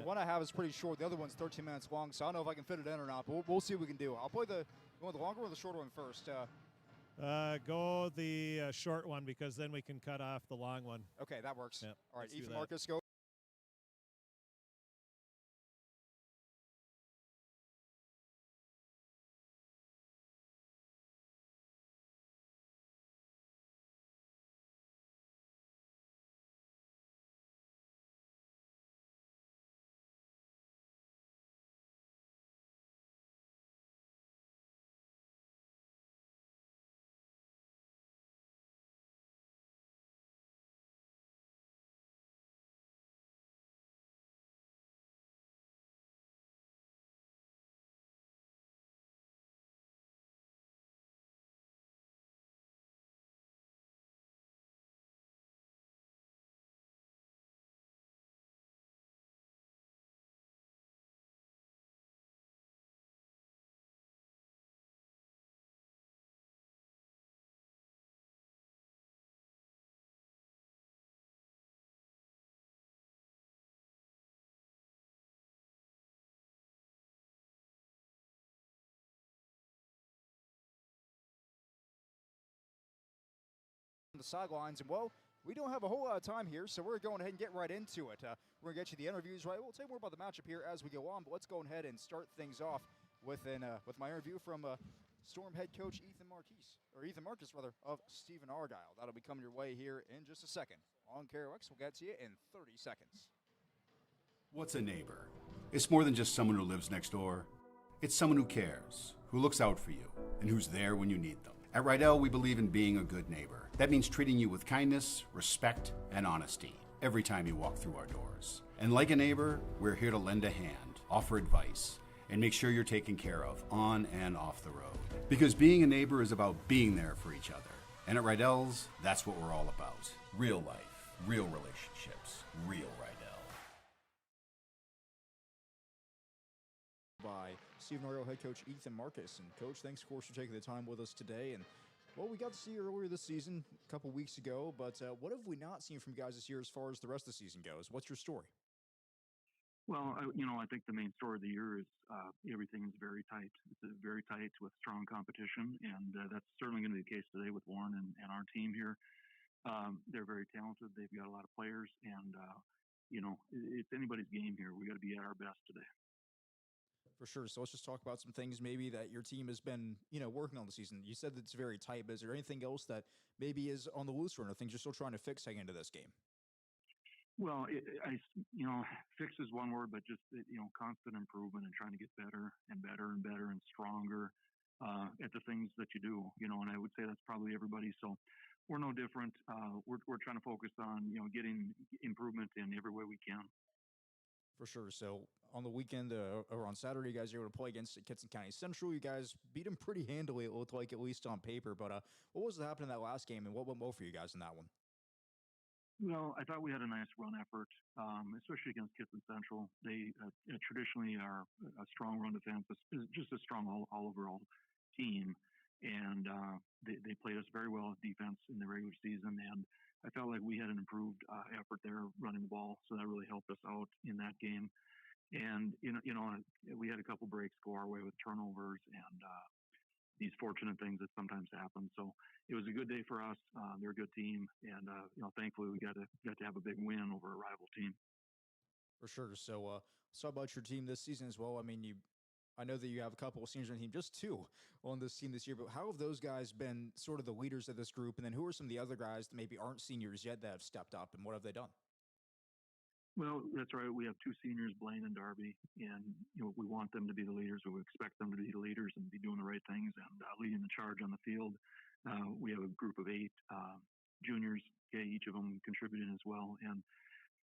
one I have is pretty short. The other one's 13 minutes long, so I don't know if I can fit it in or not, but we'll see what we can do. I'll play the longer or the shorter one first. Go the short one, because then we can cut off the long one. Okay, that works. Yep, All right, let's do Ethan that. Marcus, go. The sidelines, and well, we don't have a whole lot of time here, so we're going ahead and get right into it. We're going to get you the interviews right. We'll tell you more about the matchup here as we go on, but let's go ahead and start things off with my interview from Storm head coach Ethan Marcus of Stephen-Argyle. That'll be coming your way here in just a second. On KROX, we'll get to you in 30 seconds. What's a neighbor? It's more than just someone who lives next door. It's someone who cares, who looks out for you, and who's there when you need them. At Rydell, we believe in being a good neighbor. That means treating you with kindness, respect, and honesty every time you walk through our doors. And like a neighbor, we're here to lend a hand, offer advice, and make sure you're taken care of on and off the road. Because being a neighbor is about being there for each other. And at Rydell's, that's what we're all about. Real life, real relationships, real Rydell. By Stephen-Argyle head coach Ethan Marcus. And Coach, thanks, of course, for taking the time with us today. And well, we got to see you earlier this season, a couple weeks ago, but what have we not seen from you guys this year as far as the rest of the season goes? What's your story? Well, I think the main story of the year is everything is very tight. It's very tight with strong competition, and that's certainly going to be the case today with Warren and our team here. They're very talented. They've got a lot of players, and it's anybody's game here. We got to be at our best today. For sure. So let's just talk about some things maybe that your team has been, working on the season. You said that it's very tight, but is there anything else that maybe is on the loose run or things you're still trying to fix heading into this game? Well, fix is one word, but just, constant improvement and trying to get better and better and better and stronger at the things that you do, and I would say that's probably everybody. So we're no different. We're trying to focus on, getting improvement in every way we can. For sure. So on the weekend or on Saturday, you guys are able to play against Kitson County Central. You guys beat them pretty handily, it looked like, at least on paper. But what was happening in that last game, and what went well for you guys in that one? Well, I thought we had a nice run effort, especially against Kitson Central. They traditionally are a strong run defense, just a strong all overall team. And they played us very well at defense in the regular season. And I felt like we had an improved effort there running the ball. So that really helped us out in that game. And, we had a couple breaks go our way with turnovers and these fortunate things that sometimes happen. So it was a good day for us. They're a good team. And, thankfully we got to have a big win over a rival team. For sure. So let's talk about your team this season as well. I mean, I know that you have a couple of seniors on the team, just two on this team this year, but how have those guys been sort of the leaders of this group? And then who are some of the other guys that maybe aren't seniors yet that have stepped up, and what have they done? Well, that's right. We have two seniors, Blaine and Darby, and we want them to be the leaders. We expect them to be the leaders and be doing the right things and leading the charge on the field. We have a group of 8 juniors, each of them contributing as well. And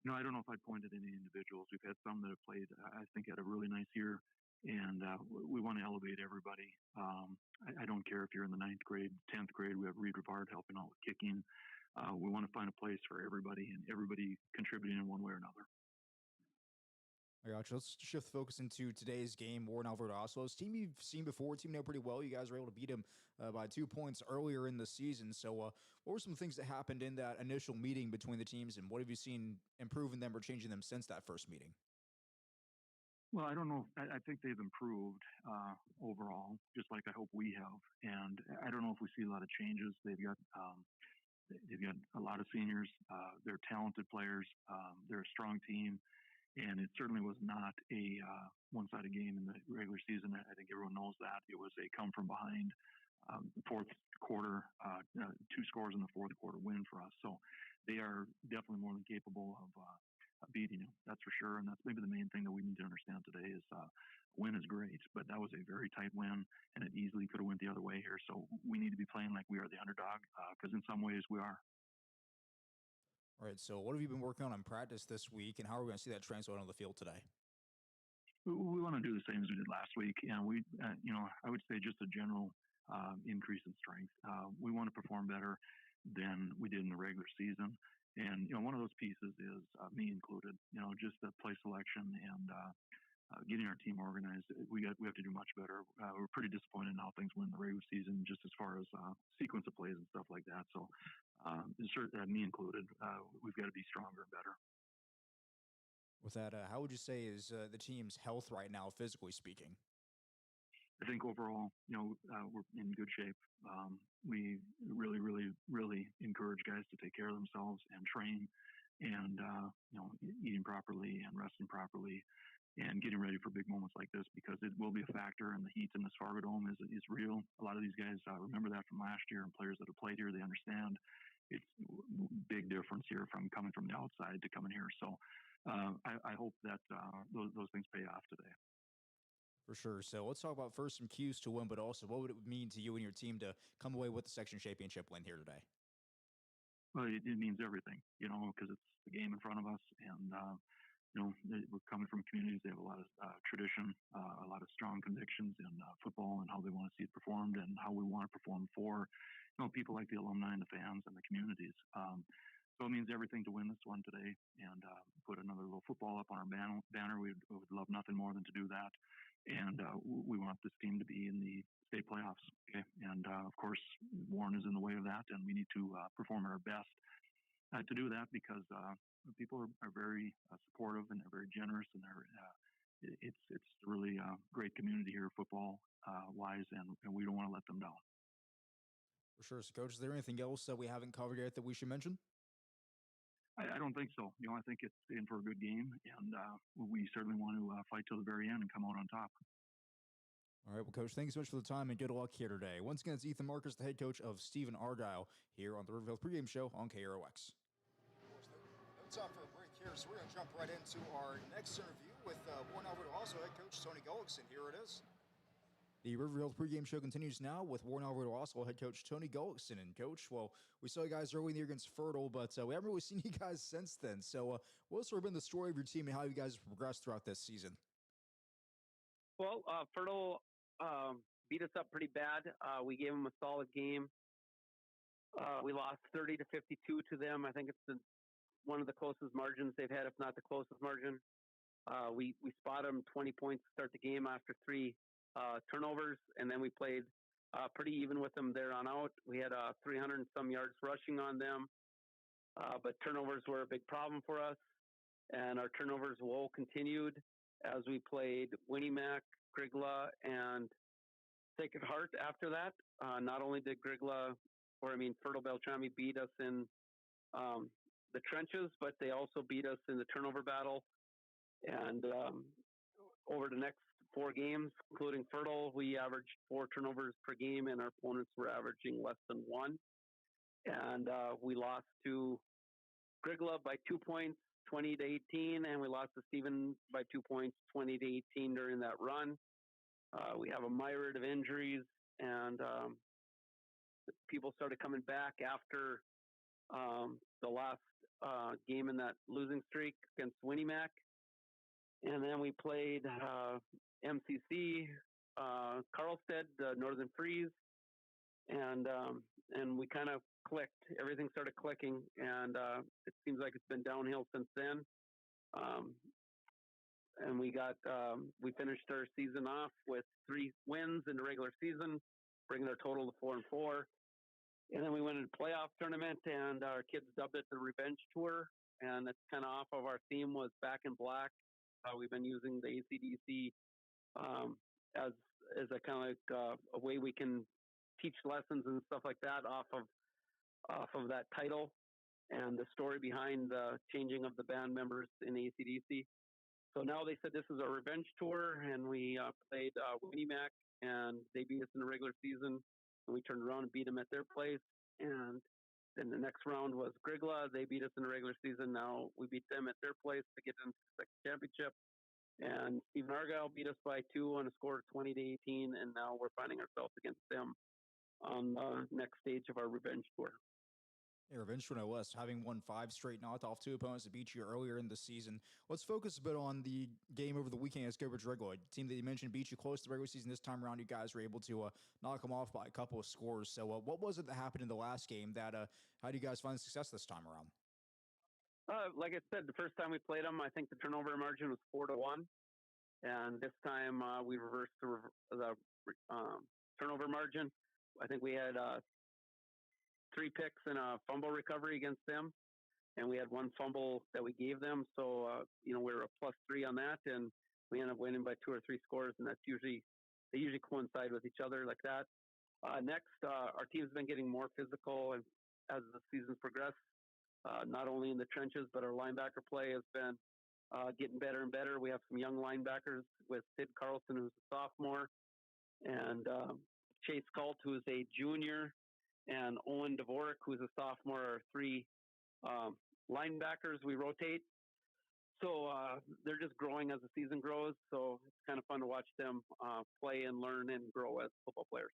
I don't know if I'd point at any individuals. We've had some that have played, I think, had a really nice year, and we want to elevate everybody. I don't care if you're in the 9th grade, 10th grade. We have Reed Rivard helping out with kicking. We want to find a place for everybody and everybody contributing in one way or another. I gotcha. Let's shift focus into today's game. Warren-Alvarado-Oslo, team you've seen before, team you know pretty well. You guys were able to beat them by 2 points earlier in the season. So what were some things that happened in that initial meeting between the teams, and what have you seen improving them or changing them since that first meeting? Well, I don't know. I think they've improved overall, just like I hope we have. And I don't know if we see a lot of changes. They've got a lot of seniors. They're talented players. They're a strong team, and it certainly was not a one-sided game in the regular season. I think everyone knows that. It was a come from behind fourth quarter, 2 scores in the fourth quarter win for us. So they are definitely more than capable of beating you. That's for sure. And that's maybe the main thing that we need to understand today is win is great, but that was a very tight win, and it easily could have went the other way here. So we need to be playing like we are the underdog, because in some ways we are. All right, so what have you been working on in practice this week, and how are we going to see that translate on the field today? We want to do the same as we did last week, and I would say just a general increase in strength. We want to perform better than we did in the regular season. And, one of those pieces is me included, just the play selection and getting our team organized. We have to do much better. We're pretty disappointed in how things went in the regular season, just as far as sequence of plays and stuff like that. So, me included, we've got to be stronger and better. With that, how would you say is the team's health right now, physically speaking? I think overall, we're in good shape. We really, really, really encourage guys to take care of themselves and train, and eating properly and resting properly, and getting ready for big moments like this, because it will be a factor. And the heat in this Fargodome is real. A lot of these guys remember that from last year, and players that have played here, they understand it's big difference here from coming from the outside to coming here. So I hope that those things pay off today. For sure. So let's talk about first some cues to win, but also what would it mean to you and your team to come away with the section championship win here today? Well, it means everything, because it's the game in front of us, and we're coming from communities. They have a lot of tradition, a lot of strong convictions in football, and how they want to see it performed, and how we want to perform for people like the alumni and the fans and the communities. So it means everything to win this one today, and put another little football up on our banner. We would love nothing more than to do that. And we want this team to be in the state playoffs. Okay. And of course, Warren is in the way of that, and we need to perform at our best to do that, because people are very supportive, and they're very generous, and it's really a great community here, football wise, and we don't want to let them down. For sure. So, Coach, is there anything else that we haven't covered yet that we should mention? I don't think so. I think it's in for a good game, and we certainly want to fight till the very end and come out on top. All right, well, Coach, thanks so much for the time, and good luck here today. Once again, it's Ethan Marcus, the head coach of Stephen-Argyle, here on the Riverville pregame show on KROX. No time for a break here, so we're going to jump right into our next interview with Warren-Alvarado-Oslo head coach Tony Gullickson. Here it is. The Riverville pregame show continues now with Warren-Alvarado-Oslo head coach Tony Gullickson. And, Coach, well, we saw you guys early in the year against Fertile, but we haven't really seen you guys since then. So what's sort of been the story of your team and how you guys have progressed throughout this season? Well, Fertile beat us up pretty bad. We gave them a solid game. We lost 30-52 to them. I think it's one of the closest margins they've had, if not the closest margin. We spotted them 20 points to start the game after 3 turnovers, and then we played pretty even with them there on out. We had 300 and some yards rushing on them, but turnovers were a big problem for us, and our turnovers woe continued as we played Winnie-Mac, Grigla, and Sacred Heart after that. Not only did Fertile Beltrami beat us in the trenches, but they also beat us in the turnover battle. And over the next 4 games, including Fertile, we averaged 4 turnovers per game, and our opponents were averaging less than 1. And we lost to Grigla by 2 points, 20-18, and we lost to Stephen by 2 points, 20-18 during that run. We have a myriad of injuries, and people started coming back after the last game in that losing streak against Winnie-Mac. And then we played MCC, Carlstead, Northern Freeze, and we kind of clicked. Everything started clicking, and it seems like it's been downhill since then. And we finished our season off with 3 wins in the regular season, bringing our total to 4-4. And then we went into playoff tournament, and our kids dubbed it the Revenge Tour. And it's kind of off of our theme was Back in Black. we've been using the ACDC as a kind of like a way we can teach lessons and stuff like that off of that title and the story behind the changing of the band members in ACDC. So now they said this is a revenge tour, and we played Winnie Mac, and they beat us in the regular season, and we turned around and beat them at their place. And then the next round was Grigla. They beat us in the regular season. Now we beat them at their place to get into the second championship. And Stephen-Argyle beat us by 2 on a score of 20-18, and now we're finding ourselves against them on the next stage of our revenge tour. Yeah, revenge tour no less, having won 5 straight, knocked off 2 opponents that beat you earlier in the season. Let's focus a bit on the game over the weekend against Gilbert Riggle, a team that you mentioned beat you close to the regular season. This time around, you guys were able to knock them off by a couple of scores. So what was it that happened in the last game that how do you guys find success this time around? Like I said, the first time we played them, I think the turnover margin was 4-1. And this time we reversed the turnover margin. I think we had 3 picks and a fumble recovery against them, and we had 1 fumble that we gave them. So, we were a +3 on that, and we ended up winning by 2 or 3 scores, and they usually coincide with each other like that. Next, our team's been getting more physical and as the season's progressed, not only in the trenches, but our linebacker play has been getting better and better. We have some young linebackers with Sid Carlson, who's a sophomore, and Chase Galt, who's a junior, and Owen Dvorak, who's a sophomore, are 3 linebackers we rotate. So they're just growing as the season grows. So it's kind of fun to watch them play and learn and grow as football players.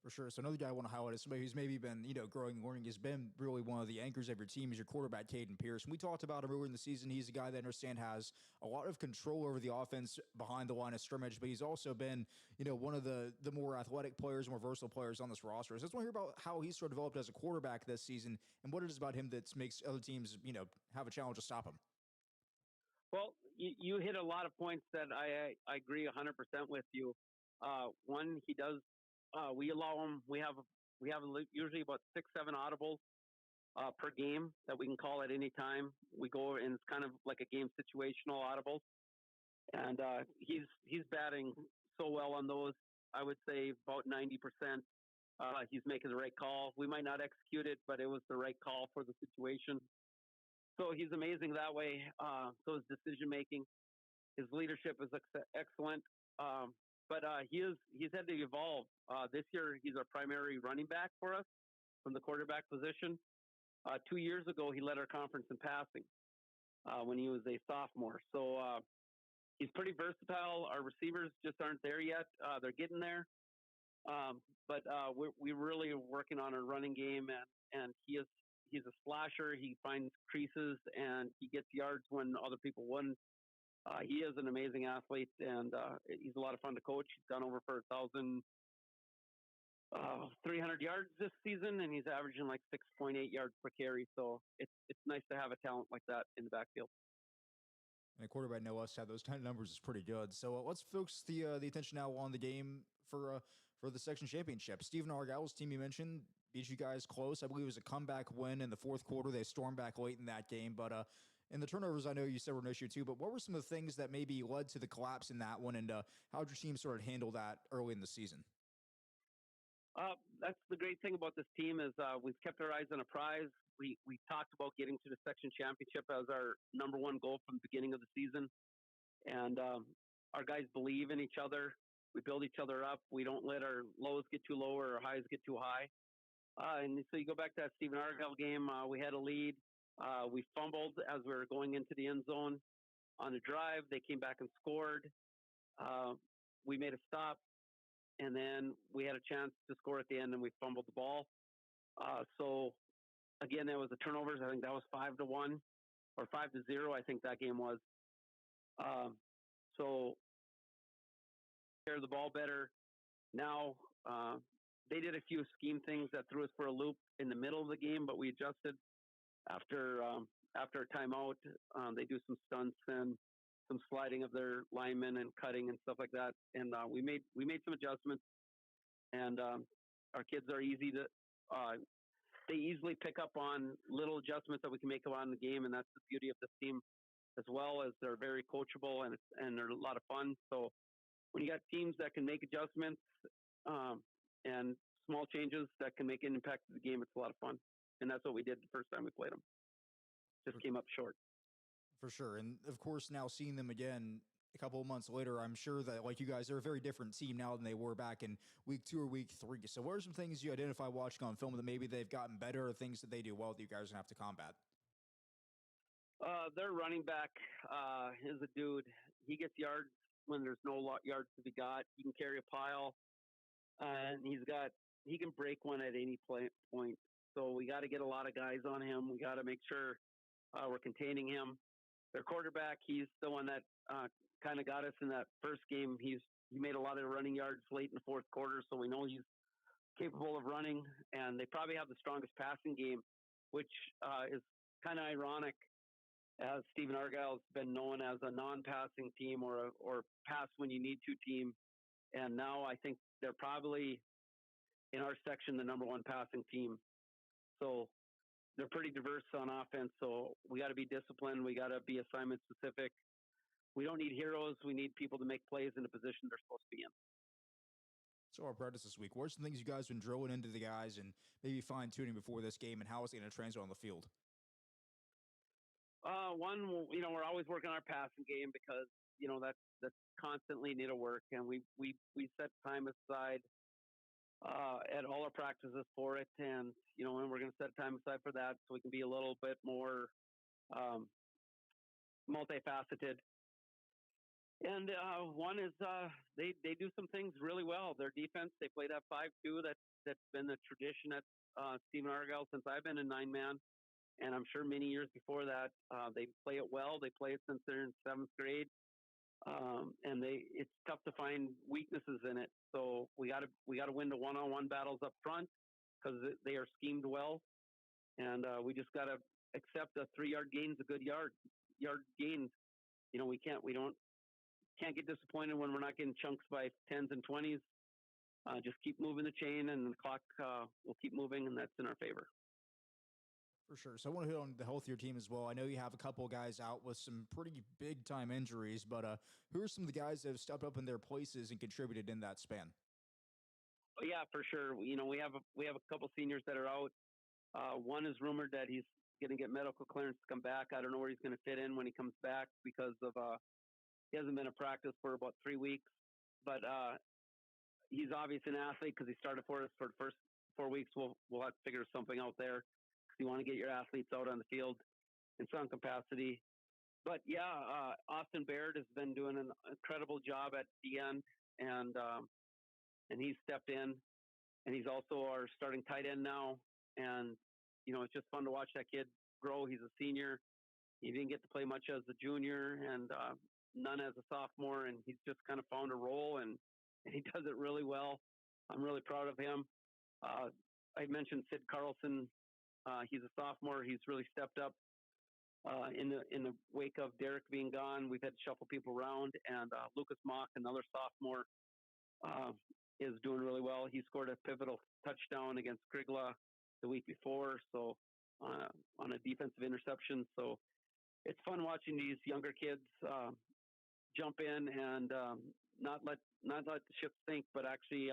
For sure. So another guy I want to highlight is somebody who's maybe been, growing and learning, has been really one of the anchors of your team is your quarterback, Caden Pierce. And we talked about him earlier in the season. He's a guy that I understand has a lot of control over the offense behind the line of scrimmage, but he's also been, one of the more athletic players, more versatile players on this roster. So I just want to hear about how he's sort of developed as a quarterback this season and what it is about him that makes other teams, have a challenge to stop him. Well, you hit a lot of points that I agree 100% with you. One, he does. We allow them. We have usually about 6-7 audibles per game that we can call at any time. We go and it's kind of like a game situational audibles, and he's batting so well on those. I would say about 90%. He's making the right call. We might not execute it, but it was the right call for the situation. So he's amazing that way. So his decision making, his leadership is excellent. But he's had to evolve. This year, he's our primary running back for us from the quarterback position. 2 years ago, he led our conference in passing when he was a sophomore. So he's pretty versatile. Our receivers just aren't there yet. They're getting there. But we're really working on a running game, and he's a slasher. He finds creases, and he gets yards when other people wouldn't. He is an amazing athlete, and he's a lot of fun to coach. He's gone over for 1,300 yards this season, and he's averaging like 6.8 yards per carry. So it's nice to have a talent like that in the backfield. And a quarterback no less have those kind of numbers is pretty good. So let's focus the attention now on the game for the section championship. Stephen-Argyle's team you mentioned beat you guys close. I believe it was a comeback win in the fourth quarter. They stormed back late in that game, but in the turnovers, I know you said were an issue too, but what were some of the things that maybe led to the collapse in that one, and how did your team sort of handle that early in the season? That's the great thing about this team is we've kept our eyes on a prize. We talked about getting to the section championship as our number one goal from the beginning of the season, and our guys believe in each other. We build each other up. We don't let our lows get too low or our highs get too high. And so you go back to that Stephen-Argyle game. We had a lead. We fumbled as we were going into the end zone on a drive. They came back and scored. We made a stop, and then we had a chance to score at the end, and we fumbled the ball. So, again, that was the turnovers. I think that was 5-1 or 5-0. I think that game was. So, the ball better. Now, they did a few scheme things that threw us for a loop in the middle of the game, but we adjusted after a timeout. They do some stunts and some sliding of their linemen and cutting and stuff like that. And we made some adjustments. And our kids are they easily pick up on little adjustments that we can make around the game, and that's the beauty of this team as well as they're very coachable and they're a lot of fun. So when you got teams that can make adjustments and small changes that can make an impact to the game, it's a lot of fun. And that's what we did the first time we played them. Just came up short. For sure. And of course, now seeing them again a couple of months later, I'm sure that, like you guys, they're a very different team now than they were back in week 2 or week 3. So what are some things you identify watching on film that maybe they've gotten better, or things that they do well that you guys are going to have to combat? Their running back is a dude. He gets yards when there's no yards to be got. He can carry a pile, and he can break one at any point. So we got to get a lot of guys on him. We got to make sure we're containing him. Their quarterback, he's the one that kind of got us in that first game. He made a lot of running yards late in the fourth quarter, so we know he's capable of running. And they probably have the strongest passing game, which is kind of ironic, as Stephen-Argyle has been known as a non-passing team or pass when you need to team. And now I think they're probably, in our section, the number 1 passing team. So they're pretty diverse on offense. So we got to be disciplined. We got to be assignment specific. We don't need heroes. We need people to make plays in the position they're supposed to be in. So our practice this week, what are some things you guys have been drilling into the guys and maybe fine-tuning before this game, and how is it going to translate on the field? One, we're always working on our passing game because, that's constantly need to work. And we set time aside at all our practices for it. And, and we're going to set time aside for that so we can be a little bit more multifaceted. And one is they do some things really well. Their defense, they play that 5-2. That's been the tradition at Stephen-Argyle since I've been a 9-man. And I'm sure many years before that, they play it well. They play it since they're in 7th grade. And it's tough to find weaknesses in it. So we got to win the one-on-one battles up front because they are schemed well. And we just got to accept a 3-yard gain's a good yard gain. We can't get disappointed when we're not getting chunks by 10s and 20s. Just keep moving the chain, and the clock will keep moving, and that's in our favor. For sure. So I want to hit on the health of your team as well. I know you have a couple of guys out with some pretty big-time injuries, but who are some of the guys that have stepped up in their places and contributed in that span? Oh, yeah, for sure. We have a couple seniors that are out. One is rumored that he's going to get medical clearance to come back. I don't know where he's going to fit in when he comes back because of he hasn't been in practice for about 3 weeks. But he's obviously an athlete because he started for us for the first 4 weeks. We'll have to figure something out there. You want to get your athletes out on the field in some capacity. But yeah, Austin Baird has been doing an incredible job at the end, and he's stepped in, and he's also our starting tight end now. And it's just fun to watch that kid grow. He's a senior. He didn't get to play much as a junior, and none as a sophomore, and he's just kind of found a role, and he does it really well. I'm really proud of him. I mentioned Sid Carlson. He's a sophomore. He's really stepped up in the wake of Derek being gone. We've had to shuffle people around, and Lucas Mock, another sophomore, is doing really well. He scored a pivotal touchdown against Krigla the week before, so on a defensive interception. So it's fun watching these younger kids jump in and not let the ship sink, but actually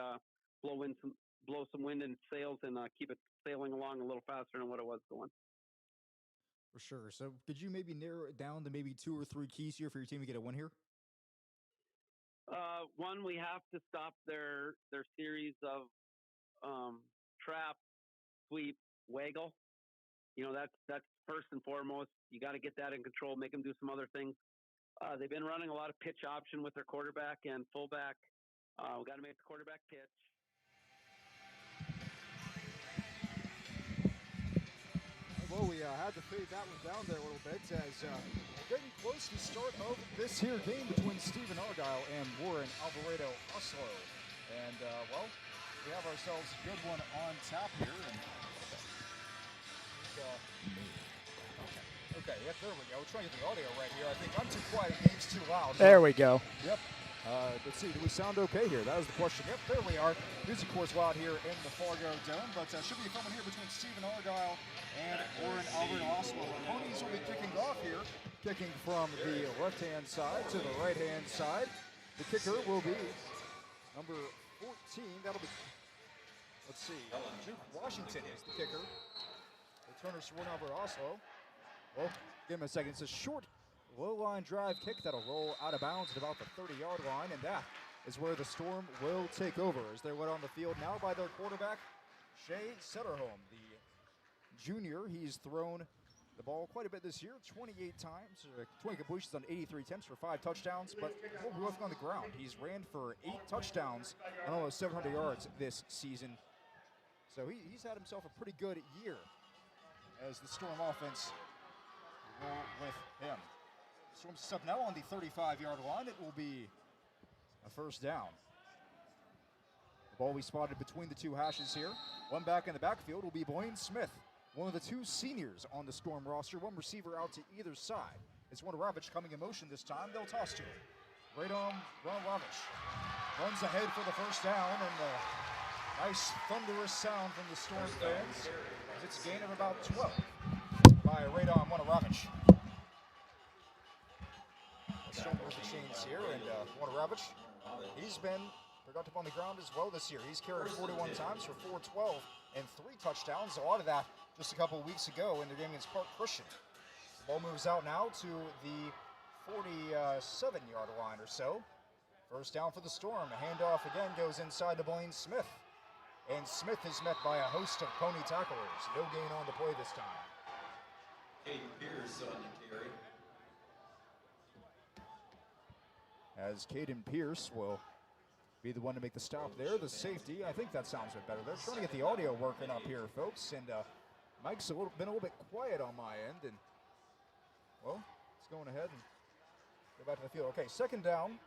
blow some wind in its sails and keep it sailing along a little faster than what it was going. For sure. So could you maybe narrow it down to maybe 2 or 3 keys here for your team to get a win here? One, we have to stop their series of trap, sweep, waggle. That's first and foremost. You got to get that in control, make them do some other things. They've been running a lot of pitch option with their quarterback and fullback. We got to make the quarterback pitch. Well, we had to fade that one down there a little bit as we're getting close to the start of this here game between Stephen-Argyle and Warren-Alvarado-Oslo. And, we have ourselves a good one on tap here. And okay, yep, there we go. We're trying to get the audio right here. I think I'm too quiet, game's too loud. There we go. Yep. Let's see, do we sound okay here? That was the question. Yep, there we are. Music course loud here in the Fargodome, but should be a fun one here between Stephen-Argyle and Warren-Alvarado-Oslo Ponies will be kicking off here, kicking from the left-hand side to the right-hand side. The kicker will be number 14. That'll be, let's see, Duke Washington is the kicker. Returners for Warren-Alvarado-Oslo. Well, give him a second. It's a short, low-line drive kick that'll roll out of bounds at about the 30-yard line, and that is where the Storm will take over as they're led on the field now by their quarterback, Shea Setterholm, the junior. He's thrown the ball quite a bit this year, 28 times, 20 completions on 83 attempts for 5 touchdowns, but more growth on the ground. He's ran for 8 touchdowns and almost 700 yards this season. So he's had himself a pretty good year as the Storm offense roll with him. Storm's set up now on the 35-yard line. It will be a first down. The ball we spotted between the two hashes here. One back in the backfield will be Blaine Smith, one of the 2 seniors on the Storm roster. One receiver out to either side. It's Warren-Alvarado coming in motion this time. They'll toss to him. Right on Warren-Alvarado. Runs ahead for the first down, and a nice thunderous sound from the Storm fans. It's a gain of about 12 by Radon Warren-Alvarado. Storm with the chains here, and Warren-Alvarado, he's been productive on the ground as well this year. He's carried 41 times for 412 and 3 touchdowns. A lot of that just a couple of weeks ago in their game against Park Christian. The ball moves out now to the 47-yard line or so. First down for the Storm. A handoff again goes inside to Blaine Smith. And Smith is met by a host of Pony tacklers. No gain on the play this time. Caden Pierce on the carry. As Caden Pierce will be the one to make the stop there. The safety, I think that sounds a bit better. They're trying to get the audio working up here, folks. And Mike's been a little bit quiet on my end. And, well, it's going ahead and go back to the field. Okay, second down.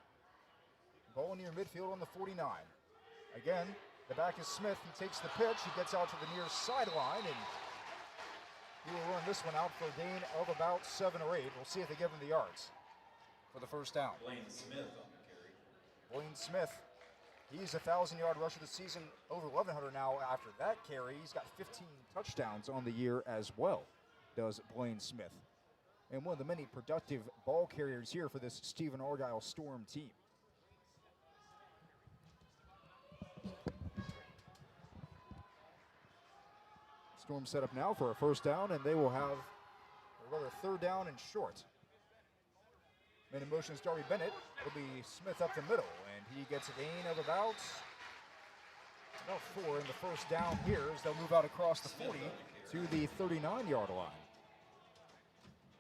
Ball near midfield on the 49. Again, the back is Smith. He takes the pitch. He gets out to the near sideline, and he will run this one out for a gain of about 7 or 8. We'll see if they give him the yards for the first down. Blaine Smith on the carry. Blaine Smith, he's a 1,000-yard rusher this season, over 1,100 now after that carry. He's got 15 touchdowns on the year as well, does Blaine Smith. And one of the many productive ball carriers here for this Stephen-Argyle Storm team. Storm set up now for a first down, and they will have another third down and short. Man in motion is Darby Bennett. It'll be Smith up the middle, and he gets a gain of about 4 in the first down here as they'll move out across the 40 to the 39-yard line.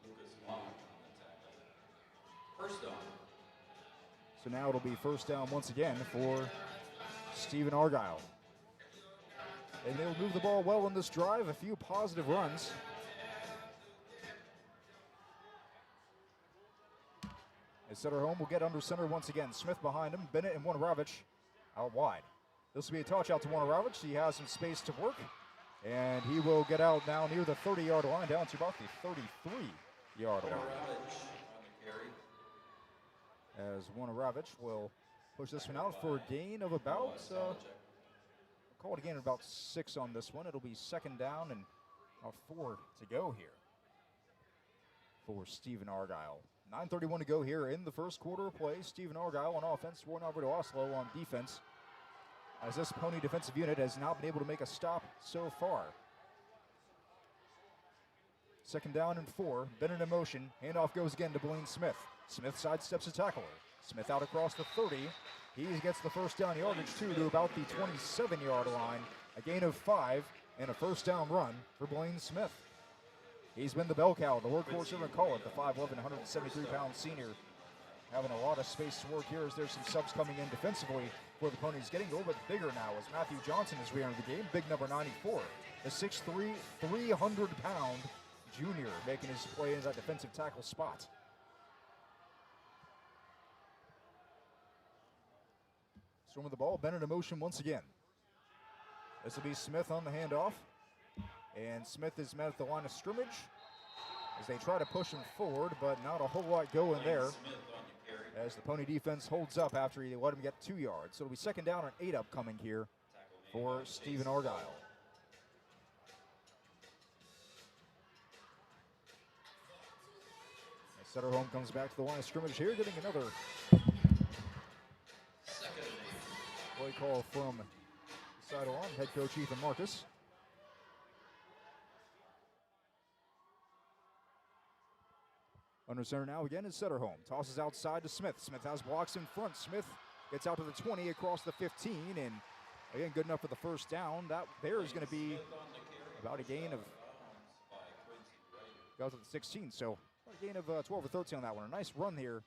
Lucas Long on the tackle. First down. So now it'll be first down once again for Stephen-Argyle. And they'll move the ball well in this drive, a few positive runs. As Setterholm will get under center once again. Smith behind him, Bennett and Warren-Alvarado out wide. This will be a touch out to Warren-Alvarado. He has some space to work, and he will get out now near the 30-yard line, down to about the 33-yard line. On the carry. As Warren-Alvarado will push this one out for a gain of about, call it a gain of about 6 on this one. It'll be second down and about 4 to go here for Stephen-Argyle. 9:31 to go here in the first quarter of play. Stephen-Argyle on offense, Warren-Alvarado-Oslo on defense, as this Pony defensive unit has not been able to make a stop so far. Second down and 4. Bennett in motion. Handoff goes again to Blaine Smith. Smith sidesteps a tackler. Smith out across the 30. He gets the first down yardage too to about the 27-yard line. A gain of 5 and a first down run for Blaine Smith. He's been the bell cow, the workhorse over call it, the 5'11", 173-pound senior. Having a lot of space to work here as there's some subs coming in defensively for the Ponies. Getting a little bit bigger now as Matthew Johnson is re-entered the game. Big number 94. The 6'3", 300-pound junior making his play into that defensive tackle spot. Storm with the ball. Bennett in motion once again. This will be Smith on the handoff. And Smith is met at the line of scrimmage as they try to push him forward, but not a whole lot going there as the Pony defense holds up after he let him get 2 yards. So it'll be second down and 8 upcoming here for Stephen-Argyle. Sutter Home comes back to the line of scrimmage here, getting another play call from the sideline, head coach Ethan Marcus. Under center now again is Sutter Home. Tosses outside to Smith. Smith has blocks in front. Smith gets out to the 20, across the 15, and again, good enough for the first down. That there is going to be about a gain of, goes to the 16, so a gain of 12 or 13 on that one. A nice run here,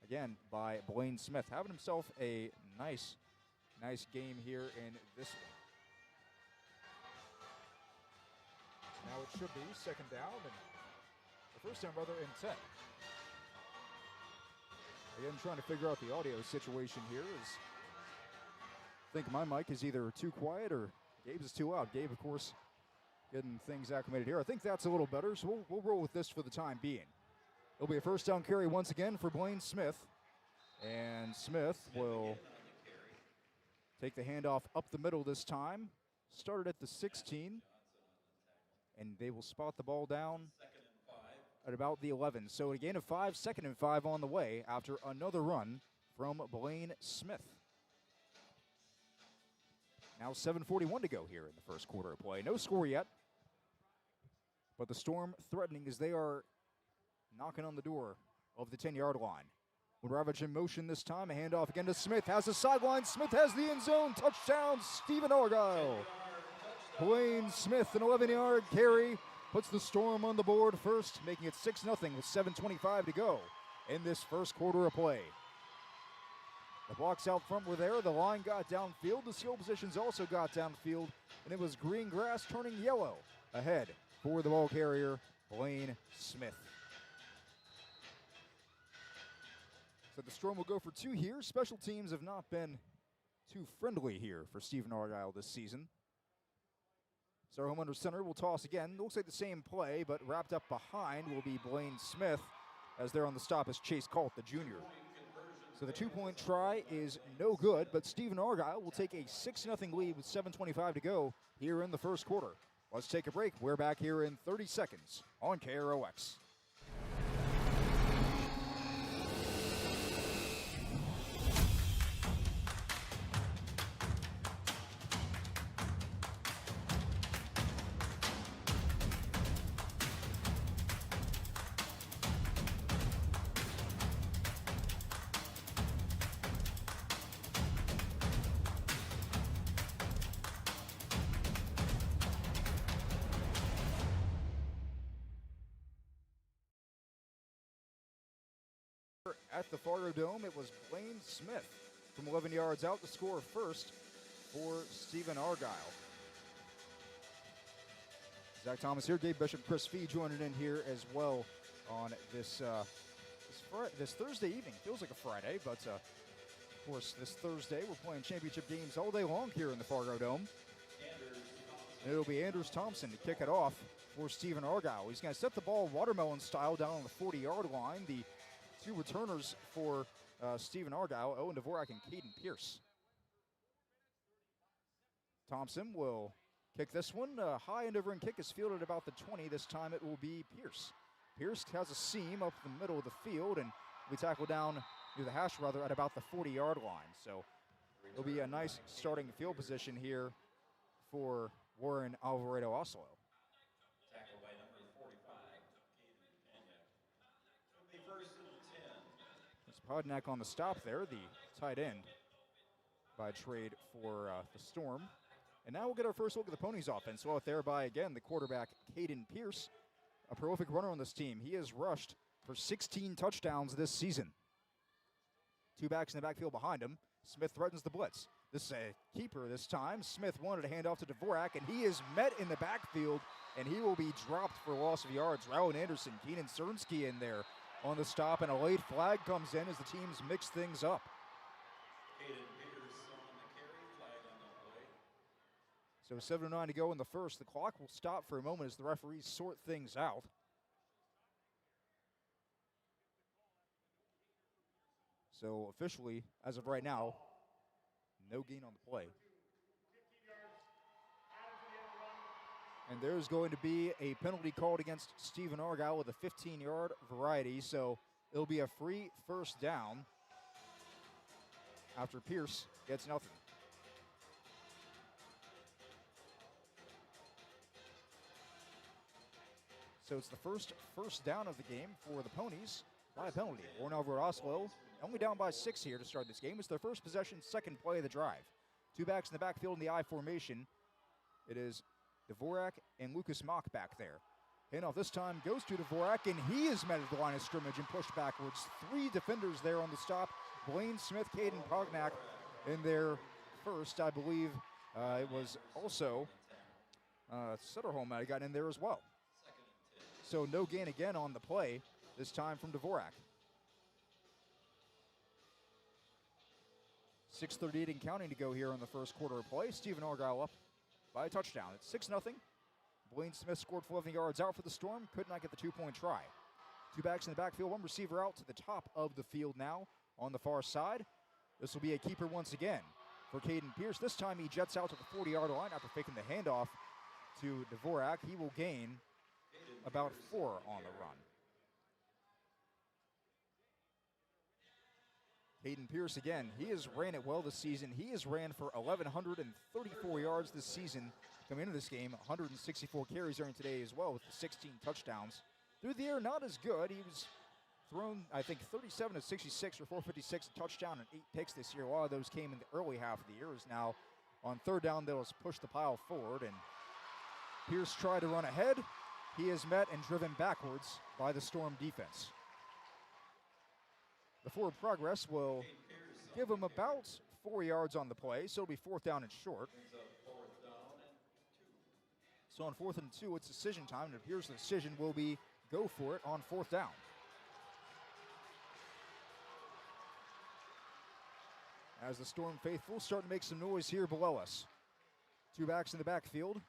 again, by Blaine Smith. Having himself a nice game here in this one. Now it should be second down, and the first down, rather, in 10. Again, trying to figure out the audio situation here. I think my mic is either too quiet or Gabe's is too loud. Gabe, of course, getting things acclimated here. I think that's a little better, so we'll roll with this for the time being. It'll be a first down carry once again for Blaine Smith. And Smith will take the handoff up the middle this time. Started at the 16. And they will spot the ball down at about the 11. So a gain of 5, second and 5 on the way after another run from Blaine Smith. Now 7:41 to go here in the first quarter of play. No score yet, but the Storm threatening as they are knocking on the door of the 10-yard line. Ravage in motion this time. A handoff again to Smith. Has the sideline. Smith has the end zone. Touchdown, Stephen-Argyle. Blaine Smith, an 11-yard carry, puts the Storm on the board first, making it 6-0 with 7:25 to go in this first quarter of play. The blocks out front were there. The line got downfield. The skill positions also got downfield, and it was green grass turning yellow ahead for the ball carrier, Blaine Smith. So the Storm will go for 2 here. Special teams have not been too friendly here for Stephen-Argyle this season. So home under center will toss again. Looks like the same play, but wrapped up behind will be Blaine Smith, as there on the stop is Chase Colt, the junior. So the 2-point try is no good, but Stephen-Argyle will take a 6-0 lead with 7:25 to go here in the first quarter. Let's take a break. We're back here in 30 seconds on KROX. At the Fargodome, it was Blaine Smith from 11 yards out to score first for Stephen-Argyle. Zach Thomas here, Dave Bishop, Chris Fee joining in here as well on this Thursday evening. Feels like a Friday, but of course this Thursday we're playing championship games all day long here in the Fargodome. And it'll be Anders Thompson to kick it off for Stephen-Argyle. He's going to set the ball watermelon style down on the 40-yard line. The 2 returners for Stephen-Argyle, Owen Dvorak and Caden Pierce. Thompson will kick this one. High end over and kick is fielded about the 20. This time it will be Pierce. Pierce has a seam up the middle of the field, and we tackle down near the hash rather at about the 40-yard line. So it'll be a nice starting field position here for Warren-Alvarado-Oslo. Podnack on the stop there, the tight end by trade for the Storm. And now we'll get our first look at the Ponies offense. So out there by, again, the quarterback, Caden Pierce, a prolific runner on this team. He has rushed for 16 touchdowns this season. 2 backs in the backfield behind him. Smith threatens the blitz. This is a keeper this time. Smith wanted a handoff to Dvorak, and he is met in the backfield, and he will be dropped for loss of yards. Rowan Anderson, Keenan Cernsky in there on the stop, and a late flag comes in as the teams mix things up. So 7:09 to go in the first. The clock will stop for a moment as the referees sort things out. So officially, as of right now, no gain on the play. And there's going to be a penalty called against Stephen-Argyle with a 15-yard variety, so it'll be a free first down after Pierce gets nothing. So it's the first down of the game for the Ponies by a penalty. Warren-Alvarado-Oslo only down by 6 here to start this game. It's their first possession, second play of the drive. Two backs in the backfield in the I formation. It is Dvorak and Lucas Mock back there. Handoff this time goes to Dvorak, and he is met at the line of scrimmage and pushed backwards. 3 defenders there on the stop. Blaine Smith, Caden Pognack in their first. I believe it was also Sutterholm that got in there as well. So no gain again on the play, this time from Dvorak. 6:38 and counting to go here in the first quarter of play. Stephen-Argyle up by a touchdown. It's 6-0. Blaine Smith scored for 11 yards out for the Storm. Could not get the 2-point try. Two backs in the backfield, one receiver out to the top of the field now on the far side. This will be a keeper once again for Caden Pierce. This time he jets out to the 40-yard line after faking the handoff to Dvorak. He will gain about 4 on the run. Caden Pierce again, he has ran it well this season. He has ran for 1,134 yards this season coming into this game. 164 carries during today as well with the 16 touchdowns. Through the air, not as good. He was thrown, I think, 37 of 66 or 456, a touchdown and 8 picks this year. A lot of those came in the early half of the year. Now on third down, they'll push the pile forward, and Pierce tried to run ahead. He is met and driven backwards by the Storm defense. The forward progress will give him about 4 yards on the play, so it'll be 4th down and short. So on 4th and 2, it's decision time. It appears the decision will be go for it on 4th down. As the Storm faithful start to make some noise here below us. Two backs in the backfield.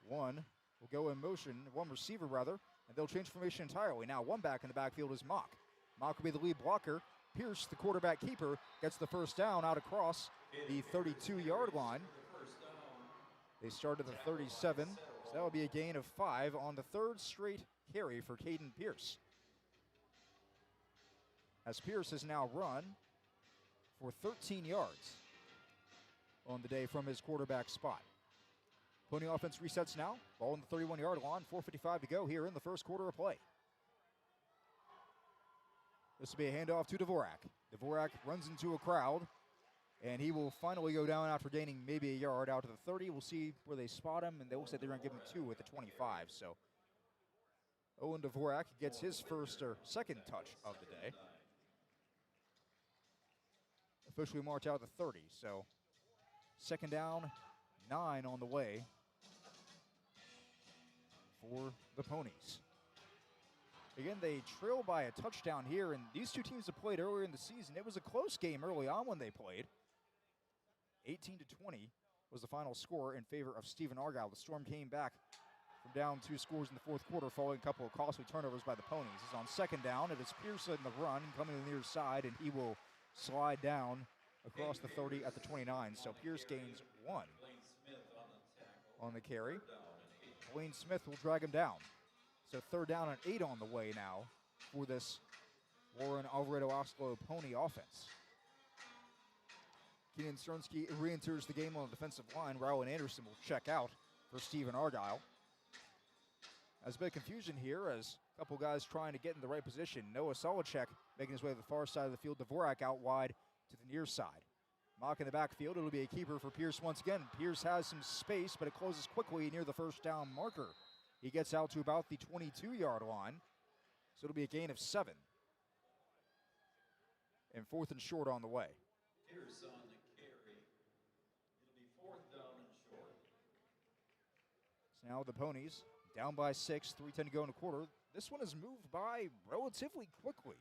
One will go in motion, one receiver rather, and they'll change formation entirely. Now one back in the backfield is Mock. Mock will be the lead blocker. Pierce, the quarterback keeper, gets the first down out across the 32-yard line. They start at the 37, so that will be a gain of 5 on the 3rd straight carry for Caden Pierce. As Pierce has now run for 13 yards on the day from his quarterback spot. Pony offense resets now. Ball on the 31-yard line, 4:55 to go here in the first quarter of play. This will be a handoff to Dvorak. Dvorak runs into a crowd, and he will finally go down after gaining maybe a yard out to the 30. We'll see where they spot him, and they will say they're going to give him 2 at the 25. So Owen Dvorak gets his first or second touch of the day. Officially marked out at the 30. So 2nd down, 9 on the way for the Ponies. Again, they trail by a touchdown here, and these two teams have played earlier in the season. It was a close game early on when they played. 18-20 was the final score in favor of Stephen-Argyle. The Storm came back from down 2 scores in the 4th quarter following a couple of costly turnovers by the Ponies. It's on 2nd down. It is Pierce in the run, coming to the near side, and he will slide down across the 30 at the 29. So Pierce gains 1 on the carry. Blaine Smith will drag him down. So 3rd down and 8 on the way now for this Warren-Alvarado-Oslo Pony offense. Keenan Cernsky re-enters the game on the defensive line. Rowan Anderson will check out for Stephen-Argyle. There's a bit of confusion here as a couple guys trying to get in the right position. Noah Solacek making his way to the far side of the field. Dvorak out wide to the near side. Mock in the backfield. It'll be a keeper for Pierce once again. Pierce has some space, but it closes quickly near the first down marker. He gets out to about the 22-yard line, so it'll be a gain of 7. And 4th and short on the way. Pierce on the carry. It'll be 4th down and short. So now the Ponies down by 6, 3:10 to go in a quarter. This one has moved by relatively quickly.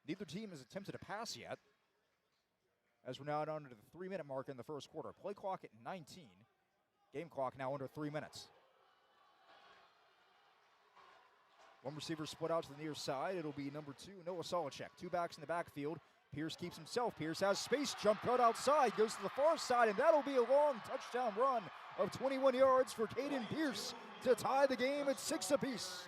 Neither team has attempted a pass yet, as we're now under the 3-minute mark in the first quarter. Play clock at 19. Game clock now under 3 minutes. One receiver split out to the near side. It'll be number 2, Noah Solacek. Two backs in the backfield. Pierce keeps himself. Pierce has space. Jump cut outside. Goes to the far side, and that'll be a long touchdown run of 21 yards for Caden Pierce to tie the game at 6 apiece.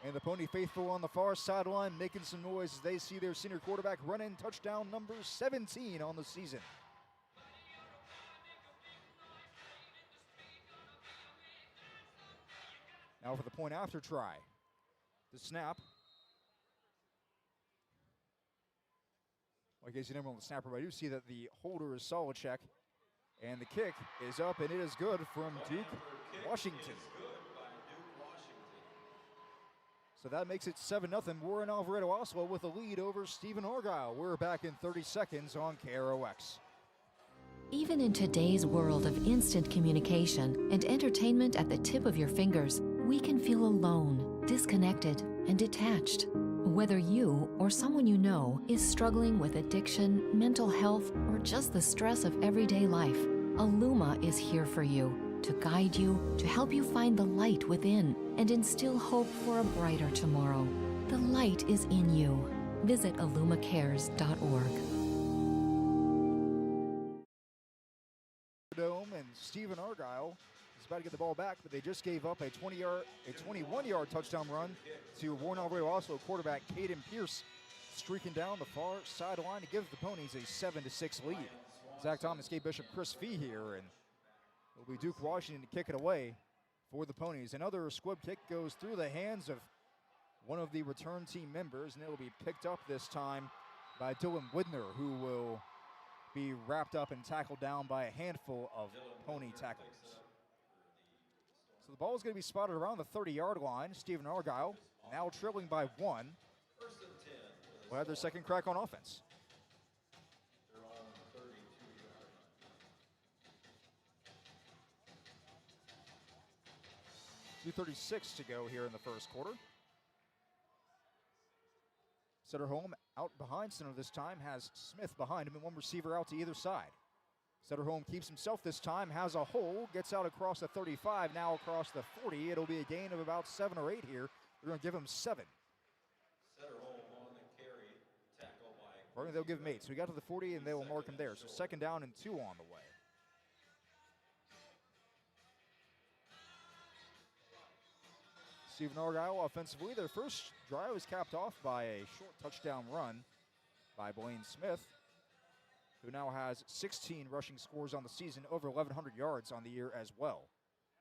And the Pony faithful on the far sideline making some noise as they see their senior quarterback run in touchdown number 17 on the season. Now for the point after try. The snap. Well, I guess you never on the snapper, but I do see that the holder is Solacek. And the kick is up, and it is good from Duke Washington. So that makes it 7-0. Warren-Alvarado-Oslo with a lead over Stephen-Argyle. We're back in 30 seconds on KROX. Even in today's world of instant communication and entertainment at the tip of your fingers, we can feel alone, disconnected, and detached. Whether you or someone you know is struggling with addiction, mental health, or just the stress of everyday life, Illuma is here for you, to guide you, to help you find the light within, and instill hope for a brighter tomorrow. The light is in you. Visit illumacares.org. Fargodome and Stephen-Argyle is about to get the ball back, but they just gave up a 21-yard touchdown run to Warren-Alvarado-Oslo quarterback Caden Pierce, streaking down the far sideline to give the Ponies a 7-6 lead. Zach Thomas gave Bishop Chris Fee here, and it'll be Duke Washington to kick it away for the Ponies. Another squib kick goes through the hands of one of the return team members, and it'll be picked up this time by Dylan Widner, who will be wrapped up and tackled down by a handful of Pony tacklers. So the ball is going to be spotted around the 30-yard line. Stephen-Argyle now trailing by 1. Will have their second crack on offense. 2:36 to go here in the first quarter. Setterholm out behind center this time, has Smith behind him and one receiver out to either side. Setterholm keeps himself this time, has a hole, gets out across the 35, now across the 40. It'll be a gain of about 7 or 8 here. We're going to give him 7. Setterholm on the carry, tackle by. Or they'll give him 8. So we got to the 40 and they will mark him there. So second down and 2 on the way. Stephen-Argyle offensively, their first drive was capped off by a short touchdown run by Blaine Smith, who now has 16 rushing scores on the season, over 1,100 yards on the year as well.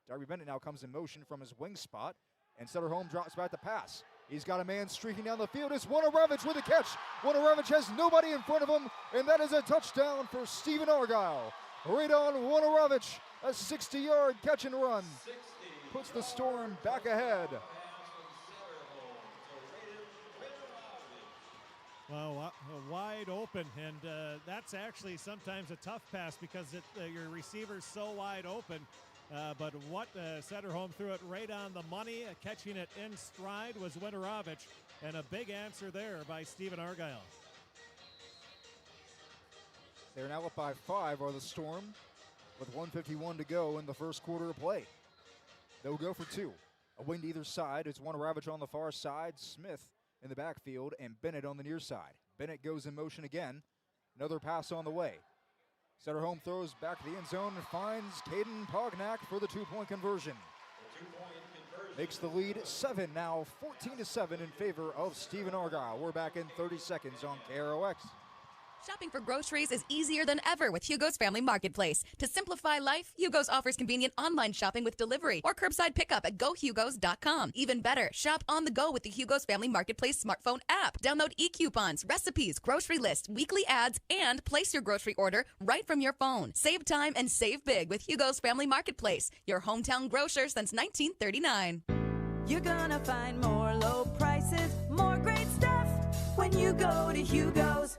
Darby Bennett now comes in motion from his wing spot, and Setterholm drops back to pass. He's got a man streaking down the field. It's Warren-Alvarado with a catch. Warren-Alvarado has nobody in front of him, and that is a touchdown for Stephen-Argyle. Right on Warren-Alvarado, a 60-yard catch and run. Puts the Storm back ahead. Well, wide open, and that's actually sometimes a tough pass because your receiver's so wide open. But what Setterholm threw it right on the money, catching it in stride was Winterovich, and a big answer there by Stephen-Argyle. They're now up by 5 are the Storm with 1:51 to go in the first quarter of play. They'll go for 2. A wing to either side. It's Warren-Alvarado on the far side, Smith in the backfield, and Bennett on the near side. Bennett goes in motion again. Another pass on the way. Setterholm throws back to the end zone and finds Caden Pognack for the 2-point conversion. Makes the lead 7, now 14-7 in favor of Stephen-Argyle. We're back in 30 seconds on KROX. Shopping for groceries is easier than ever with Hugo's Family Marketplace. To simplify life, Hugo's offers convenient online shopping with delivery or curbside pickup at gohugos.com. Even better, shop on the go with the Hugo's Family Marketplace smartphone app. Download e-coupons, recipes, grocery lists, weekly ads, and place your grocery order right from your phone. Save time and save big with Hugo's Family Marketplace, your hometown grocer since 1939. You're gonna find more low prices, more great stuff when you go to Hugo's.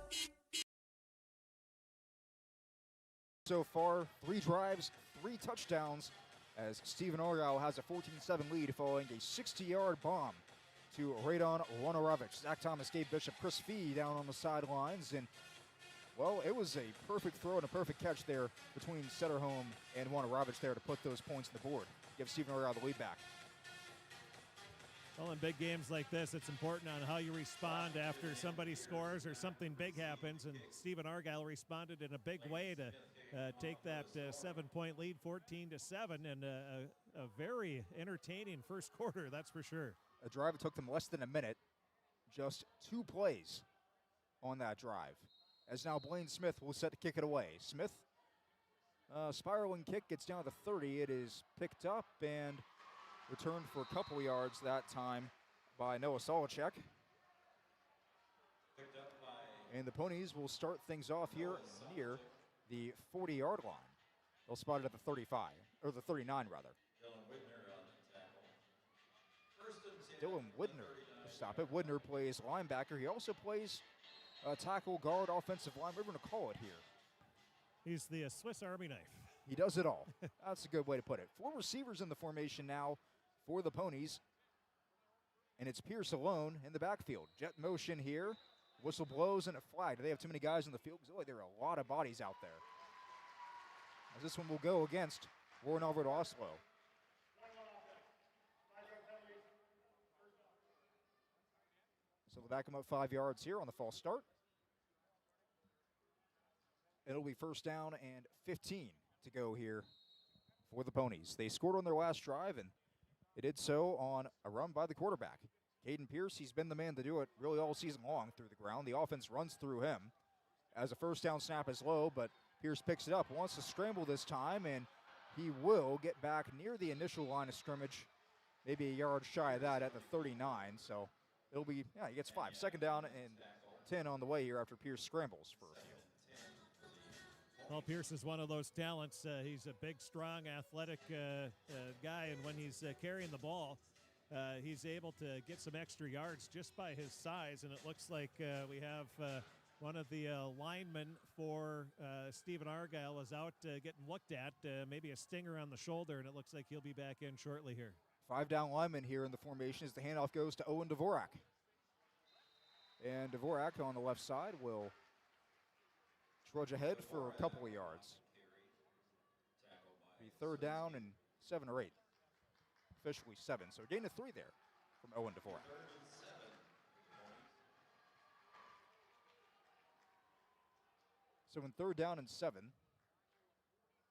So far, 3 drives, 3 touchdowns, as Stephen-Argyle has a 14-7 lead following a 60-yard bomb to Radon Warren-Alvarado. Zach Thomas gave Bishop Chris Fee down on the sidelines, and, well, it was a perfect throw and a perfect catch there between Setterholm and Warren-Alvarado there to put those points on the board. Give Stephen-Argyle the lead back. Well, in big games like this, it's important on how you respond after somebody scores or something big happens, and Stephen-Argyle responded in a big way to take that 7-point lead, 14-7, and a very entertaining first quarter, that's for sure. A drive that took them less than a minute, just 2 plays on that drive. As now Blaine Smith will set to kick it away. Smith, spiraling kick, gets down to the 30. It is picked up and returned for a couple yards that time by Noah Solachek. And the Ponies will start things off here near the 40-yard line. They'll spot it at the 35, or the 39 rather. Dylan Widner to stop it. Widner plays linebacker. He also plays tackle, guard, offensive line. We're going to call it here. He's the Swiss Army knife. He does it all. That's a good way to put it. 4 receivers in the formation now for the Ponies. And it's Pierce alone in the backfield. Jet motion here. Whistle blows and a flag. Do they have too many guys in the field? Because there are a lot of bodies out there. As this one will go against Warren-Alvarado-Oslo. So they'll back him up 5 yards here on the false start. It'll be first down and 15 to go here for the Ponies. They scored on their last drive, and they did so on a run by the quarterback. Caden Pierce, he's been the man to do it really all season long through the ground. The offense runs through him. As a first down snap is low, but Pierce picks it up, wants to scramble this time, and he will get back near the initial line of scrimmage, maybe a yard shy of that at the 39. So it'll be, he gets 5. Second down and 10 on the way here after Pierce scrambles for a few. Well, Pierce is one of those talents. He's a big, strong, athletic guy, and when he's carrying the ball, he's able to get some extra yards just by his size, and it looks like we have one of the linemen for Stephen-Argyle is out getting looked at, maybe a stinger on the shoulder, and it looks like he'll be back in shortly here. 5 down linemen here in the formation as the handoff goes to Owen Dvorak. And Dvorak on the left side will trudge ahead for a couple of yards. Be third down and 7 or 8. Officially 7. So gain of 3 there from Owen Dvorak. So in third down and 7,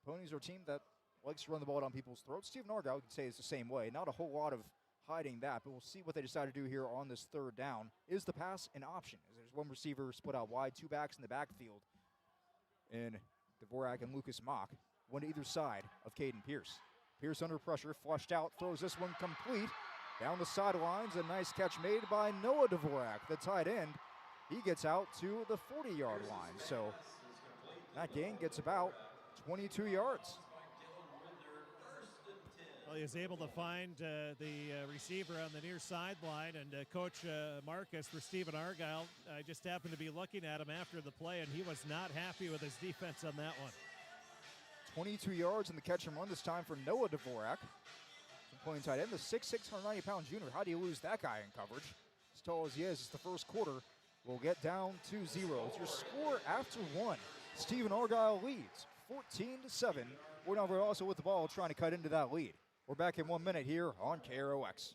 Ponies are a team that likes to run the ball down people's throats. Stephen-Argyle, can say, is the same way. Not a whole lot of hiding that, but we'll see what they decide to do here on this third down. Is the pass an option? As there's one receiver split out wide, 2 backs in the backfield. And Dvorak and Lucas Mock, one to either side of Caden Pierce. Pierce under pressure, flushed out, throws this one complete. Down the sidelines, a nice catch made by Noah Dvorak, the tight end. He gets out to the 40-yard line. So that gain gets about 22 yards. Well, he was able to find the receiver on the near sideline, and Coach Marcus for Stephen-Argyle just happened to be looking at him after the play, and he was not happy with his defense on that one. 22 yards in the catch and run this time for Noah Dvorak. Playing tight end, the 6'6", 190-pound junior. How do you lose that guy in coverage? As tall as he is, it's the first quarter. We'll get down 2-0. It's your score after 1. Stephen-Argyle leads 14-7. Warren-Alvarado also with the ball trying to cut into that lead. We're back in 1 minute here on KROX.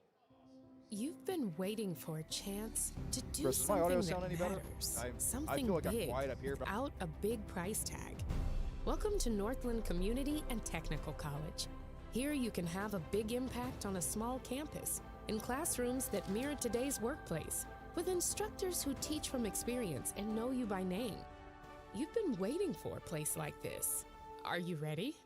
You've been waiting for a chance to do Chris, does my audio something sound that any better? matters. I Something feel like big I'm quiet up here, but without a big price tag. Welcome to Northland Community and Technical College. Here you can have a big impact on a small campus, in classrooms that mirror today's workplace, with instructors who teach from experience and know you by name. You've been waiting for a place like this. Are you ready?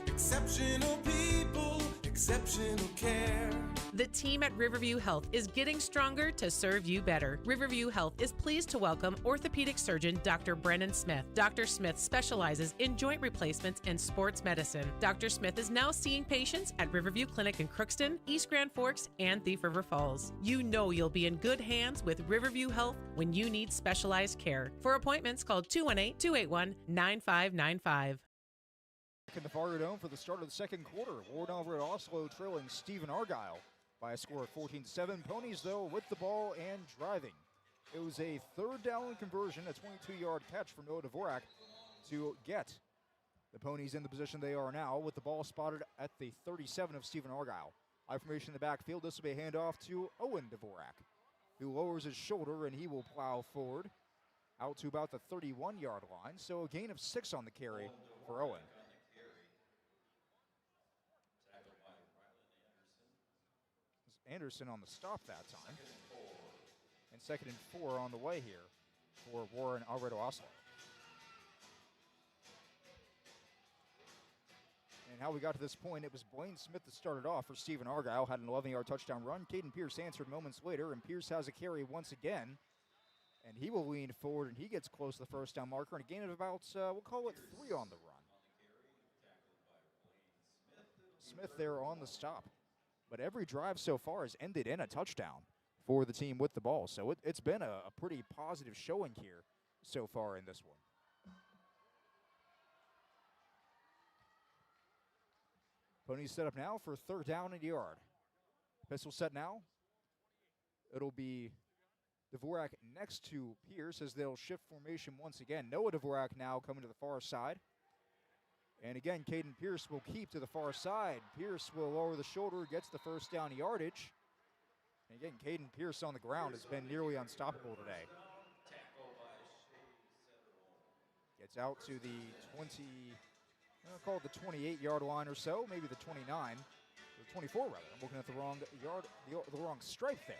Exceptional people, exceptional care. The team at Riverview Health is getting stronger to serve you better. Riverview Health is pleased to welcome orthopedic surgeon Dr. Brennan Smith. Dr. Smith specializes in joint replacements and sports medicine. Dr. Smith is now seeing patients at Riverview Clinic in Crookston, East Grand Forks, and Thief River Falls. You know you'll be in good hands with Riverview Health when you need specialized care. For appointments, call 218-281-9595. In the Fargodome for the start of the second quarter. Warren-Alvarado-Oslo trailing Stephen-Argyle by a score of 14-7. Ponies, though, with the ball and driving. It was a third down conversion, a 22-yard catch from Noah Dvorak to get the Ponies in the position they are now, with the ball spotted at the 37 of Stephen-Argyle. High formation in the backfield. This will be a handoff to Owen Dvorak, who lowers his shoulder, and he will plow forward out to about the 31-yard line. So a gain of 6 on the carry for Owen. Anderson on the stop that time. And 2nd and 4 on the way here for Warren-Alvarado-Oslo. And how we got to this point, it was Blaine Smith that started off for Stephen-Argyle, had an 11-yard touchdown run. Caden Pierce answered moments later, and Pierce has a carry once again. And he will lean forward, and he gets close to the first down marker, and a gain of about, we'll call it 3 on the run. Smith there on the stop. But every drive so far has ended in a touchdown for the team with the ball. So it's been a pretty positive showing here so far in this one. Ponies set up now for 3rd down and a yard. Pistol set now. It'll be Dvorak next to Pierce as they'll shift formation once again. Noah Dvorak now coming to the far side. And again, Caden Pierce will keep to the far side. Pierce will lower the shoulder, gets the first down yardage. And again, Caden Pierce on the ground has been nearly unstoppable today. Gets out to the 20, I'll call it the 28-yard line or so, maybe the 29, or 24 rather. I'm looking at the wrong yard, the wrong stripe there.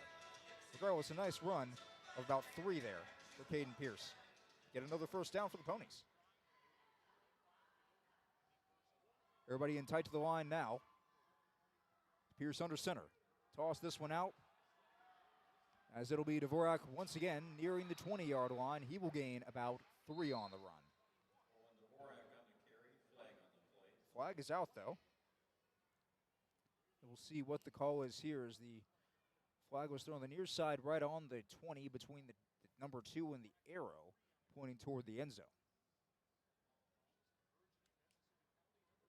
Regardless, a nice run of about 3 there for Caden Pierce. Get another first down for the Ponies. Everybody in tight to the line now. Pierce under center. Toss this one out. As it'll be Dvorak once again nearing the 20-yard line. He will gain about 3 on the run. Flag is out though. We'll see what the call is here as the flag was thrown on the near side right on the 20 between the number 2 and the arrow pointing toward the end zone.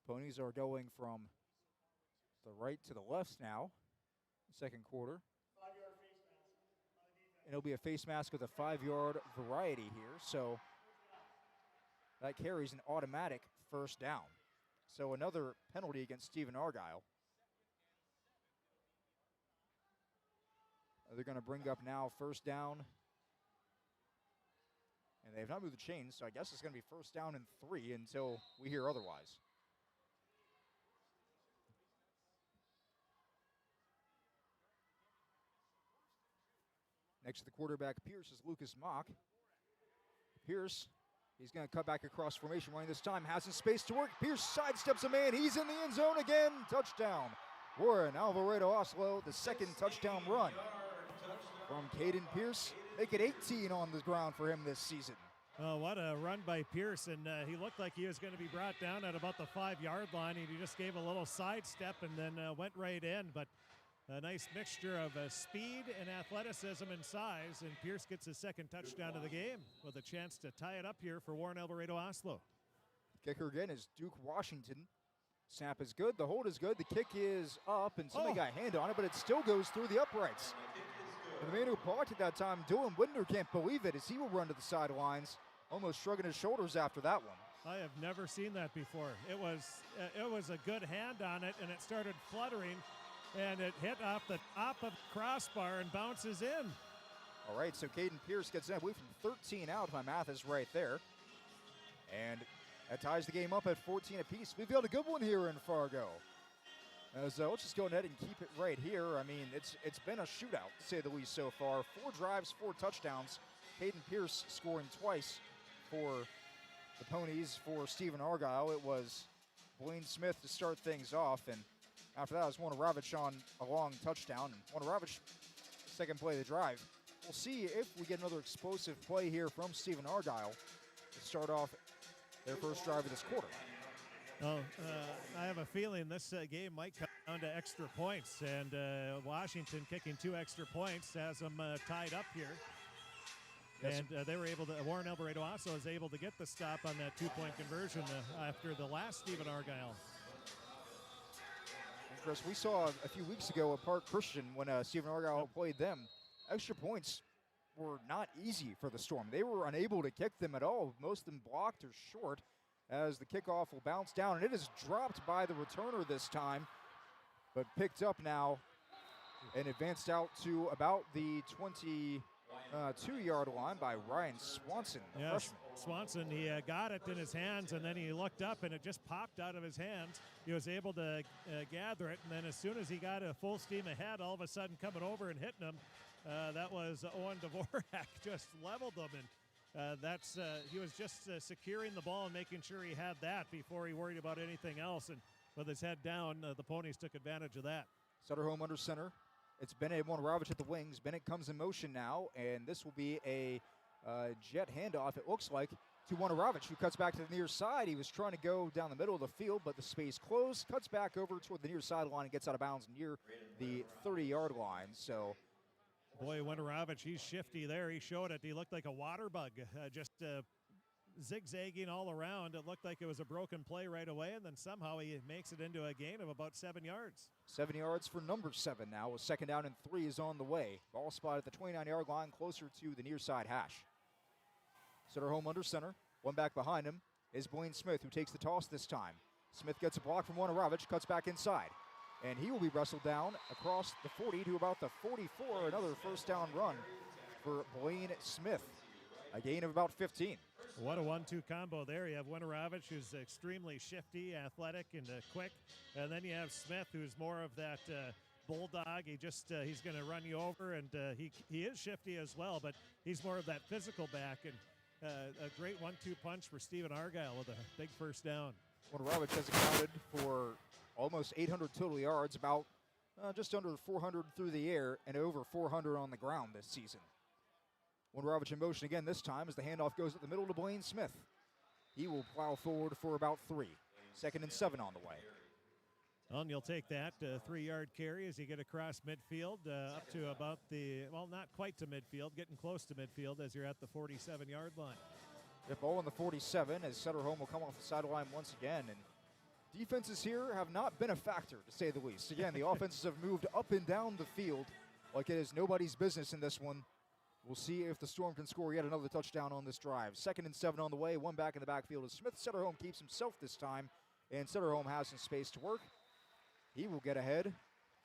Ponies are going from the right to the left now, second quarter. 5-yard face mask. And it'll be a face mask with a 5-yard variety here, so that carries an automatic first down. So another penalty against Stephen-Argyle. They're going to bring up now first down. And they have not moved the chains, so I guess it's going to be first down and 3 until we hear otherwise. Next to the quarterback, Pierce, is Lucas Mock. Pierce, he's going to cut back across formation running this time, has his space to work. Pierce sidesteps a man. He's in the end zone again. Touchdown. Warren-Alvarado-Oslo, the 2nd touchdown run from Caden Pierce. Make it 18 on the ground for him this season. Oh, what a run by Pierce, and he looked like he was going to be brought down at about the 5-yard line, and he just gave a little sidestep and then went right in, but a nice mixture of speed and athleticism and size, and Pierce gets his 2nd touchdown of the game with a chance to tie it up here for Warren-Alvarado-Oslo. Kicker again is Duke Washington. Snap is good, the hold is good, the kick is up, and somebody got a hand on it, but it still goes through the uprights. And the man who blocked it that time, Dylan Winder, can't believe it as he will run to the sidelines, almost shrugging his shoulders after that one. I have never seen that before. It was a good hand on it, and it started fluttering, and it hit off the top of the crossbar and bounces in. All right, so Caden Pierce gets in, I believe, from 13 out, if my math is right there. And that ties the game up at 14 apiece. We've got a good one here in Fargo. As let's just go ahead and keep it right here. I mean, it's been a shootout, to say the least, so far. 4 drives, 4 touchdowns. Caden Pierce scoring twice for the Ponies. For Stephen-Argyle, it was Blaine Smith to start things off, and after that, it was Warren-Ravitch on a long touchdown. And Warren-Ravitch, second play of the drive. We'll see if we get another explosive play here from Stephen-Argyle to start off their first drive of this quarter. Oh, I have a feeling this game might come down to extra points, and Washington kicking 2 extra points has them tied up here. Yes. And they were able to, Warren-Alvarado-Oslo was able to get the stop on that 2-point conversion after the last Stephen-Argyle. Chris, we saw a few weeks ago at Park Christian when Stephen-Argyle played them. Extra points were not easy for the Storm. They were unable to kick them at all. Most of them blocked or short as the kickoff will bounce down, and it is dropped by the returner this time, but picked up now and advanced out to about the 22-yard line by Ryan Swanson, the freshman. Swanson, he got it in his hands, and then he looked up, and it just popped out of his hands. He was able to gather it, and then as soon as he got a full steam ahead, all of a sudden coming over and hitting him, that was Owen Dvorak just leveled him, and he was just securing the ball and making sure he had that before he worried about anything else, and with his head down, the Ponies took advantage of that. Sutter home under center. It's Bennett and Warren-Alvarado at the wings. Bennett comes in motion now, and this will be a jet handoff, it looks like, to Warren-Alvarado, who cuts back to the near side. He was trying to go down the middle of the field, but the space closed, cuts back over toward the near sideline and gets out of bounds near the 30-yard line. So, boy, Warren-Alvarado, he's shifty there. He showed it. He looked like a water bug, just zigzagging all around. It looked like it was a broken play right away, and then somehow he makes it into a gain of about 7 yards. 7 yards for number 7 now. A second down and 3 is on the way. Ball spot at the 29-yard line, closer to the near side hash. Sutter home under center. One back behind him is Blaine Smith, who takes the toss this time. Smith gets a block from Warren-Alvarado, cuts back inside, and he will be wrestled down across the 40 to about the 44. Another first down run for Blaine Smith. A gain of about 15. What a 1-2 combo there. You have Warren-Alvarado, who's extremely shifty, athletic, and quick. And then you have Smith, who's more of that bulldog. He's going to run you over, and he is shifty as well, but he's more of that physical back. And a great 1-2 punch for Stephen-Argyle with a big first down. Warren-Alvarado has accounted for almost 800 total yards, about just under 400 through the air, and over 400 on the ground this season. Warren-Alvarado in motion again this time as the handoff goes at the middle to Blaine Smith. He will plow forward for about 3. 2nd and 7 on the way. Well, and you'll take that 3-yard carry as you get across midfield up to about not quite to midfield, getting close to midfield as you're at the 47-yard line. The ball on the 47 as Sutter home will come off the sideline once again. And defenses here have not been a factor, to say the least. Again, the offenses have moved up and down the field like it is nobody's business in this one. We'll see if the Storm can score yet another touchdown on this drive. 2nd and 7 on the way. One back in the backfield is Smith. Sutter home keeps himself this time, and Sutter home has some space to work. He will get ahead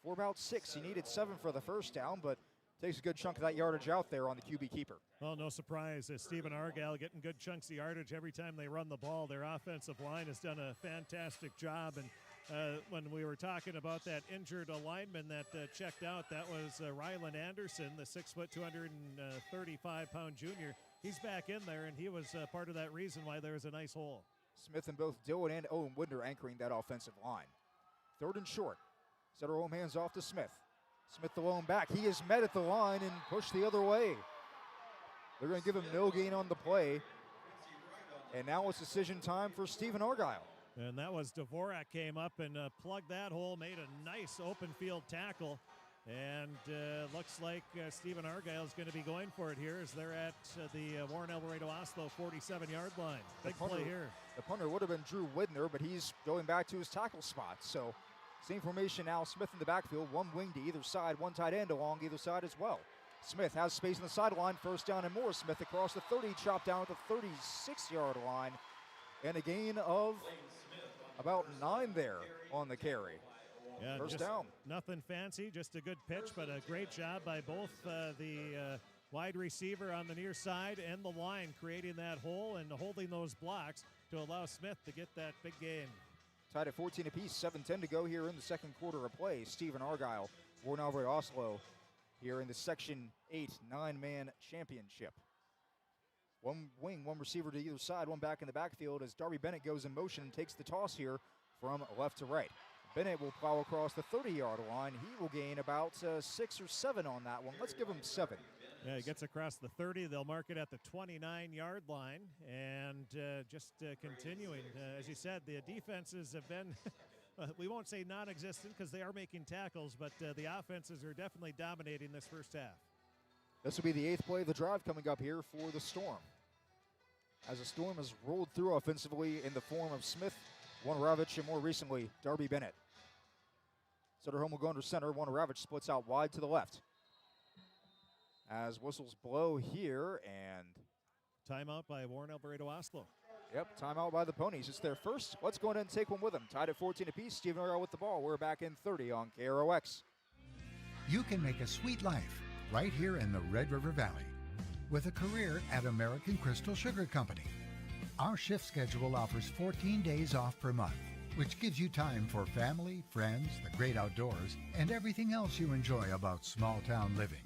for about 6. He needed 7 for the first down, but takes a good chunk of that yardage out there on the QB keeper. Well, no surprise. Stephen-Argyle getting good chunks of yardage every time they run the ball. Their offensive line has done a fantastic job. And when we were talking about that injured lineman that checked out, that was Ryland Anderson, the 6', 235-pound junior. He's back in there, and he was part of that reason why there was a nice hole. Smith and both Dillon and Owen Winder anchoring that offensive line. 3rd and short. Sutter home hands off to Smith. Smith the lone back. He is met at the line and pushed the other way. They're going to give him no gain on the play. And now it's decision time for Stephen-Argyle. And that was Dvorak came up and plugged that hole, made a nice open field tackle. And looks like Stephen-Argyle is going to be going for it here as they're at the Warren-Alvarado-Oslo 47-yard line. Big play here. The punter would have been Drew Widner, but he's going back to his tackle spot. So same formation now, Smith in the backfield, one wing to either side, one tight end along either side as well. Smith has space on the sideline, first down and more. Smith across the 30, chopped down at the 36-yard line, and a gain of about 9 there on the carry. Yeah, first down. Nothing fancy, just a good pitch, but a great job by both the wide receiver on the near side and the line, creating that hole and holding those blocks to allow Smith to get that big gain. Tied at 14 apiece, 7:10 to go here in the second quarter of play. Stephen-Argyle, Warren-Alvarado-Oslo here in the Section 8 9-man championship. One wing, one receiver to either side, one back in the backfield as Darby Bennett goes in motion and takes the toss here from left to right. Bennett will plow across the 30-yard line. He will gain about 6 or 7 on that one. Let's give him 7. Yeah, he gets across the 30. They'll mark it at the 29-yard line. And just continuing, as you said, the defenses have been, we won't say non-existent because they are making tackles, but the offenses are definitely dominating this first half. This will be the 8th play of the drive coming up here for the Storm. As the Storm has rolled through offensively in the form of Smith, Warren-Alvarado, and more recently, Darby Bennett. Sutter home will go under center. Warren-Alvarado splits out wide to the left. as whistles blow here, and timeout by Warren-Alvarado-Oslo. Yep, timeout by the Ponies. It's their first. Let's go ahead and take one with them. Tied at 14 apiece. Stephen-Argyle with the ball. We're back in 30 on KROX. You can make a sweet life right here in the Red River Valley with a career at American Crystal Sugar Company. Our shift schedule offers 14 days off per month, which gives you time for family, friends, the great outdoors, and everything else you enjoy about small-town living.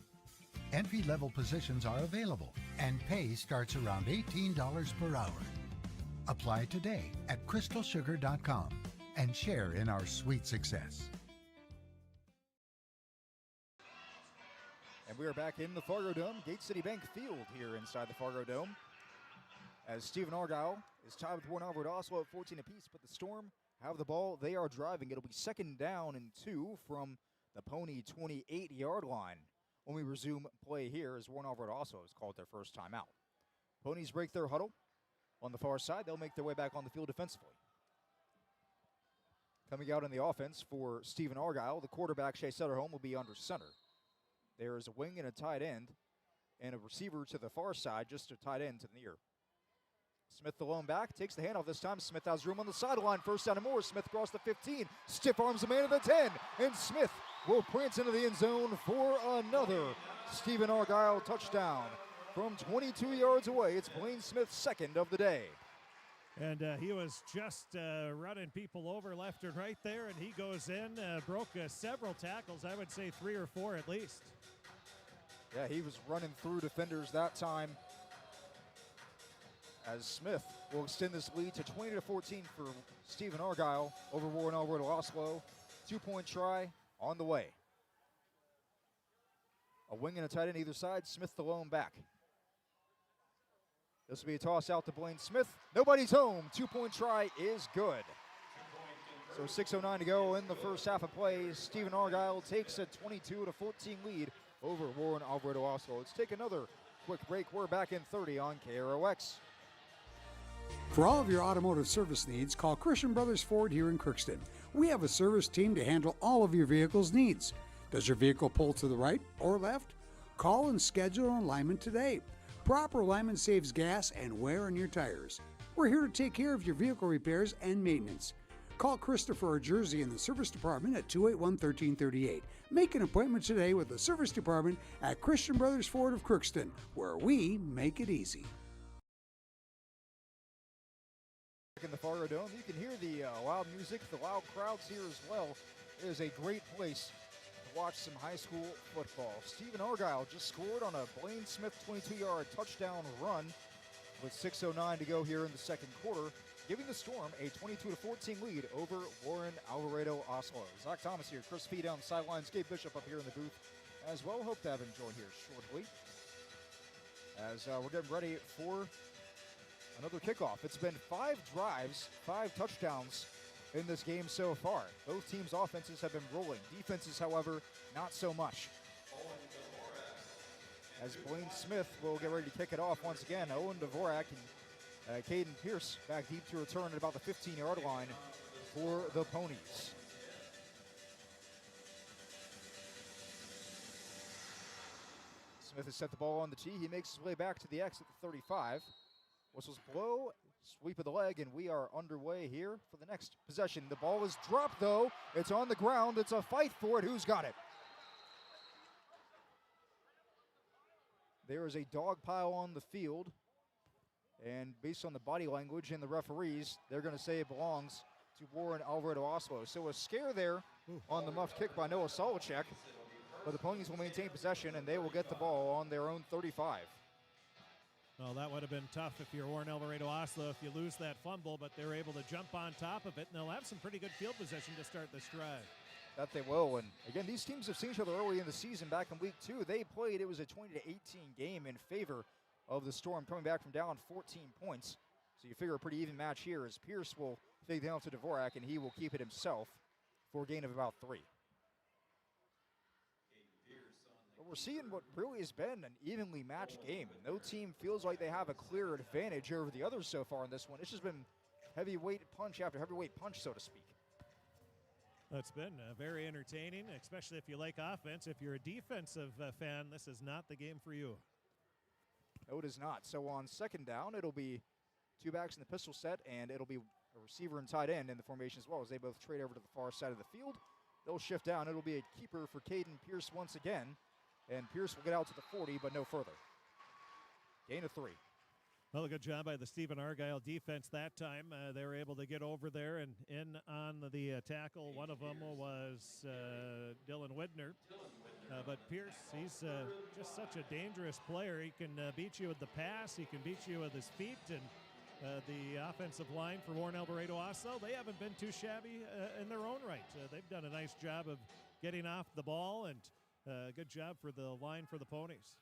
Entry-level positions are available, and pay starts around $18 per hour. Apply today at crystalsugar.com and share in our sweet success. And we are back in the Fargodome, Gate City Bank Field here inside the Fargodome. As Stephen-Argyle is tied with Warren-Alvarado-Oslo at 14 apiece, but the Storm have the ball. They are driving. It'll be 2nd down and 2 from the Pony 28-yard line when we resume play here as Warren-Alvarado-Oslo has called their first timeout. Ponies break their huddle on the far side. They'll make their way back on the field defensively. Coming out in the offense for Stephen-Argyle, the quarterback, Shea Sutterholm, will be under center. There is a wing and a tight end and a receiver to the far side, just a tight end to the near. Smith alone back, takes the handoff this time. Smith has room on the sideline. 1st down and more. Smith across the 15. Stiff arms the man at the 10. And Smith will prance into the end zone for another Stephen-Argyle touchdown. From 22 yards away, it's Blaine Smith's 2nd of the day. And he was just running people over left and right there, and he goes in, broke several tackles, I would say 3 or 4 at least. Yeah, he was running through defenders that time, as Smith will extend this lead to 20-14 for Stephen-Argyle over Warren-Alvarado-Oslo. 2-point try on the way. A wing and a tight end either side. Smith the lone back. This will be a toss out to Blaine Smith. Nobody's home. 2-point try is good. So 6:09 to go in the first half of play. Stephen-Argyle takes a 22-14 lead over Warren-Alvarado-Oslo. Let's take another quick break. We're back in 30 on KROX. For all of your automotive service needs, call Christian Brothers Ford here in Crookston. We have a service team to handle all of your vehicle's needs. Does your vehicle pull to the right or left? Call and schedule an alignment today. Proper alignment saves gas and wear on your tires. We're here to take care of your vehicle repairs and maintenance. Call Christopher or Jersey in the service department at 281-1338. Make an appointment today with the service department at Christian Brothers Ford of Crookston, where we make it easy. In the Fargodome, you can hear the loud music, the loud crowds here as well. It is a great place to watch some high school football. Stephen-Argyle just scored on a Blaine Smith 22-yard touchdown run with 6:09 to go here in the second quarter, giving the Storm a 22-14 lead over Warren-Alvarado-Oslo. Zach Thomas here, Chris Fee down the sidelines, Gabe Bishop up here in the booth as well. Hope to have him join here shortly as we're getting ready for another kickoff. It's been 5 drives, 5 touchdowns in this game so far. Both teams' offenses have been rolling. Defenses, however, not so much. As Blaine Smith will get ready to kick it off once again. Owen Dvorak and Caden Pierce back deep to return at about the 15-yard line for the Ponies. Smith has set the ball on the tee. He makes his way back to the X at the 35. Whistles blow, sweep of the leg, and we are underway here for the next possession. The ball is dropped, though. It's on the ground. It's a fight for it. Who's got it? There is a dog pile on the field, and based on the body language and the referees, they're going to say it belongs to Warren-Alvarado-Oslo. So a scare there on the muffed kick by Noah Solowchek, but the Ponies will maintain possession, and they will get the ball on their own 35. Well, that would have been tough if you're Warren-Alvarado-Oslo if you lose that fumble, but they're able to jump on top of it, and they'll have some pretty good field position to start this drive. That they will, and again, these teams have seen each other early in the season. Back in week 2, they played. It was a 20-18 game in favor of the Storm, coming back from down 14 points. So you figure a pretty even match here as Pierce will take down to Dvorak, and he will keep it himself for a gain of about 3. But we're seeing what really has been an evenly matched game. No team feels like they have a clear advantage over the others so far in this one. It's just been heavyweight punch after heavyweight punch, so to speak. It's been very entertaining, especially if you like offense. If you're a defensive fan, this is not the game for you. No, it is not. So on second down, it'll be two backs in the pistol set, and it'll be a receiver and tight end in the formation as well, as they both trade over to the far side of the field. They'll shift down. It'll be a keeper for Caden Pierce once again, and Pierce will get out to the 40, but no further. Gain of 3. Well, a good job by the Stephen-Argyle defense that time. They were able to get over there and in on the tackle. One of them was Dylan Widner. But Pierce, he's just such a dangerous player. He can beat you with the pass. He can beat you with his feet. And the offensive line for Warren-Alvarado-Oslo, they haven't been too shabby in their own right. They've done a nice job of getting off the ball, and good job for the line for the Ponies.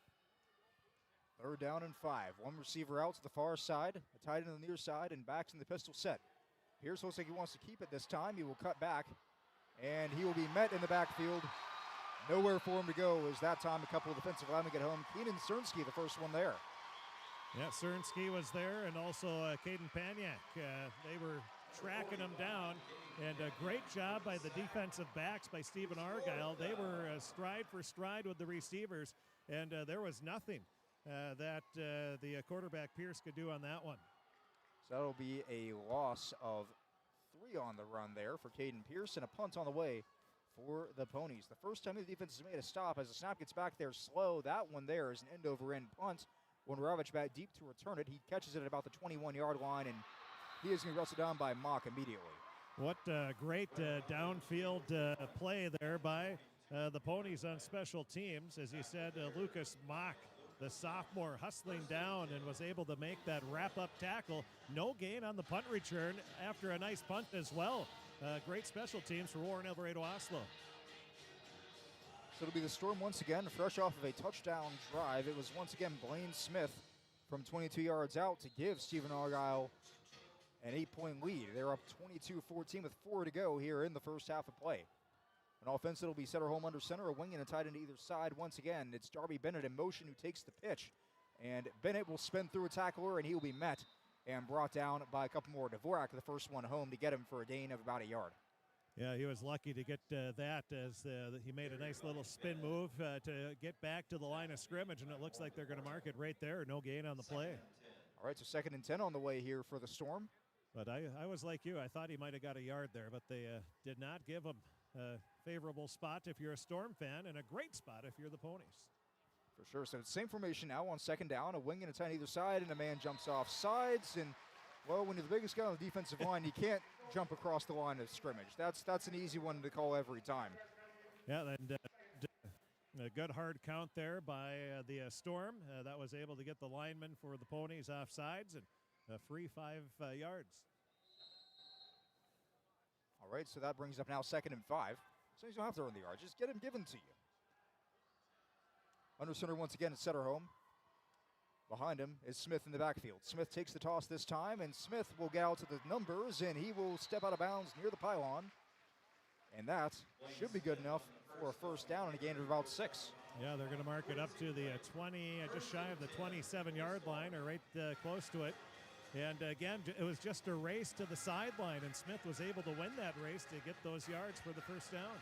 Third down and 5. One receiver out to the far side, a tight end on the near side, and backs in the pistol set. Pierce looks like he wants to keep it this time. He will cut back, and he will be met in the backfield. Nowhere for him to go as that time a couple of defensive linemen get home. Keenan Cernsky, the first one there. Yeah, Cernsky was there, and also Caden Paniak. They were tracking him down, and a great job by the defensive backs by Stephen-Argyle. They were stride for stride with the receivers, and there was nothing that the quarterback Pierce could do on that one. So that'll be a loss of 3 on the run there for Caden Pierce, and a punt on the way for the Ponies. The first time the defense has made a stop as the snap gets back there slow. That one there is an end-over-end punt. When Ravitch back deep to return it, he catches it at about the 21-yard line, and he is going to be wrestled down by Mock immediately. What great downfield play there by the Ponies on special teams. As you said, Lucas Mock, the sophomore, hustling down and was able to make that wrap-up tackle. No gain on the punt return after a nice punt as well. Great special teams for Warren-Alvarado-Oslo. So it'll be the Storm once again, fresh off of a touchdown drive. It was once again Blaine Smith from 22 yards out to give Stephen-Argyle an 8-point lead. They're up 22-14 with 4 to go here in the first half of play. On offense, it'll be setter home under center, a wing and a tight end to either side. Once again, it's Darby Bennett in motion who takes the pitch. And Bennett will spin through a tackler, and he will be met and brought down by a couple more. Dvorak, the first one home, to get him for a gain of about a yard. Yeah, he was lucky to get that as he made a nice little spin move to get back to the line of scrimmage, and it looks like they're going to mark it right there. No gain on the play. All right, so 2nd and 10 on the way here for the Storm. But I was like you. I thought he might have got a yard there, but they did not give him a favorable spot if you're a Storm fan, and a great spot if you're the Ponies. For sure. So same formation now on 2nd down, a wing and a tight end either side, and a man jumps off sides. And, well, when you're the biggest guy on the defensive line, you can't jump across the line of scrimmage. That's an easy one to call every time. Yeah, and a good hard count there by the Storm. That was able to get the lineman for the Ponies off sides, and a free 5 yards. All right, so that brings up now 2nd and 5. So you don't have to earn the yard. Just get him given to you. Under center once again at center home. Behind him is Smith in the backfield. Smith takes the toss this time, and Smith will get out to the numbers, and he will step out of bounds near the pylon. And that should be good enough for a first down and a gain of about 6. Yeah, they're going to mark it up to the 20, just shy of the 27-yard line, or right close to it. And again, it was just a race to the sideline, and Smith was able to win that race to get those yards for the first down.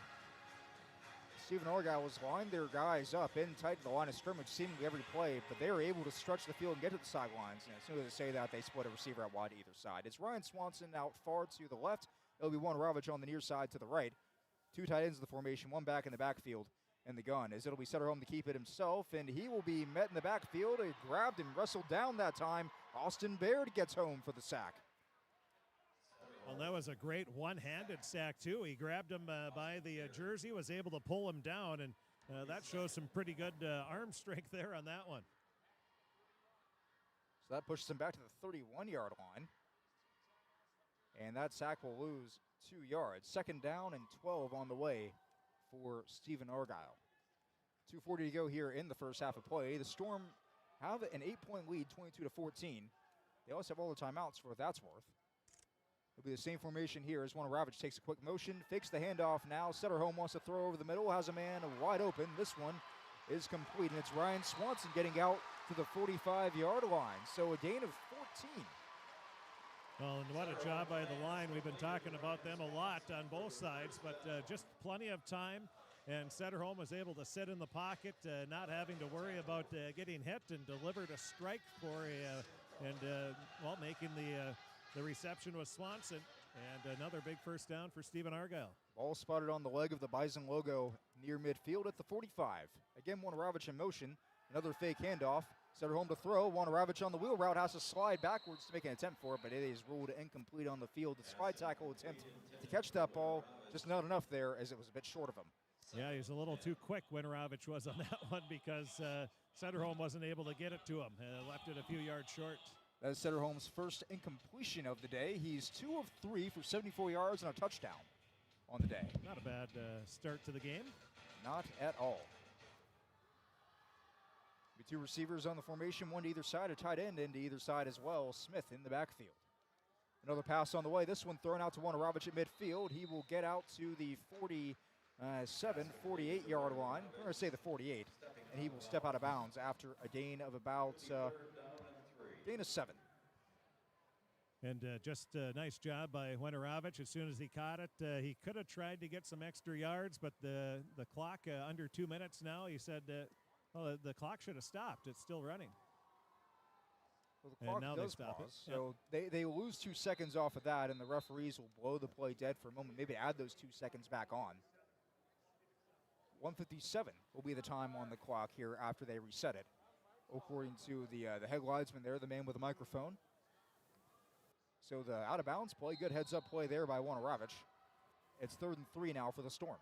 Stephen-Argyle was lined their guys up in tight to the line of scrimmage seemingly every play, but they were able to stretch the field and get to the sidelines. And as soon as they say that, they split a receiver out wide to either side. It's Ryan Swanson out far to the left. It'll be one Ravitch on the near side to the right. 2 tight ends in the formation, 1 back in the backfield. And the gun, as it'll be setter home to keep it himself, and he will be met in the backfield. He grabbed and wrestled down that time. Austin Baird gets home for the sack. Well, that was a great one-handed sack, too. He grabbed him by the jersey, was able to pull him down, and that shows some pretty good arm strength there on that one. So that pushes him back to the 31-yard line. And that sack will lose 2 yards. 2nd down and 12 on the way for Stephen-Argyle. 2:40 to go here in the first half of play. The Storm have an 8-point lead, 22-14. They also have all the timeouts for what that's worth. It'll be the same formation here as one Ravitch takes a quick motion, fakes the handoff now. Setter home wants to throw over the middle, has a man wide open. This one is complete, and it's Ryan Swanson getting out to the 45-yard line. So a gain of 14. Well, and what a job by the line. We've been talking about them a lot on both sides, but just plenty of time. And Sederholm was able to sit in the pocket, not having to worry about getting hit, and delivered a strike for making the reception with Swanson. And another big first down for Stephen-Argyle. Ball spotted on the leg of the Bison logo near midfield at the 45. Again, Warren-Alvarado in motion. Another fake handoff. Sederholm to throw. Warren-Alvarado on the wheel route has to slide backwards to make an attempt for it, but it is ruled incomplete on the field. The slide tackle attempt to catch that ball, just not enough there as it was a bit short of him. Yeah, he was a little too quick, Warren-Alvarado was on that one, because Sederholm wasn't able to get it to him. Left it a few yards short. That is Sederholm's first incompletion of the day. He's 2 of 3 for 74 yards and a touchdown on the day. Not a bad start to the game. Not at all. The 2 receivers on the formation, one to either side, a tight end into either side as well. Smith in the backfield. Another pass on the way. This one thrown out to Warren-Alvarado at midfield. He will get out to the 48-yard line. We're going to say the 48. And he will step out of bounds after a gain of about gain of 7. And just a nice job by Warren-Alvarado. As soon as he caught it, he could have tried to get some extra yards, but the clock under 2 minutes now. He said, the clock should have stopped. It's still running. Well, the clock does pause, so they lose 2 seconds off of that, and the referees will blow the play dead for a moment, maybe add those 2 seconds back on. 1:57 will be the time on the clock here after they reset it, according to the head linesman there, the man with the microphone. So the out-of-bounds play, good heads-up play there by Warren-Alvarado. It's 3rd and 3 now for the Storm.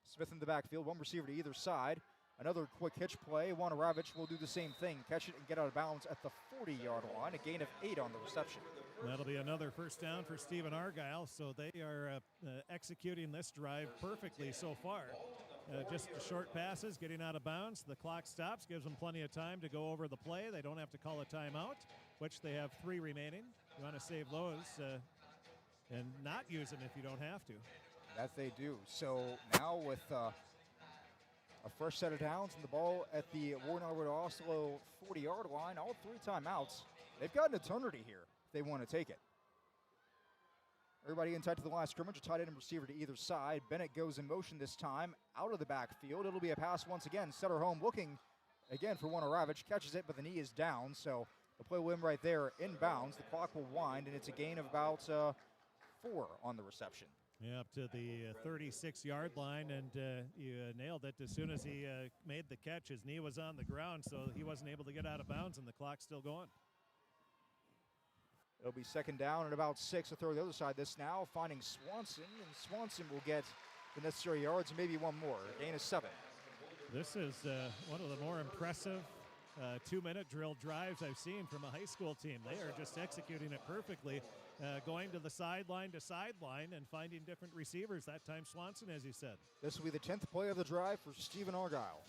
Smith in the backfield, one receiver to either side. Another quick hitch play. Warren-Alvarado will do the same thing, catch it and get out of bounds at the 40-yard line, a gain of 8 on the reception. That'll be another first down for Stephen-Argyle, so they are executing this drive perfectly so far. Just short passes, getting out of bounds. The clock stops, gives them plenty of time to go over the play. They don't have to call a timeout, which they have 3 remaining. You want to save those and not use them if you don't have to. That they do. So now with a fresh set of downs and the ball at the Warren-Alvarado-Oslo 40-yard line, all 3 timeouts. They've got an eternity here if they want to take it. Everybody inside to the line of scrimmage, a tight end and receiver to either side. Bennett goes in motion this time, out of the backfield. It'll be a pass once again. Sederholm looking again for Warren-Alvarado, catches it, but the knee is down, so the play will end right there, inbounds. The clock will wind, and it's a gain of about 4 on the reception. Yeah, up to the 36-yard line, and you nailed it. As soon as he made the catch, his knee was on the ground, so he wasn't able to get out of bounds, and the clock's still going. It'll be 2nd down and about 6. A throw to the other side this now, finding Swanson, and Swanson will get the necessary yards and maybe one more. A gain of 7. This is one of the more impressive 2-minute drill drives I've seen from a high school team. They are just executing it perfectly, going to the sideline to sideline and finding different receivers. That time Swanson, as you said. This will be the 10th play of the drive for Stephen-Argyle.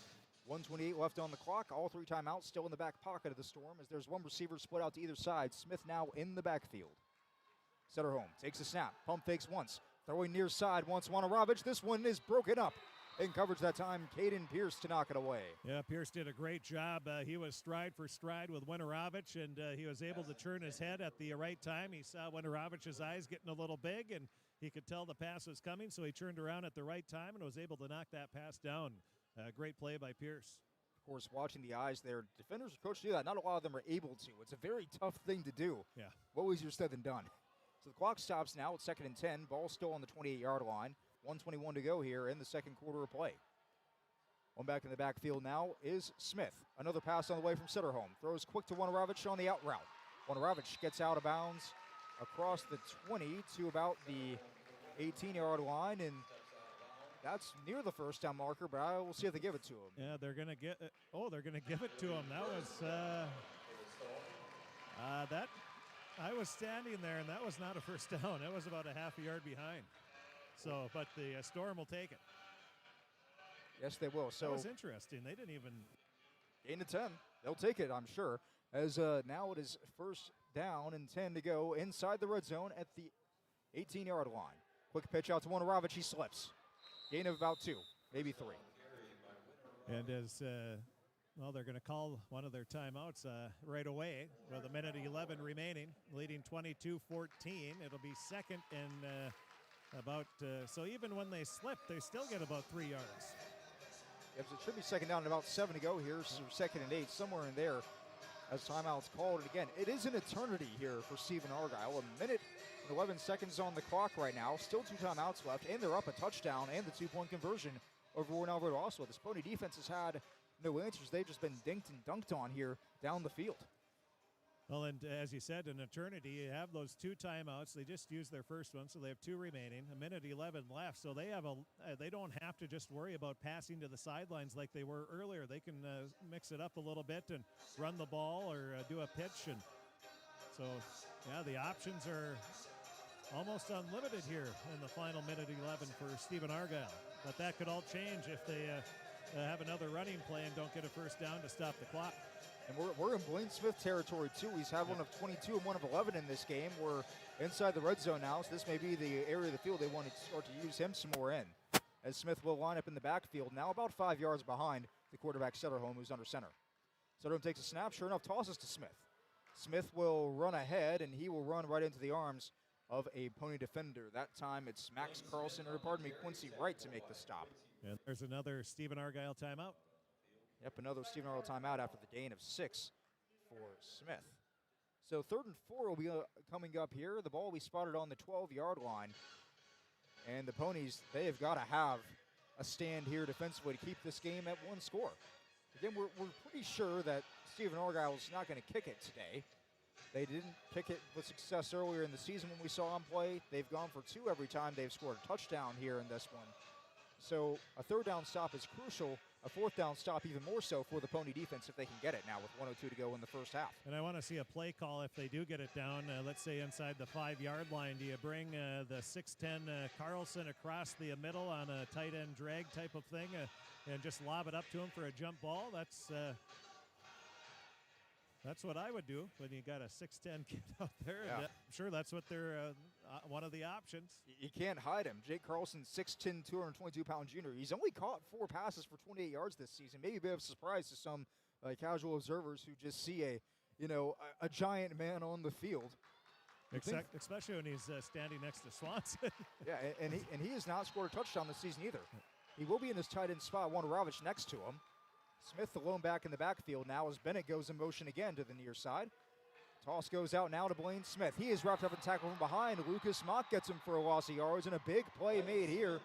1:28 left on the clock. All 3 timeouts still in the back pocket of the Storm as there's one receiver split out to either side. Smith now in the backfield. Sederholm takes a snap. Pump fakes once. Throwing near side wants Warren-Alvarado. This one is broken up. In coverage that time, Caden Pierce to knock it away. Yeah, Pierce did a great job. He was stride for stride with Warren-Alvarado, and he was able to turn his head at the right time. He saw Warren-Alvarado eyes getting a little big, and he could tell the pass was coming, so he turned around at the right time and was able to knock that pass down. Great play by Pierce. Of course, watching the eyes there, defenders are coached to do that. Not a lot of them are able to. It's a very tough thing to do. Yeah. What easier said than done. So the clock stops now. It's 2nd and 10. Ball still on the 28-yard line. 1:21 to go here in the 2nd quarter of play. One back in the backfield now is Smith. Another pass on the way from Sederholm. Throws quick to Warren-Alvarado on the out route. Warren-Alvarado gets out of bounds across the 20 to about the 18-yard line, and that's near the first down marker, but I will see if they give it to him. Yeah, they're going to get they're going to give it to him. That was that I was standing there, and that was not a first down. That was about a half a yard behind. So, but the Storm will take it. Yes, they will. So that was interesting. They didn't even gain to 10. They'll take it, I'm sure. As now it is 1st down and 10 to go inside the red zone at the 18-yard line. Quick pitch out to Warren-Alvarado. He slips. Gain of about 2, maybe 3. And as Well, they're going to call one of their timeouts right away with 1:11 remaining, leading 22-14. It'll be second and so even when they slip, they still get about 3 yards. Yep, so it should be second down and about 7 to go here. So second and 8, somewhere in there as timeout's called. And again, it is an eternity here for Stephen-Argyle. 1 minute and 11 seconds on the clock right now. Still 2 timeouts left, and they're up a touchdown and the 2-point conversion over Warren-Alvarado-Oslo. This Pony defense has had no answers. They've just been dinked and dunked on here down the field. Well, and as you said, an eternity, you have those 2 timeouts. They just used their first one, so they have 2 remaining. 1:11 left, so they have they don't have to just worry about passing to the sidelines like they were earlier. They can mix it up a little bit and run the ball or do a pitch. And so, yeah, the options are almost unlimited here in the final 1:11 for Stephen-Argyle. But that could all change if they have another running play and don't get a first down to stop the clock. And we're in Blaine Smith territory, too. He's had one of 22 and one of 11 in this game. We're inside the red zone now, so this may be the area of the field they want to start to use him some more in. As Smith will line up in the backfield, now about 5 yards behind the quarterback Setterholm, who's under center. Setterholm takes a snap, sure enough, tosses to Smith. Smith will run ahead, and he will run right into the arms of a Pony defender. That time it's Max Carlson, or pardon me, Quincy Wright to make the stop. And there's another Stephen-Argyle timeout. Yep, another Stephen-Argyle timeout after the gain of 6 for Smith. So 3rd and 4 will be coming up here. The ball will be spotted on the 12-yard line. And the Ponies, they have got to have a stand here defensively to keep this game at 1 score. Again, we're pretty sure that Stephen-Argyle is not going to kick it today. They didn't kick it with success earlier in the season when we saw them play. They've gone for 2 every time they've scored a touchdown here in this one. So a 3rd down stop is crucial. A 4th down stop even more so for the Pony defense if they can get it now with 1:02 to go in the first half. And I want to see a play call if they do get it down, let's say inside the 5-yard line. Do you bring the 6'10 Carlson across the middle on a tight end drag type of thing and just lob it up to him for a jump ball? That's what I would do when you got a 6'10 kid out there. Yeah. And, I'm sure that's what they're one of the options. You can't hide him. Jake Carlson, 6'10", 222-pound junior. He's only caught 4 passes for 28 yards this season. Maybe a bit of a surprise to some casual observers who just see a giant man on the field. Especially when he's standing next to Swanson. Yeah, and he has not scored a touchdown this season either. He will be in his tight end spot. Warren-Alvarado next to him. Smith, the lone back in the backfield now as Bennett goes in motion again to the near side. Toss goes out now to Blaine Smith. He is wrapped up and tackled from behind. Lucas Mock gets him for a loss of yards, and a big play made here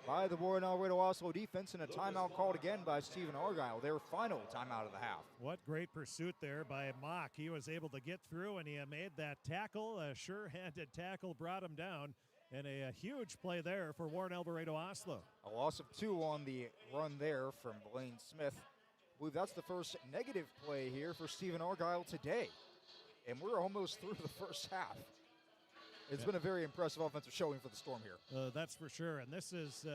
by the Warren-Alvarado-Oslo defense, and a timeout called again by Stephen-Argyle, their final timeout of the half. What great pursuit there by Mock. He was able to get through, and he made that tackle. A sure-handed tackle brought him down, and a huge play there for Warren-Alvarado-Oslo. A loss of 2 on the run there from Blaine Smith. I believe that's the first negative play here for Stephen-Argyle today. And we're almost through the first half. It's been a very impressive offensive showing for the Storm here. That's for sure. And this is,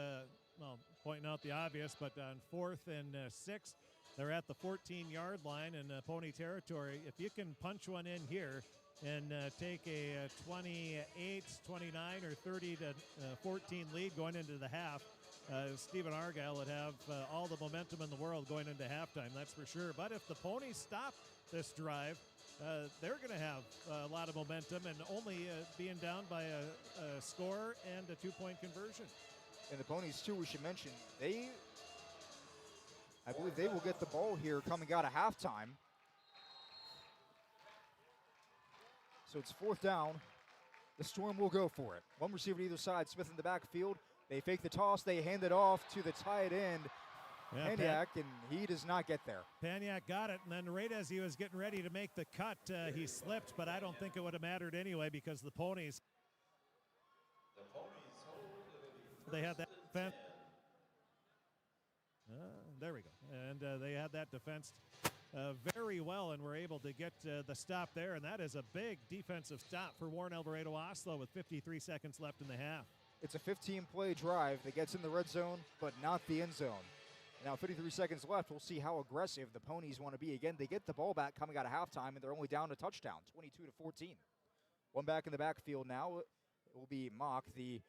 pointing out the obvious, but on 4th and 6, they're at the 14-yard line in Pony territory. If you can punch one in here and take a 28, 29, or 30-14 lead going into the half, Stephen-Argyle would have all the momentum in the world going into halftime, that's for sure. But if the Ponies stop this drive, they're going to have a lot of momentum and only being down by a score and a 2-point conversion. And the Ponies, too, we should mention, I believe they will get the ball here coming out of halftime. So it's 4th down. The Storm will go for it. One receiver to either side, Smith in the backfield. They fake the toss. They hand it off to the tight end, Paniak, and he does not get there. Paniak got it, and then right as he was getting ready to make the cut, he slipped, but I don't think it would have mattered anyway because the Ponies, they had that defense. There we go. And they had that defense very well and were able to get the stop there, and that is a big defensive stop for Warren-Alvarado-Oslo with 53 seconds left in the half. It's a 15-play drive that gets in the red zone, but not the end zone. Now 53 seconds left. We'll see how aggressive the Ponies want to be. Again, they get the ball back coming out of halftime, and they're only down a touchdown, 22-14. One back in the backfield now. It will be Mock. The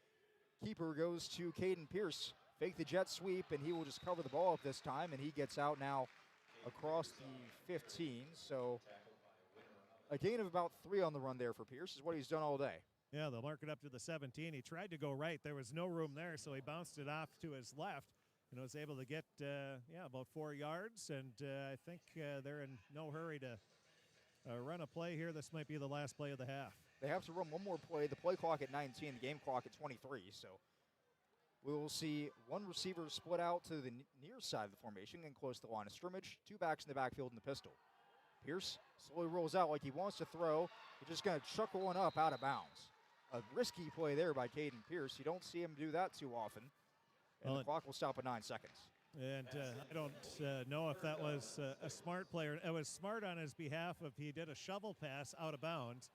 keeper goes to Caden Pierce. Fake the jet sweep, and he will just cover the ball up this time, and he gets out now across the 15. So a gain of about 3 on the run there for Pierce is what he's done all day. Yeah, they'll mark it up to the 17. He tried to go right. There was no room there, so he bounced it off to his left and was able to get, about 4 yards. And I think they're in no hurry to run a play here. This might be the last play of the half. They have to run one more play. The play clock at 19, the game clock at 23. So we will see one receiver split out to the near side of the formation and close to the line of scrimmage. 2 backs in the backfield in the pistol. Pierce slowly rolls out like he wants to throw. He's just going to chuck one up out of bounds. A risky play there by Caden Pierce. You don't see him do that too often. And the clock will stop at 9 seconds. And I don't know if that was a smart player. It was smart on his behalf if he did a shovel pass out of bounds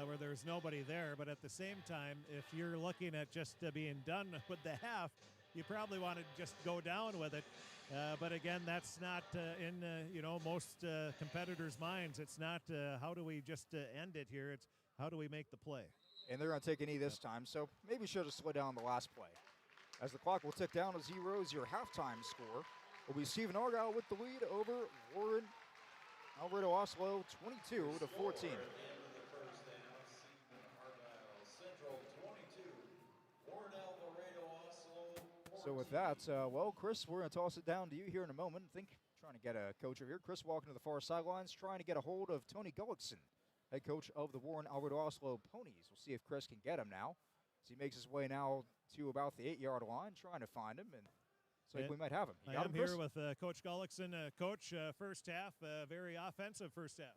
where there's nobody there. But at the same time, if you're looking at just being done with the half, you probably want to just go down with it. But again, that's not in most competitors' minds. It's not how do we just end it here. It's how do we make the play. And they're going to take a knee this time, so maybe should have slowed down the last play. As the clock will tick down to 0, your halftime score will be Stephen-Argyle with the lead over Warren-Alvarado-Oslo 22-14. So with that, Chris, we're going to toss it down to you here in a moment. I think trying to get a coach over here. Chris walking to the far sidelines, trying to get a hold of Tony Gullickson, head coach of the Warren-Alvarado-Oslo Ponies. We'll see if Chris can get him now. As he makes his way now to about the 8-yard line, trying to find him, and so we might have him. I am here with Coach Gullickson. Coach, first half, very offensive first half.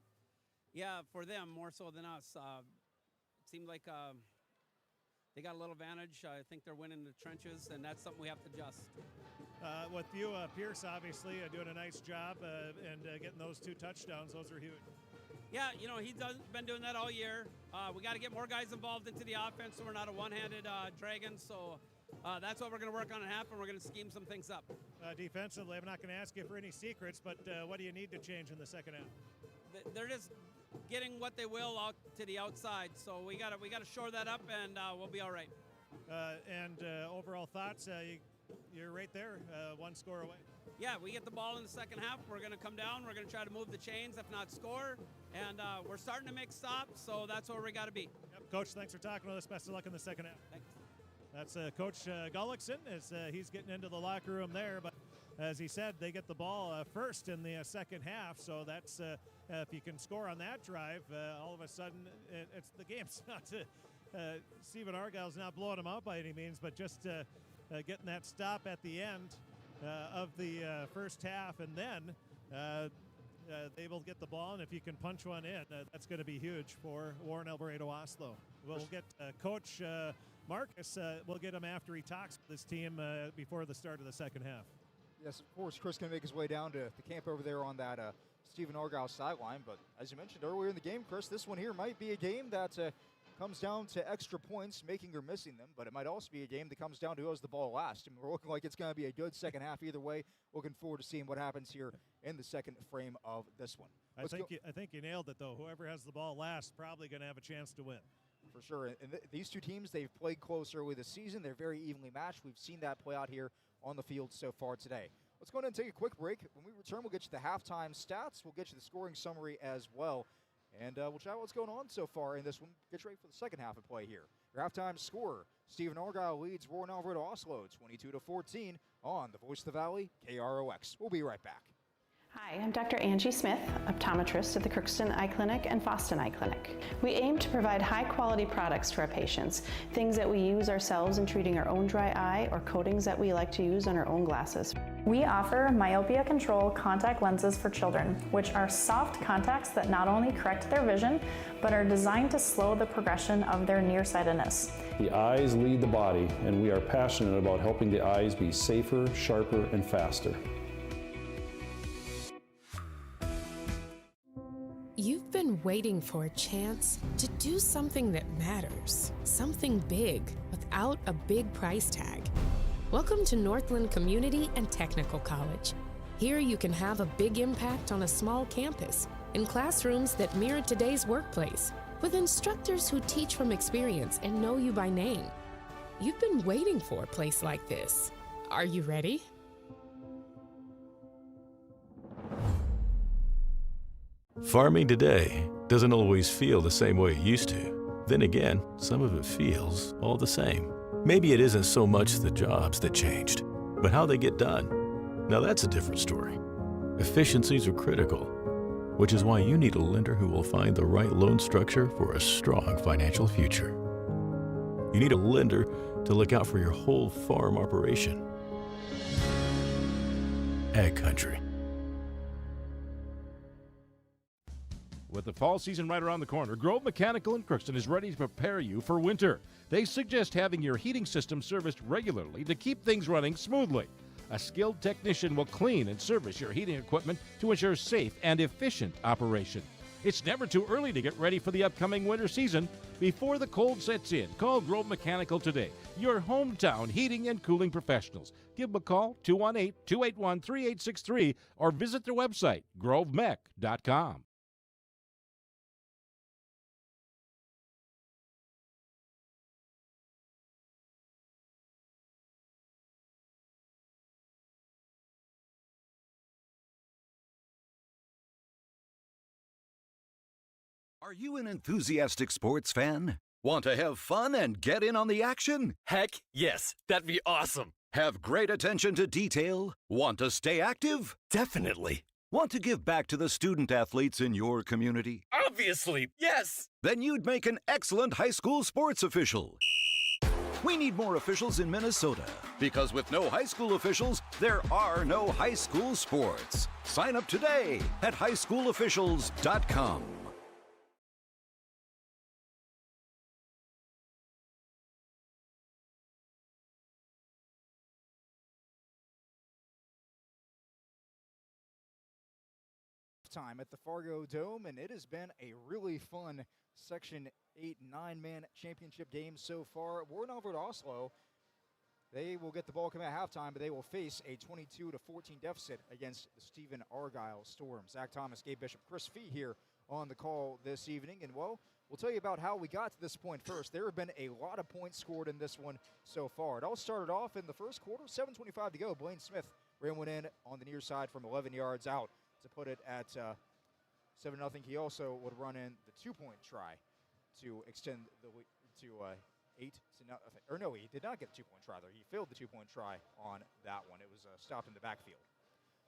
Yeah, for them more so than us. It seemed like they got a little advantage. I think they're winning the trenches, and that's something we have to adjust. With you, Pierce, obviously, doing a nice job and getting those 2 touchdowns. Those are huge. Yeah, he's been doing that all year. We got to get more guys involved into the offense so we're not a one-handed dragon. So that's what we're going to work on in half, and we're going to scheme some things up. Defensively, I'm not going to ask you for any secrets, but what do you need to change in the second half? They're just getting what they will out to the outside. So we got to shore that up, and we'll be all right. And overall thoughts, you're right there, 1 score away. Yeah, we get the ball in the second half. We're going to come down. We're going to try to move the chains, if not score. And we're starting to make stops, so that's where we got to be. Yep. Coach, thanks for talking with us. Best of luck in the second half. Thanks. That's Coach Gullickson as he's getting into the locker room there. But as he said, they get the ball first in the second half. So that's if you can score on that drive, all of a sudden it's the game's not Stephen-Argyle's not blowing them out by any means, but just getting that stop at the end of the first half, and then they will get the ball, and if you can punch one in, that's going to be huge for Warren-Alvarado-Oslo. We'll get Coach Marcus, we'll get him after he talks with his team before the start of the second half. Yes, of course, Chris can make his way down to the camp over there on that Stephen-Argyle sideline, but as you mentioned earlier in the game, Chris, this one here might be a game that comes down to extra points, making or missing them, but it might also be a game that comes down to who has the ball last. And we're looking like it's going to be a good second half either way. Looking forward to seeing what happens here in the second frame of this one. I think you nailed it, though. Whoever has the ball last probably going to have a chance to win. For sure. And these 2 teams, they've played close early this season. They're very evenly matched. We've seen that play out here on the field so far today. Let's go ahead and take a quick break. When we return, we'll get you the halftime stats. We'll get you the scoring summary as well. And we'll chat what's going on so far in this one. Get ready for the second half of play here. Your halftime scorer, Stephen-Argyle leads Warren-Alvarado-Oslo 22-14 on the Voice of the Valley, KROX. We'll be right back. Hi, I'm Dr. Angie Smith, optometrist at the Crookston Eye Clinic and Foston Eye Clinic. We aim to provide high-quality products to our patients, things that we use ourselves in treating our own dry eye or coatings that we like to use on our own glasses. We offer myopia control contact lenses for children, which are soft contacts that not only correct their vision, but are designed to slow the progression of their nearsightedness. The eyes lead the body, and we are passionate about helping the eyes be safer, sharper, and faster. You've been waiting for a chance to do something that matters, something big without a big price tag. Welcome to Northland Community and Technical College. Here you can have a big impact on a small campus, in classrooms that mirror today's workplace, with instructors who teach from experience and know you by name. You've been waiting for a place like this. Are you ready? Farming today doesn't always feel the same way it used to. Then again, some of it feels all the same. Maybe it isn't so much the jobs that changed, but how they get done. Now that's a different story. Efficiencies are critical, which is why you need a lender who will find the right loan structure for a strong financial future. You need a lender to look out for your whole farm operation. Ag Country. With the fall season right around the corner, Grove Mechanical in Crookston is ready to prepare you for winter. They suggest having your heating system serviced regularly to keep things running smoothly. A skilled technician will clean and service your heating equipment to ensure safe and efficient operation. It's never too early to get ready for the upcoming winter season. Before the cold sets in, call Grove Mechanical today, your hometown heating and cooling professionals. Give them a call, 218-281-3863, or visit their website, grovemech.com. Are you an enthusiastic sports fan? Want to have fun and get in on the action? Heck, yes. That'd be awesome. Have great attention to detail? Want to stay active? Definitely. Want to give back to the student athletes in your community? Obviously, yes. Then you'd make an excellent high school sports official. We need more officials in Minnesota, because with no high school officials, there are no high school sports. Sign up today at highschoolofficials.com. Time at the Fargodome, and it has been a really fun Section 8 9-man championship game so far. Warren-Alvarado-Oslo, they will get the ball coming at halftime, but they will face a 22-14 deficit against the Stephen-Argyle Storm. Zach Thomas, Gabe Bishop, Chris Fee here on the call this evening, and well, we'll tell you about how we got to this point first. There have been a lot of points scored in this one so far. It all started off in the first quarter, 7:25 to go. Blaine Smith ran one in on the near side from 11 yards out to put it at 7-0. He also would run in the two-point try to extend the lead to 8-0. Or no, he did not get the two-point try there. He failed the two-point try on that one. It was stopped in the backfield.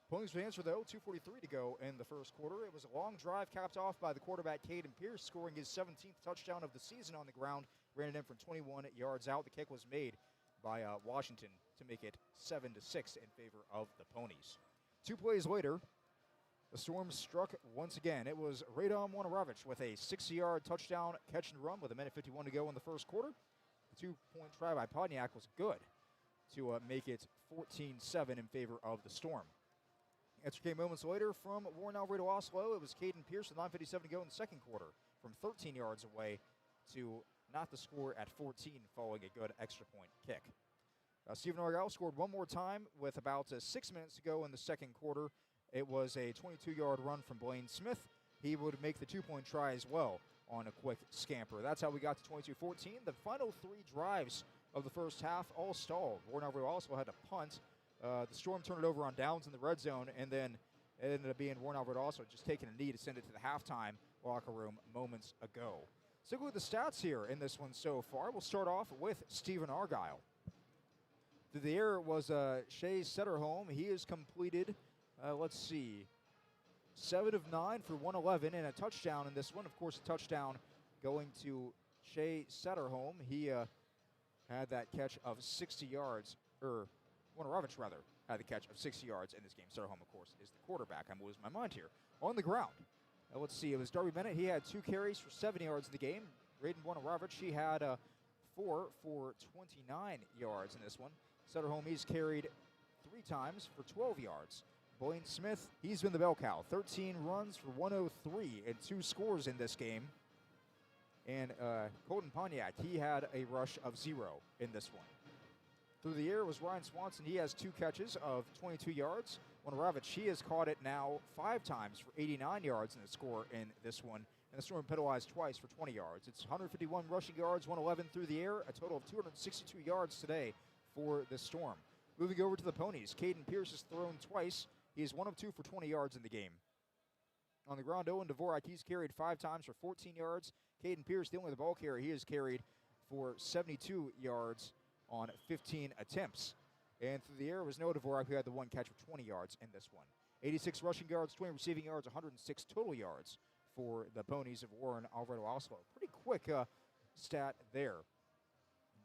Ponies would answer, though, 2:43 to go in the first quarter. It was a long drive capped off by the quarterback, Caden Pierce, scoring his 17th touchdown of the season on the ground. Ran it in from 21 yards out. The kick was made by Washington to make it 7-6 in favor of the Ponies. 2 plays later, the Storm struck once again. It was Radom Warren-Alvarado with a 60-yard touchdown catch and run with 1:51 to go in the first quarter. The two-point try by Podniak was good to make it 14-7 in favor of the Storm. Answer came moments later from Warren-Alvarado-Oslo. It was Caden Pierce with 9:57 to go in the second quarter from 13 yards away to not the score at 14 following a good extra point kick. Stephen-Argyle scored one more time with about 6 minutes to go in the second quarter. It was a 22-yard run from Blaine Smith. He would make the two-point try as well on a quick scamper. That's how we got to 22-14. The final 3 drives of the first half all stalled. Warren-Alvarado also had to punt. The Storm turned it over on downs in the red zone, and then it ended up being Warren-Alvarado also just taking a knee to send it to the halftime locker room moments ago. So look at the stats here in this one so far. We'll start off with Stephen-Argyle. Through the air was Shea Setterholm. He has completed 7 of 9 for 111 and a touchdown in this one. Of course, a touchdown going to Shea Setterholm. He had that catch of 60 yards, or Warren-Alvarado rather, had the catch of 60 yards in this game. Setterholm, of course, is the quarterback. I'm losing my mind here. On the ground, let's see, it was Darby Bennett. He had 2 carries for 7 yards in the game. Raiden Warren-Alvarado, he had 4 for 29 yards in this one. Setterholm, he's carried 3 times for 12 yards. Blaine Smith, he's been the bell cow. 13 runs for 103 and 2 scores in this game. And Colton Pontiac, he had a rush of 0 in this one. Through the air was Ryan Swanson. He has 2 catches of 22 yards. Warren-Alvarado, he has caught it now 5 times for 89 yards in the score in this one. And the Storm penalized twice for 20 yards. It's 151 rushing yards, 111 through the air, a total of 262 yards today for the Storm. Moving over to the Ponies, Caden Pierce has thrown twice. He is 1 of 2 for 20 yards in the game. On the ground, Owen Dvorak, he's carried 5 times for 14 yards. Caden Pierce, the only ball carrier, he has carried for 72 yards on 15 attempts. And through the air was Noah Dvorak, who had the 1 catch for 20 yards in this one. 86 rushing yards, 20 receiving yards, 106 total yards for the Ponies of Warren-Alvarado-Oslo. Pretty quick stat there.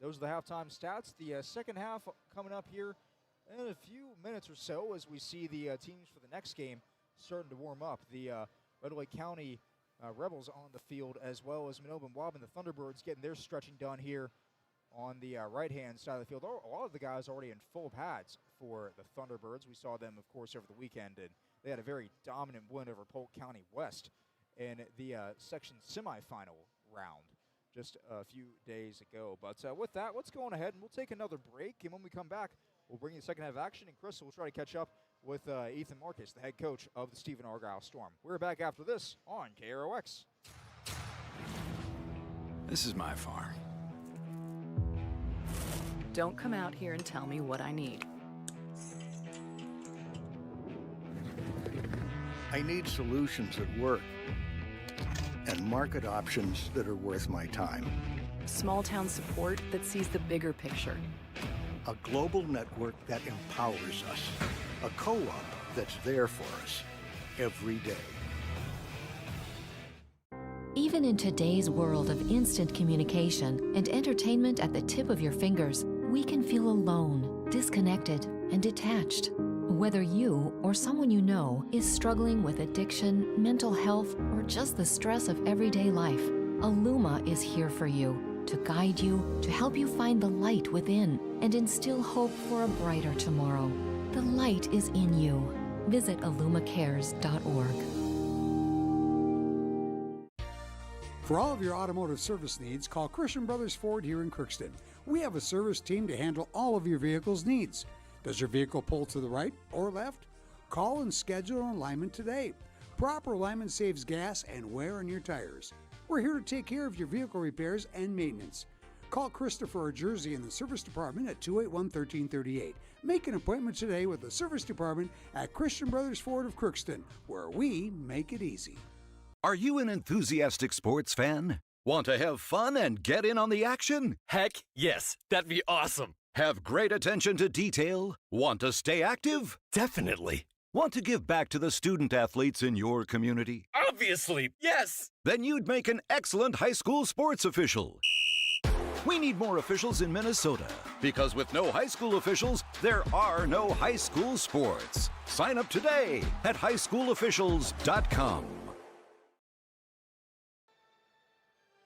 Those are the halftime stats. The second half coming up here in a few minutes or so as we see the teams for the next game starting to warm up. The Red Lake County Rebels on the field, as well as Manobin Wob and the Thunderbirds getting their stretching done here on the right-hand side of the field. A lot of the guys already in full pads for the Thunderbirds. We saw them, of course, over the weekend, and they had a very dominant win over Polk County West in the section semifinal round just a few days ago. But with that, let's go on ahead and we'll take another break, and when we come back, we'll bring you the second half of action, and Chris will try to catch up with Ethan Marcus, the head coach of the Stephen-Argyle Storm. We're back after this on KROX. This is my farm. Don't come out here and tell me what I need. I need solutions that work and market options that are worth my time. Small town support that sees the bigger picture. A global network that empowers us. A co-op that's there for us every day. Even in today's world of instant communication and entertainment at the tip of your fingers, we can feel alone, disconnected, and detached. Whether you or someone you know is struggling with addiction, mental health, or just the stress of everyday life, Illuma is here for you, to guide you, to help you find the light within, and instill hope for a brighter tomorrow. The light is in you. Visit illumacares.org. For all of your automotive service needs, call Christian Brothers Ford here in Crookston. We have a service team to handle all of your vehicle's needs. Does your vehicle pull to the right or left? Call and schedule an alignment today. Proper alignment saves gas and wear on your tires. We're here to take care of your vehicle repairs and maintenance. Call Christopher or Jersey in the service department at 281-1338. Make an appointment today with the service department at Christian Brothers Ford of Crookston, where we make it easy. Are you an enthusiastic sports fan? Want to have fun and get in on the action? Heck yes, that'd be awesome. Have great attention to detail? Want to stay active? Definitely. Want to give back to the student athletes in your community? Obviously, yes. Then you'd make an excellent high school sports official. We need more officials in Minnesota, because with no high school officials, there are no high school sports. Sign up today at highschoolofficials.com.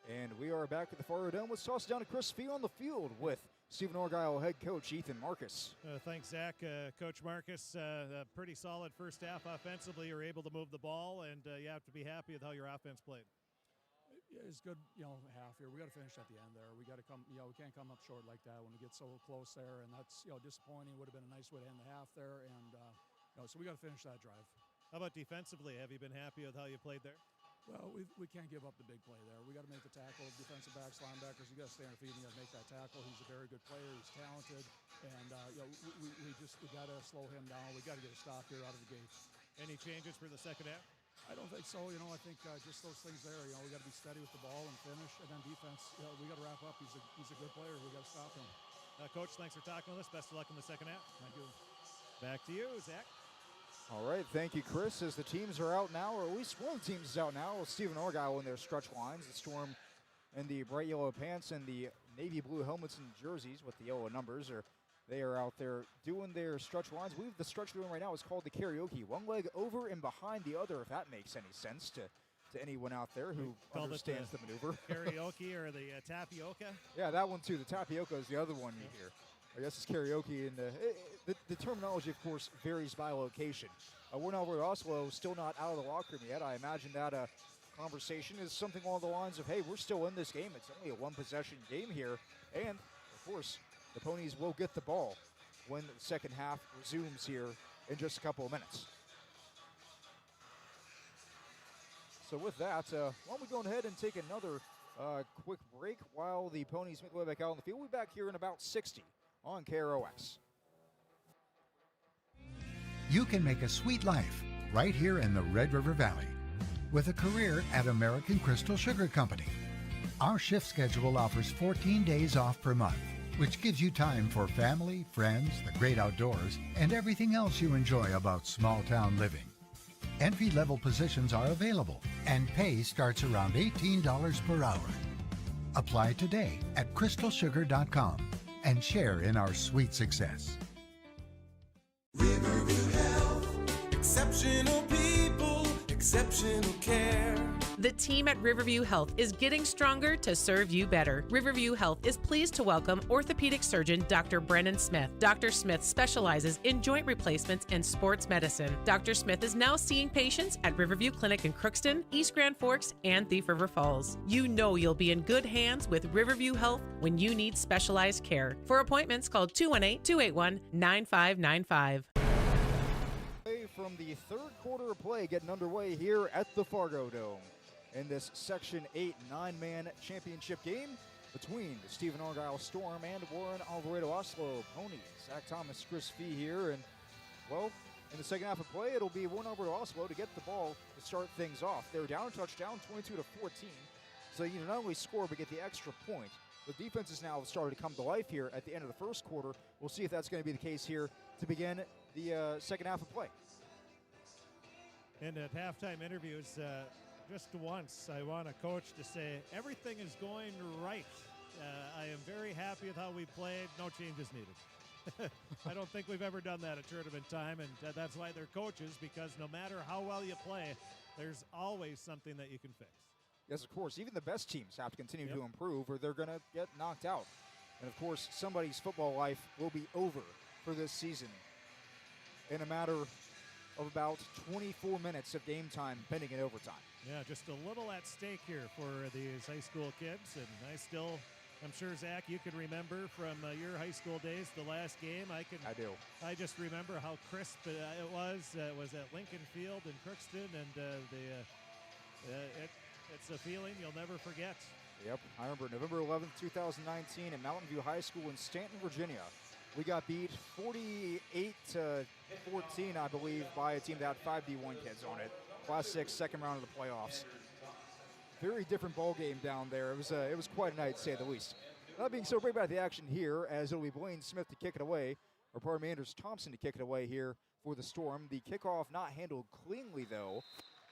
And we are back at the Fargodome. Let's toss it down to Chris Fee on the field with Stephen-Argyle head coach Ethan Marcus. Thanks, Zach. Coach Marcus, a pretty solid first half offensively. You're able to move the ball, and you have to be happy with how your offense played. It's good, half here. We got to finish at the end there. We got to come, we can't come up short like that when we get so close there, and that's, disappointing. Would have been a nice way to end the half there, and so we got to finish that drive. How about defensively? Have you been happy with how you played there? Well, we can't give up the big play there. We got to make the tackle. Defensive backs, linebackers, we got to stay on our feet and we got to make that tackle. He's a very good player. He's talented, and we got to slow him down. We got to get a stop here out of the gate. Any changes for the second half? I don't think so. I think just those things there. We got to be steady with the ball and finish, and then defense. We got to wrap up. He's a good player. We got to stop him. Coach, thanks for talking with us. Best of luck in the second half. Thank you. Back to you, Zach. All right, thank you, Chris. As the teams are out now, or at least one of the teams is out now, Stephen-Argyle in their stretch lines. The Storm in the bright yellow pants and the navy blue helmets and jerseys with the yellow numbers. They are out there doing their stretch lines. I believe the stretch we're doing right now is called the karaoke. One leg over and behind the other, if that makes any sense to anyone out there who understands the maneuver. Karaoke or the tapioca? Yeah, that one too. The tapioca is the other one you hear. I guess it's karaoke, and the terminology, of course, varies by location. Warren-Alvarado-Oslo still not out of the locker room yet. I imagine that conversation is something along the lines of, hey, we're still in this game. It's only a one-possession game here. And, of course, the Ponies will get the ball when the second half resumes here in just a couple of minutes. So with that, why don't we go ahead and take another quick break while the Ponies make their way back out on the field. We'll be back here in about 60 on KROX. You can make a sweet life right here in the Red River Valley with a career at American Crystal Sugar Company. Our shift schedule offers 14 days off per month, which gives you time for family, friends, the great outdoors, and everything else you enjoy about small-town living. Entry-level positions are available, and pay starts around $18 per hour. Apply today at crystalsugar.com and share in our sweet success. Riverview Health, exceptional people, exceptional care. The team at Riverview Health is getting stronger to serve you better. Riverview Health is pleased to welcome orthopedic surgeon Dr. Brennan Smith. Dr. Smith specializes in joint replacements and sports medicine. Dr. Smith is now seeing patients at Riverview Clinic in Crookston, East Grand Forks, and Thief River Falls. You know you'll be in good hands with Riverview Health when you need specialized care. For appointments, call 218-281-9595. From the third quarter of play getting underway here at the Fargodome in this Section 8 9-man championship game between the Stephen-Argyle Storm and Warren-Alvarado-Oslo Ponies. Zach Thomas, Chris Fee here, and, well, in the second half of play, it'll be Warren-Alvarado-Oslo to get the ball to start things off. They're down a touchdown, 22-14, so you not only score but get the extra point. The defense has now started to come to life here at the end of the first quarter. We'll see if that's going to be the case here to begin the second half of play. And at halftime interviews, just once, I want a coach to say, everything is going right. I am very happy with how we played. No changes needed. I don't think we've ever done that at tournament time, and that's why they're coaches, because no matter how well you play, there's always something that you can fix. Yes, of course. Even the best teams have to continue to improve or they're going to get knocked out. And, of course, somebody's football life will be over for this season in a matter of about 24 minutes of game time pending in overtime. Yeah, just a little at stake here for these high school kids. And I'm sure, Zach, you can remember from your high school days the last game. I do. I just remember how crisp it was. It was at Lincoln Field in Crookston, and it's a feeling you'll never forget. Yep, I remember November 11th, 2019 at Mountain View High School in Stanton, Virginia. We got beat 48-14, I believe, by a team that had 5 D1 kids on it. Class 6, second round of the playoffs. Very different ball game down there. It was quite a night, to say the least. That being so, bring back the action here, as it'll be Blaine Smith to kick it away, or pardon me, Anders Thompson to kick it away here for the Storm. The kickoff not handled cleanly, though,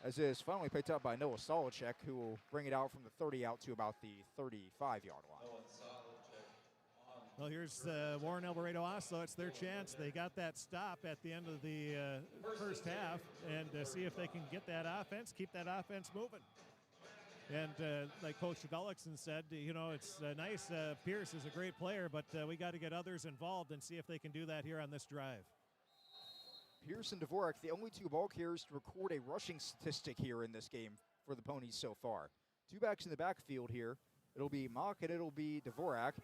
as it is finally picked up by Noah Solacek, who will bring it out from the 30 out to about the 35-yard line. Well, here's Warren-Alvarado-Oslo. It's their chance. They got that stop at the end of the first half, and see if they can get that offense, keep that offense moving. And like Coach Bellixson said, it's nice. Pierce is a great player, but we got to get others involved and see if they can do that here on this drive. Pierce and Dvorak, the only 2 ball carriers to record a rushing statistic here in this game for the Ponies so far. 2 backs in the backfield here. It'll be Mock and it'll be Dvorak.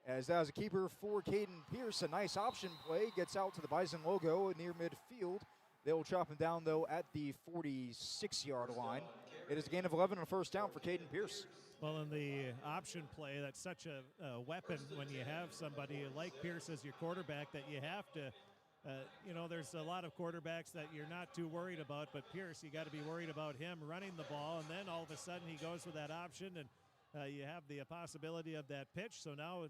As that was a keeper for Caden Pierce, a nice option play, gets out to the Bison logo near midfield. They'll chop him down, though, at the 46-yard line. It is a gain of 11 and a first down for Caden Pierce. Well, in the option play, that's such a weapon when you have somebody like Pierce as your quarterback that you have to, there's a lot of quarterbacks that you're not too worried about, but Pierce, you got to be worried about him running the ball, and then all of a sudden he goes with that option, and you have the possibility of that pitch. So now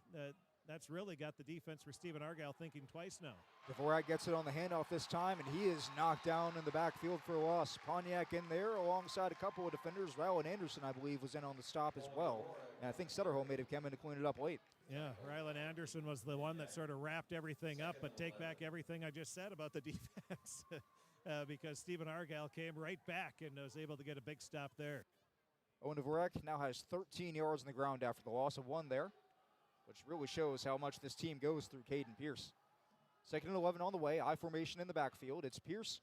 that's really got the defense for Stephen-Argyle thinking twice now. Dvorak gets it on the handoff this time, and he is knocked down in the backfield for a loss. Pontiac in there alongside a couple of defenders. Rylan Anderson, I believe, was in on the stop as well. And I think Sutterholm may have come in to clean it up late. Yeah, Rylan Anderson was the one that sort of wrapped everything up, but take back everything I just said about the defense because Stephen-Argyle came right back and was able to get a big stop there. Owen Dvorak now has 13 yards on the ground after the loss of 1 there, which really shows how much this team goes through Caden Pierce. 2nd and 11 on the way, I formation in the backfield. It's Pierce,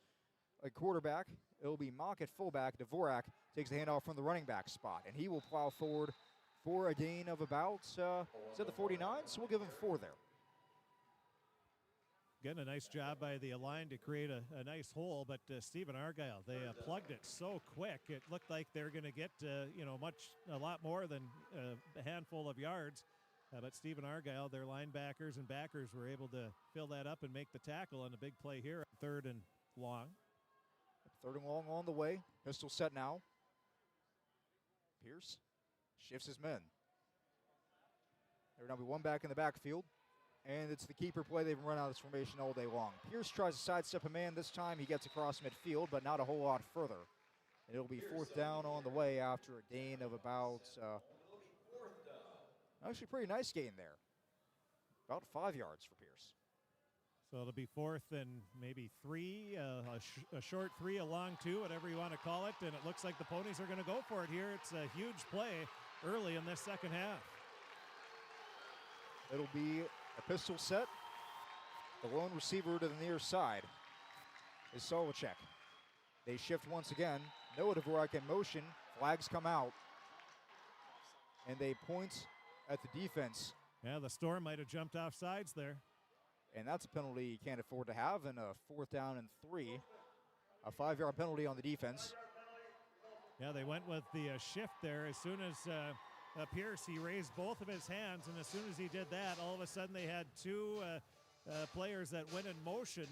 a quarterback. It'll be Mock at fullback. Dvorak takes the handoff from the running back spot, and he will plow forward for a gain of about, is that the 49? So we'll give him 4 there. Again, a nice job by the line to create a nice hole, but Stephen-Argyle, they plugged it so quick. It looked like they're going to get, a lot more than a handful of yards. But Stephen-Argyle, their linebackers and backers were able to fill that up and make the tackle on a big play here. 3rd and long. 3rd and long on the way. Pistol set now. Pierce shifts his men. There will now be one back in the backfield, and it's the keeper play. They've run out of this formation all day long. Pierce tries to sidestep a man. This time he gets across midfield, but not a whole lot further. And it'll be fourth down on the way after a gain of about, actually pretty nice gain there. About 5 yards for Pierce. So it'll be fourth and maybe 3, a short 3, a long 2, whatever you want to call it. And it looks like the Ponies are going to go for it here. It's a huge play early in this second half. It'll be a pistol set. The lone receiver to the near side is Solacek. They shift once again. Noah Dvorak in motion. Flags come out. And they point at the defense. Yeah, the Storm might have jumped off sides there. And that's a penalty you can't afford to have. And a fourth down and 3. A 5-yard penalty on the defense. Yeah, they went with the shift there. As soon as Pierce, he raised both of his hands, and as soon as he did that, all of a sudden they had 2 players that went in motion,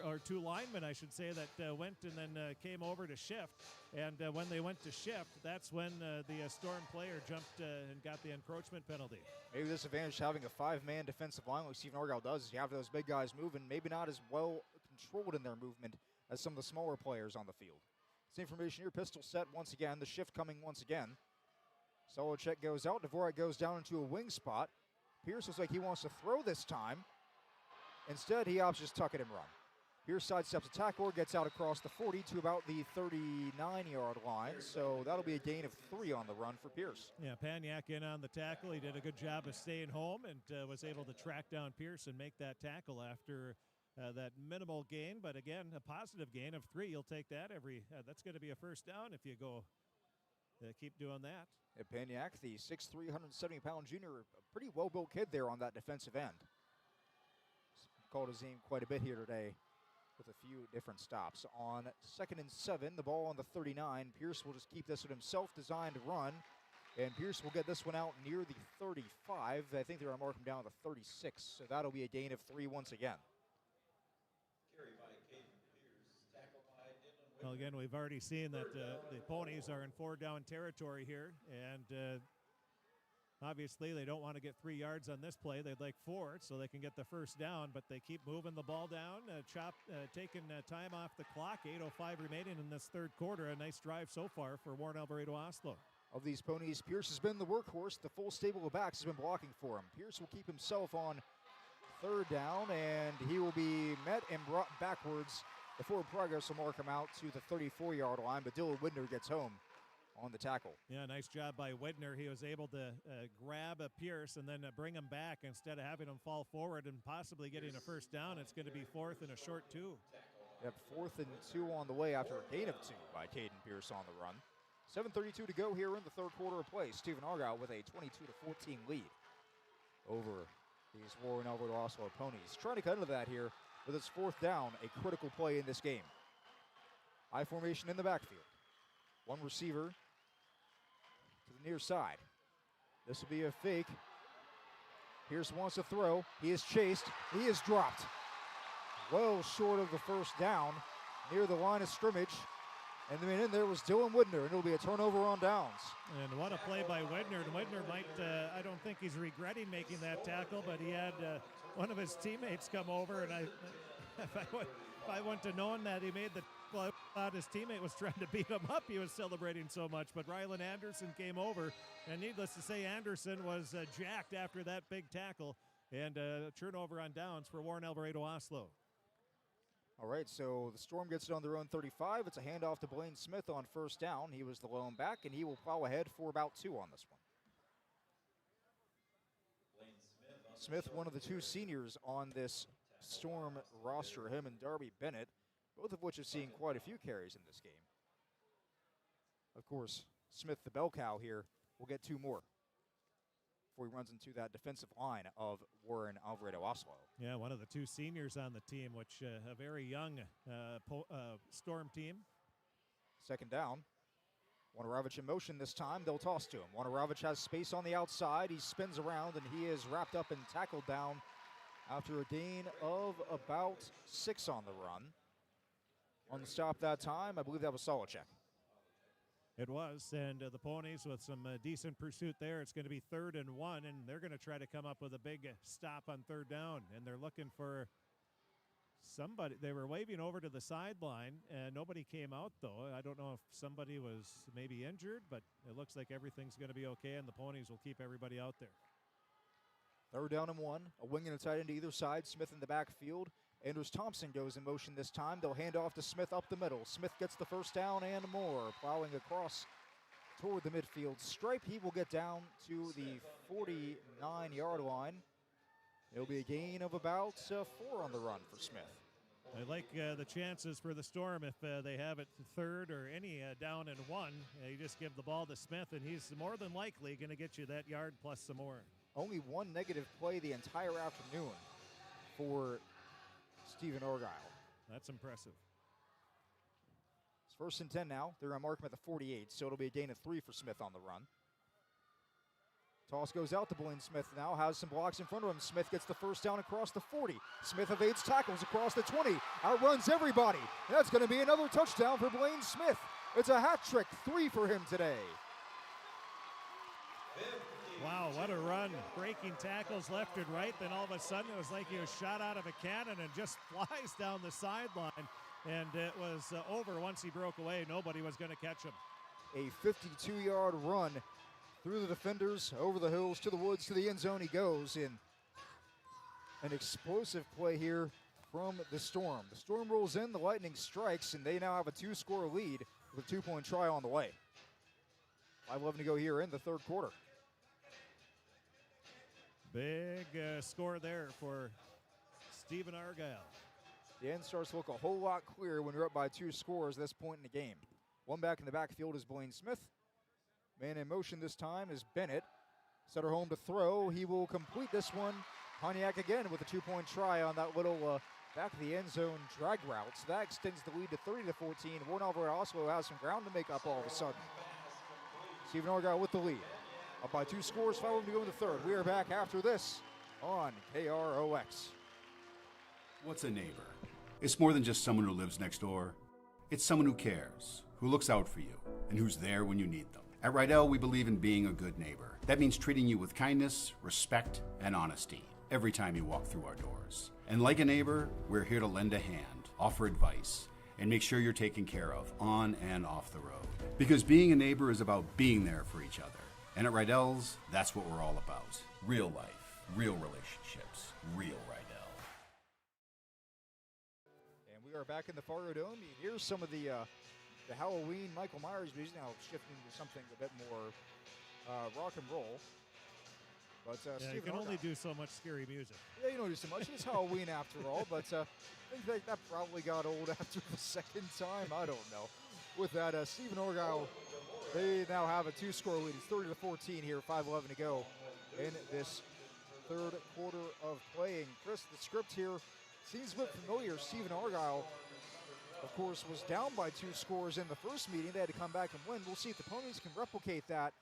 or 2 linemen, I should say, that went and then came over to shift. And when they went to shift, that's when the Storm player jumped and got the encroachment penalty. Maybe this advantage having a 5-man defensive line like Stephen-Argyle does is you have those big guys moving, maybe not as well controlled in their movement as some of the smaller players on the field. Same formation here, pistol set once again, the shift coming once again. Solacek goes out. Dvorak goes down into a wing spot. Pierce looks like he wants to throw this time. Instead, he opts just tuck it and run. Pierce sidesteps a tackler, gets out across the 40 to about the 39-yard line. So that'll be a gain of 3 on the run for Pierce. Yeah, Paniak in on the tackle. He did a good job of staying home and was able to track down Pierce and make that tackle after that minimal gain. But again, a positive gain of 3. You'll take that that's going to be a first down if you go keep doing that. Paniak, the 6'3", 170-pound junior, a pretty well-built kid there on that defensive end. Called his name quite a bit here today with a few different stops. On 2nd and 7, the ball on the 39. Pierce will just keep this with himself, designed to run. And Pierce will get this one out near the 35. I think they're going to mark him down to the 36. So that'll be a gain of 3 once again. Well, again, we've already seen that the Ponies are in 4-down territory here, and obviously they don't want to get 3 yards on this play. They'd like 4 so they can get the first down, but they keep moving the ball down, taking time off the clock. 8:05 remaining in this third quarter. A nice drive so far for Warren-Alvarado-Oslo. Of these Ponies, Pierce has been the workhorse. The full stable of backs has been blocking for him. Pierce will keep himself on 3rd down, and he will be met and brought backwards. The forward progress will mark him out to the 34-yard line, but Dylan Widner gets home on the tackle. Yeah, nice job by Widner. He was able to grab a Pierce and then bring him back instead of having him fall forward and possibly getting a first down. It's going to be 4th and a short 2. Yep, 4th and 2 on the way after a gain of 2 by Caden Pierce on the run. 7:32 to go here in the third quarter of play. Stephen-Argyle with a 22-14 lead over these Warren-Alvarado-Oslo Ponies. Trying to cut into that here with its 4th down, a critical play in this game. High formation in the backfield. One receiver to the near side. This will be a fake. Pierce wants to throw. He is chased. He is dropped. Well short of the first down, near the line of scrimmage. And the man in there was Dylan Widner, and it'll be a turnover on downs. And what a play by Widner. And Widner might, I don't think he's regretting making that tackle, but he had one of his teammates come over, and if I went to knowing that he made the play, thought his teammate was trying to beat him up, he was celebrating so much. But Rylan Anderson came over, and needless to say, Anderson was jacked after that big tackle, and turnover on downs for Warren-Alvarado-Oslo. All right, so the Storm gets it on their own 35. It's a handoff to Blaine Smith on first down. He was the lone back, and he will plow ahead for about 2 on this one. Smith, one of the 2 seniors on this Storm roster, him and Darby Bennett, both of which have seen quite a few carries in this game. Of course, Smith, the bell cow here, will get 2 more before he runs into that defensive line of Warren-Alvarado-Oslo. Yeah, one of the 2 seniors on the team, which a very young Storm team. 2nd down. Wanaravich in motion this time. They'll toss to him. Wanaravich has space on the outside. He spins around, and he is wrapped up and tackled down after a gain of about 6 on the run. On the stop that time, I believe that was Solacek. It was, and the Ponies with some decent pursuit there. It's going to be 3rd and 1, and they're going to try to come up with a big stop on 3rd down, and they're looking for somebody. They were waving over to the sideline, and nobody came out, though. I don't know if somebody was maybe injured, but it looks like everything's going to be okay, and the Ponies will keep everybody out there. 3rd down and 1, a wing and a tight end to either side. Smith in the backfield. Andrews Thompson goes in motion this time. They'll hand off to Smith up the middle. Smith gets the 1st down and more. Plowing across toward the midfield stripe. He will get down to the 49-yard line. It'll be a gain of about 4 on the run for Smith. I like the chances for the Storm if they have it 3rd or any down and 1. You just give the ball to Smith, and he's more than likely going to get you that yard plus some more. Only 1 negative play the entire afternoon for Stephen-Argyle. That's impressive. It's 1st and 10 now. They're going to mark him at the 48, so it'll be a gain of 3 for Smith on the run. Toss goes out to Blaine Smith now. Has some blocks in front of him. Smith gets the 1st down across the 40. Smith evades tackles across the 20. Outruns everybody. That's going to be another touchdown for Blaine Smith. It's a hat trick, 3 for him today. Wow, what a run. Breaking tackles left and right. Then all of a sudden it was like he was shot out of a cannon and just flies down the sideline. And it was over once he broke away. Nobody was going to catch him. A 52-yard run through the defenders, over the hills, to the woods, to the end zone he goes in. An explosive play here from the Storm. The Storm rolls in, the Lightning strikes, and they now have a 2-score lead with a 2-point try on the way. 5:11 to go here in the 3rd quarter. Big score there for Stephen-Argyle. The end starts to look a whole lot clearer when you're up by 2 scores at this point in the game. One back in the backfield is Blaine Smith. Man in motion this time is Bennett. Setter home to throw. He will complete this one. Pontiac again with a 2-point try on that little back of the end zone drag route. So that extends the lead to 30-14. Warren-Alvarado-Oslo has some ground to make up all of a sudden. Stephen-Argyle with the lead. Up by 2 scores, 5 to go in the 3rd. We are back after this on KROX. What's a neighbor? It's more than just someone who lives next door. It's someone who cares, who looks out for you, and who's there when you need them. At Rydell, we believe in being a good neighbor. That means treating you with kindness, respect, and honesty every time you walk through our doors. And like a neighbor, we're here to lend a hand, offer advice, and make sure you're taken care of on and off the road. Because being a neighbor is about being there for each other. And at Rydell's, that's what we're all about. Real life, real relationships, real Rydell. And we are back in the Fargodome. Here's some of the Halloween Michael Myers music, now shifting to something a bit more rock and roll. But yeah, you can only do so much scary music. Yeah, you don't do so much. It's Halloween after all, but I think that probably got old after the 2nd time. I don't know. With that, Stephen-Argyle, they now have a 2-score lead. It's 30-14 here, 5:11 to go in this 3rd quarter of playing. Chris, the script here seems a bit familiar. Stephen-Argyle, of course, was down by 2 scores in the first meeting. They had to come back and win. We'll see if the Ponies can replicate that,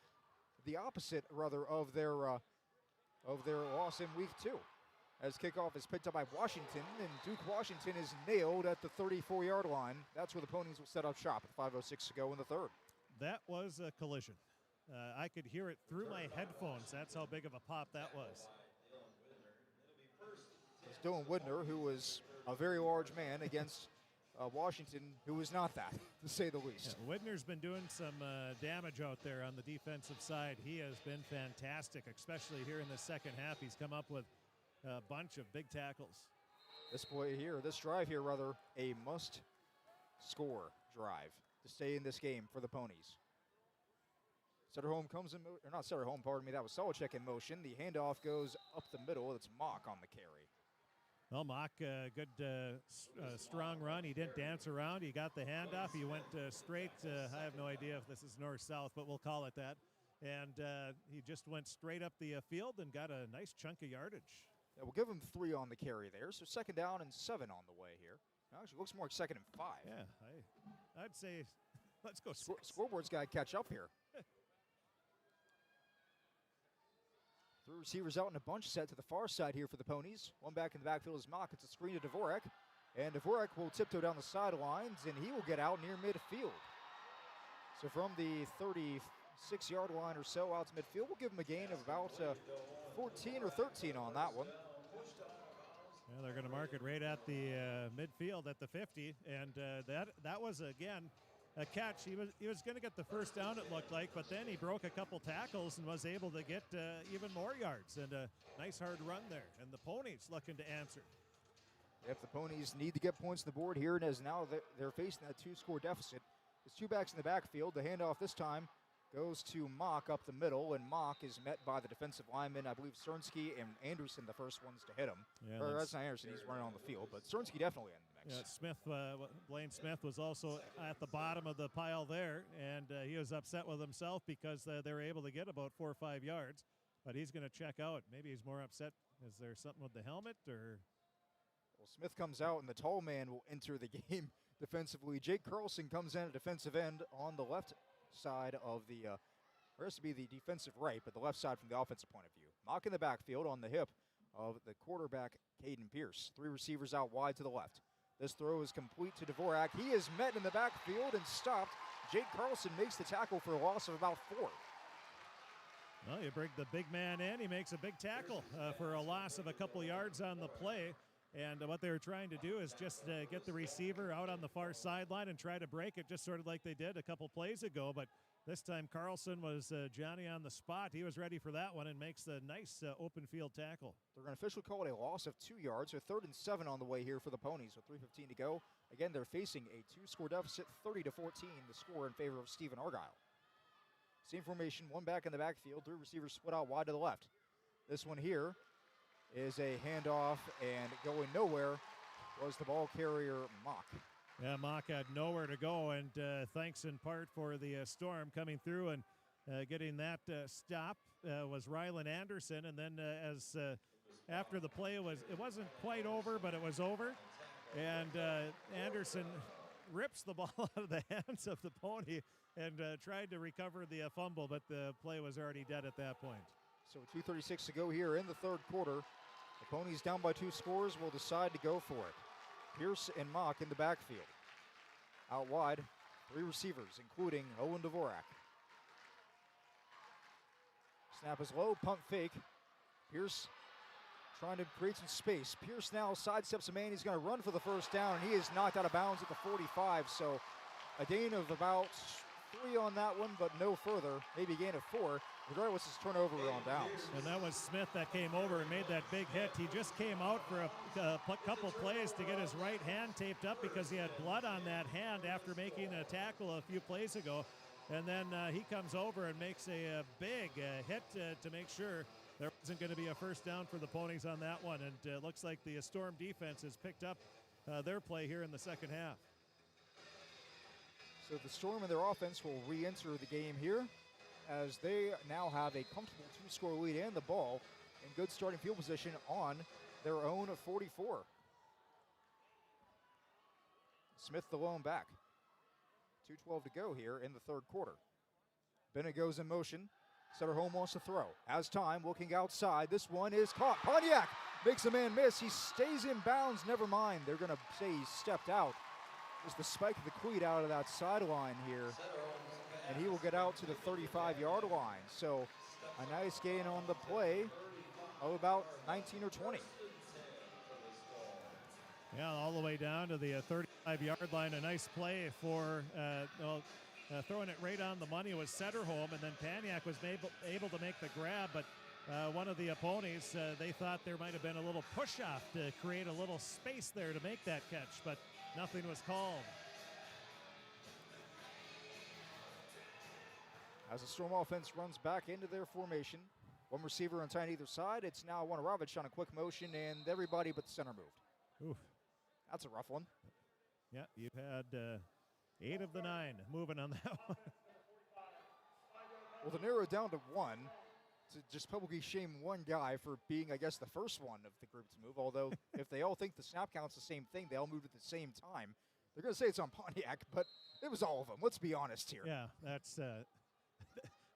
the opposite, rather, of their loss in week 2. As kickoff is picked up by Washington, and Duke Washington is nailed at the 34-yard line. That's where the Ponies will set up shop at 5:06 to go in the 3rd. That was a collision. I could hear it through my headphones. That's how big of a pop that was. It's Dylan Widner, who was a very large man, against Washington, who was not that, to say the least. Yeah, Widner's been doing some damage out there on the defensive side. He has been fantastic, especially here in the 2nd half. He's come up with a bunch of big tackles. This drive here, a must-score drive to stay in this game for the Ponies. That was Solachek in motion. The handoff goes up the middle. It's Mock on the carry. Well, Mock, good strong run. He didn't dance around. He got the handoff. He went straight. I have no idea if this is north-south, but we'll call it that. And he just went straight up the field and got a nice chunk of yardage. Yeah, we'll give him 3 on the carry there. So 2nd down and 7 on the way here. Actually, looks more like 2nd and 5. Yeah, I'd say let's go. Scoreboard's got to catch up here. 3 receivers out in a bunch set to the far side here for the Ponies. One back in the backfield is Mock. It's a screen to Dvorak. And Dvorak will tiptoe down the sidelines, and he will get out near midfield. So from the 36-yard line or so out to midfield, we'll give them a gain of about 14 or 13 on that one. Yeah, they're going to mark it right at the midfield at the 50, and that was, again, a catch. He was going to get the first down, it looked like, but then he broke a couple tackles and was able to get even more yards, and a nice hard run there. And the Ponies looking to answer. If the Ponies need to get points on the board here, and as now they're facing that 2-score deficit, there's 2 backs in the backfield. The handoff this time goes to Mock up the middle, and Mock is met by the defensive lineman, I believe Cernsky and Anderson, the first ones to hit him. Yeah, or that's not Anderson, he's running on the field, but Cernsky definitely in the mix. Yeah, Blaine Smith was also at the bottom of the pile there, and he was upset with himself because they were able to get about 4 or 5 yards, but he's going to check out. Maybe he's more upset. Is there something with the helmet, or? Well, Smith comes out, and the tall man will enter the game defensively. Jake Carlson comes in at defensive end on the left side of the, or has to be the defensive right, but the left side from the offensive point of view. Mock in the backfield on the hip of the quarterback, Caden Pierce. 3 receivers out wide to the left. This throw is complete to Dvorak. He is met in the backfield and stopped. Jake Carlson makes the tackle for a loss of about 4. Well, you bring the big man in. He makes a big tackle for a loss of a couple yards on the play. And what they were trying to do is just get the receiver out on the far sideline and try to break it, just sort of like they did a couple plays ago. But this time Carlson was Johnny on the spot. He was ready for that one and makes the nice open field tackle. They're going to officially call it a loss of 2 yards. So 3rd and 7 on the way here for the Ponies with 3:15 to go. Again, they're facing a 2-score deficit, 30-14, the score in favor of Stephen-Argyle. Same formation, 1 back in the backfield, 3 receivers split out wide to the left. This one here is a handoff, and going nowhere was the ball carrier, Mock. Yeah, Mock had nowhere to go, and thanks in part for the Storm coming through and getting that stop was Rylan Anderson. And then as after the play it wasn't quite over, but it was over, and Anderson rips the ball out of the hands of the Pony and tried to recover the fumble, but the play was already dead at that point. So 2:36 to go here in the 3rd quarter. The Ponies down by 2 scores will decide to go for it. Pierce and Mock in the backfield. Out wide, 3 receivers, including Owen Dvorak. Snap is low, pump fake. Pierce trying to create some space. Pierce now sidesteps a man. He's going to run for the first down, and he is knocked out of bounds at the 45. So a gain of about 3 on that one, but no further. Maybe a gain of 4. Regardless, it's turnover on downs. And that was Smith that came over and made that big hit. He just came out for a couple plays to get his right hand taped up because he had blood on that hand after making a tackle a few plays ago. And then he comes over and makes a big hit to make sure there wasn't going to be a first down for the Ponies on that one. And it looks like the Storm defense has picked up their play here in the second half. So the Storm and their offense will re-enter the game here, as they now have a comfortable 2-score lead and the ball in good starting field position on their own 44. Smith the lone back. 2:12 to go here in the 3rd quarter. Bennett goes in motion. Setterholm wants to throw. Has time, looking outside. This one is caught. Pontiac makes a man miss. He stays in bounds. Never mind. They're going to say he stepped out. Just the spike of the cleat out of that sideline here. And he will get out to the 35-yard line. So a nice gain on the play of about 19 or 20. Yeah, all the way down to the 35-yard line. A nice play for throwing it right on the money was Setterholm, and then Paniak was able to make the grab, but one of the Ponies, they thought there might have been a little push-off to create a little space there to make that catch, but nothing was called. As the Storm offense runs back into their formation, 1 receiver on tight either side. It's now Warren-Alvarado-Oslo on a quick motion, and everybody but the center moved. Oof. That's a rough one. Yeah, you've had 8 of the 9 moving on that one. Well, to narrow it down to 1, to just publicly shame one guy for being, I guess, the first one of the group to move, although if they all think the snap count's the same thing, they all moved at the same time. They're going to say it's on Pontiac, but it was all of them. Let's be honest here. Yeah, that's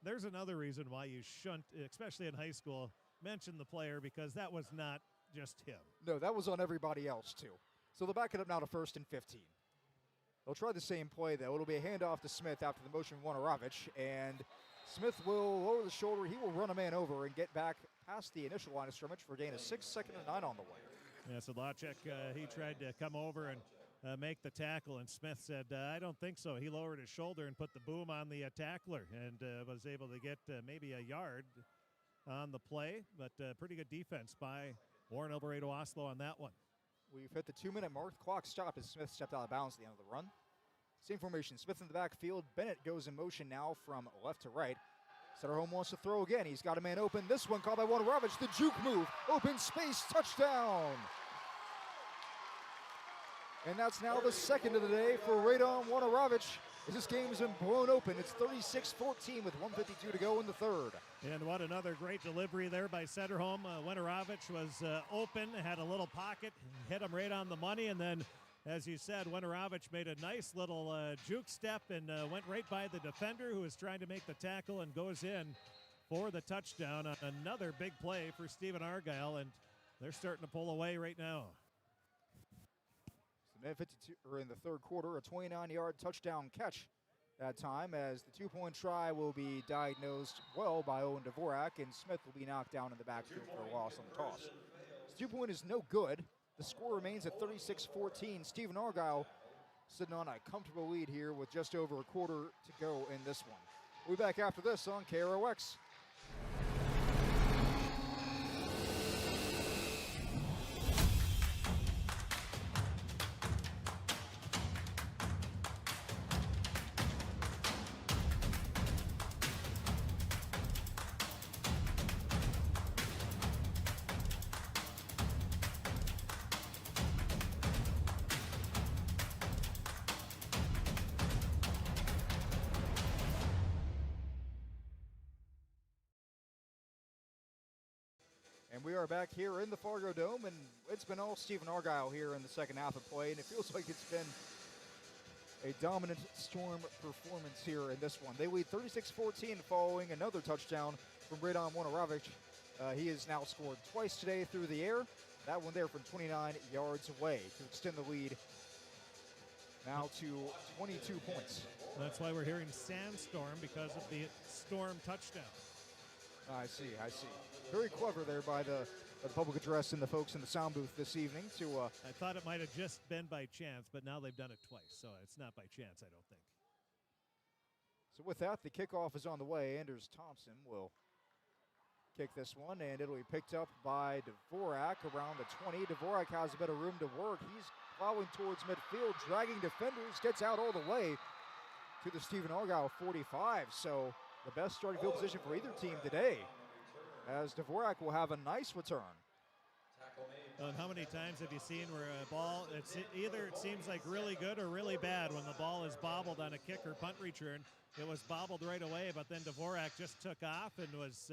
there's another reason why you shouldn't, especially in high school, mention the player, because that was not just him. No, that was on everybody else, too. So they'll back it up now to 1st and 15. They'll try the same play, though. It'll be a handoff to Smith after the motion from Warren-Alvarado-Oslo, and Smith will lower the shoulder. He will run a man over and get back past the initial line of scrimmage for a gain of 6, 2nd and 9 on the way. Yeah, so Lachek, he tried to come over and make the tackle, and Smith said, I don't think so. He lowered his shoulder and put the boom on the tackler and was able to get maybe a yard on the play, but pretty good defense by Warren-Alvarado-Oslo on that one. We've hit the 2-minute mark. The clock stopped as Smith stepped out of bounds at the end of the run. Same formation. Smith in the backfield. Bennett goes in motion now from left to right. Setterholm wants to throw again. He's got a man open. This one called by Warren-Alvarado-Oslo. The juke move. Open space. Touchdown. And that's now the second of the day for Radom Warren-Alvarado-Oslo. As this game has been blown open. It's 36-14 with 1:52 to go in the third. And what another great delivery there by Setterholm. Warren-Alvarado-Oslo was open, had a little pocket, hit him right on the money, and then, as you said, Warren-Alvarado-Oslo made a nice little juke step and went right by the defender who was trying to make the tackle and goes in for the touchdown. Another big play for Stephen-Argyle, and they're starting to pull away right now. Minute 52, or in the third quarter, a 29-yard touchdown catch that time, as the 2-point try will be diagnosed well by Owen Dvorak, and Smith will be knocked down in the backfield for a loss on the toss. This 2-point is no good. The score remains at 36-14. Stephen-Argyle sitting on a comfortable lead here with just over a quarter to go in this one. We'll be back after this on KROX. And we are back here in the Fargodome, and it's been all Stephen-Argyle here in the second half of play, and it feels like it's been a dominant Storm performance here in this one. They lead 36-14 following another touchdown from Radom Warren-Alvarado-Oslo. He has now scored twice today through the air. That one there from 29 yards away to extend the lead now to 22 points. That's why we're hearing Sandstorm, because of the Storm touchdown. I see. Very clever there by the public address and the folks in the sound booth this evening. I thought it might have just been by chance, but now they've done it twice, so it's not by chance, I don't think. So with that, the kickoff is on the way. Anders Thompson will kick this one, and it'll be picked up by Dvorak around the 20. Dvorak has a bit of room to work. He's plowing towards midfield, dragging defenders, gets out all the way to the Stephen-Argyle 45. So the best starting field position for either team today, as Dvorak will have a nice return. And how many times have you seen where a ball, either it seems like really good or really bad when the ball is bobbled on a kick or punt return. It was bobbled right away, but then Dvorak just took off and was,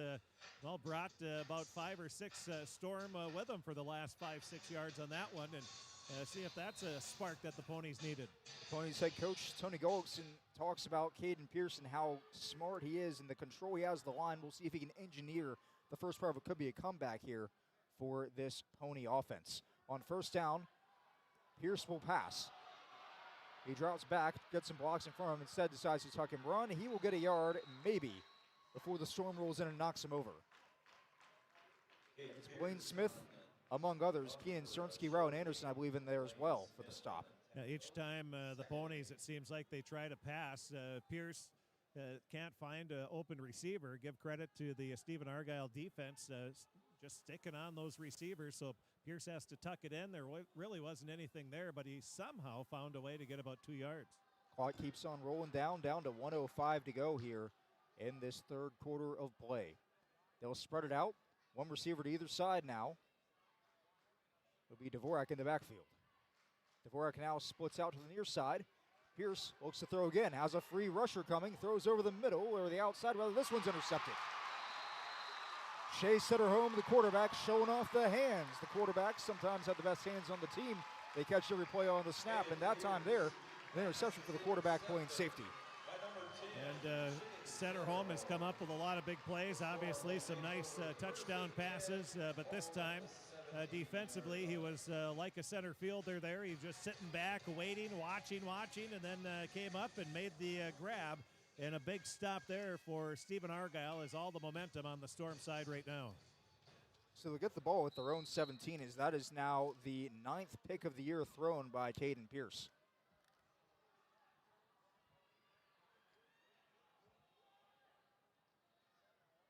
brought about 5 or 6 Storm with him for the last 5-6 yards on that one, and see if that's a spark that the Ponies needed. The Ponies head coach Tony Gullickson talks about Caden Pearson, how smart he is and the control he has of the line. We'll see if he can engineer the first part of what could be a comeback here for this Pony offense. On first down, Pierce will pass. He drops back, gets some blocks in front of him, instead decides to tuck and run. He will get a yard, maybe, before the Storm rolls in and knocks him over. It's Blaine Smith, among others. Kean Cernsky, Rowan Anderson, I believe, in there as well for the stop. Each time the Ponies, it seems like they try to pass, Pierce can't find an open receiver. Give credit to the Stephen-Argyle defense, just sticking on those receivers. So Pierce has to tuck it in. There really wasn't anything there, but he somehow found a way to get about 2 yards. Clock keeps on rolling down to 1:05 to go here in this third quarter of play. They'll spread it out. One receiver to either side now. It'll be Dvorak in the backfield. Dvorak now splits out to the near side. Pierce looks to throw again, has a free rusher coming, throws over the middle or the outside. Well, this one's intercepted. Shea Setterholm, the quarterback, showing off the hands. The quarterbacks sometimes have the best hands on the team. They catch every play on the snap, and that time there, an interception for the quarterback playing safety. And Setterholm has come up with a lot of big plays. Obviously, some nice touchdown passes, but this time defensively. He was like a center fielder there. He was just sitting back, waiting, watching, and then came up and made the grab. And a big stop there for Stephen-Argyle is all the momentum on the Storm side right now. So they'll get the ball with their own 17, as that is now the 9th pick of the year thrown by Caden Pierce.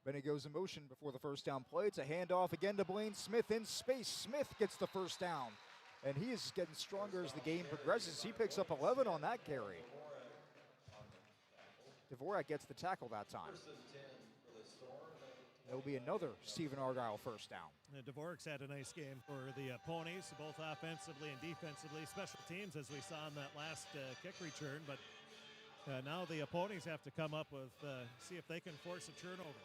Benny goes in motion before the first down play. It's a handoff again to Blaine Smith in space. Smith gets the first down, and he is getting stronger as the game progresses. He picks up 11 on that carry. Dvorak gets the tackle that time. There'll be another Stephen-Argyle first down. Dvorak's had a nice game for the Ponies, both offensively and defensively. Special teams, as we saw in that last kick return, but now the Ponies have to come up with, see if they can force a turnover.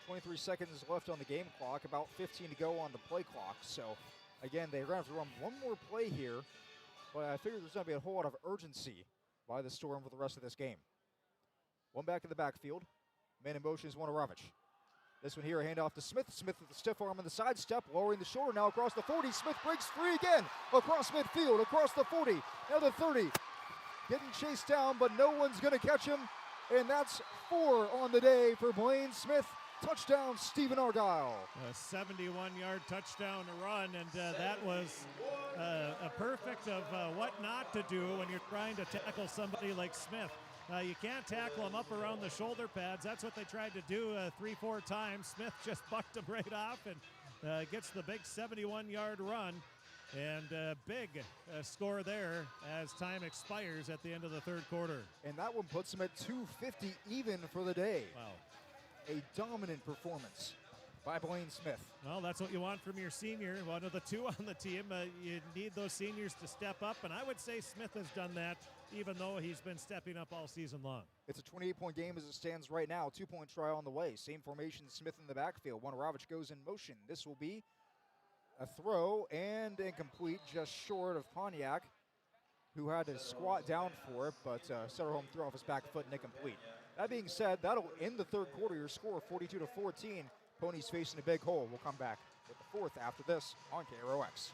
23 seconds left on the game clock, about 15 to go on the play clock. So, again, they're going to have to run one more play here, but I figure there's going to be a whole lot of urgency by the Storm for the rest of this game. One back in the backfield. Man in motion is Warren-Alvarado-Oslo. This one here, a handoff to Smith. Smith with the stiff arm on the sidestep, lowering the shoulder now across the 40. Smith breaks free again, across midfield, across the 40, now the 30. Getting chased down, but no one's going to catch him, and that's 4 on the day for Blaine Smith. Touchdown, Stephen-Argyle. A 71-yard touchdown run, and that was a perfect of what not to do when you're trying to tackle somebody like Smith. You can't tackle him up around the shoulder pads. That's what they tried to do 3-4 times. Smith just bucked him right off and gets the big 71-yard run. And big score there as time expires at the end of the third quarter. And that one puts him at 250 even for the day. Wow. A dominant performance by Blaine Smith. Well, that's what you want from your senior, one of the two on the team. You need those seniors to step up, and I would say Smith has done that, even though he's been stepping up all season long. It's a 28-point game as it stands right now. 2-point try on the way. Same formation, Smith in the backfield. Warren-Alvarado-Oslo goes in motion. This will be a throw and incomplete, just short of Pontiac, who had to squat down for it, but Setterholm threw off his back foot and incomplete. That being said, that'll end the third quarter. Your score 42-14. Ponies facing a big hole. We'll come back with the fourth after this on KROX.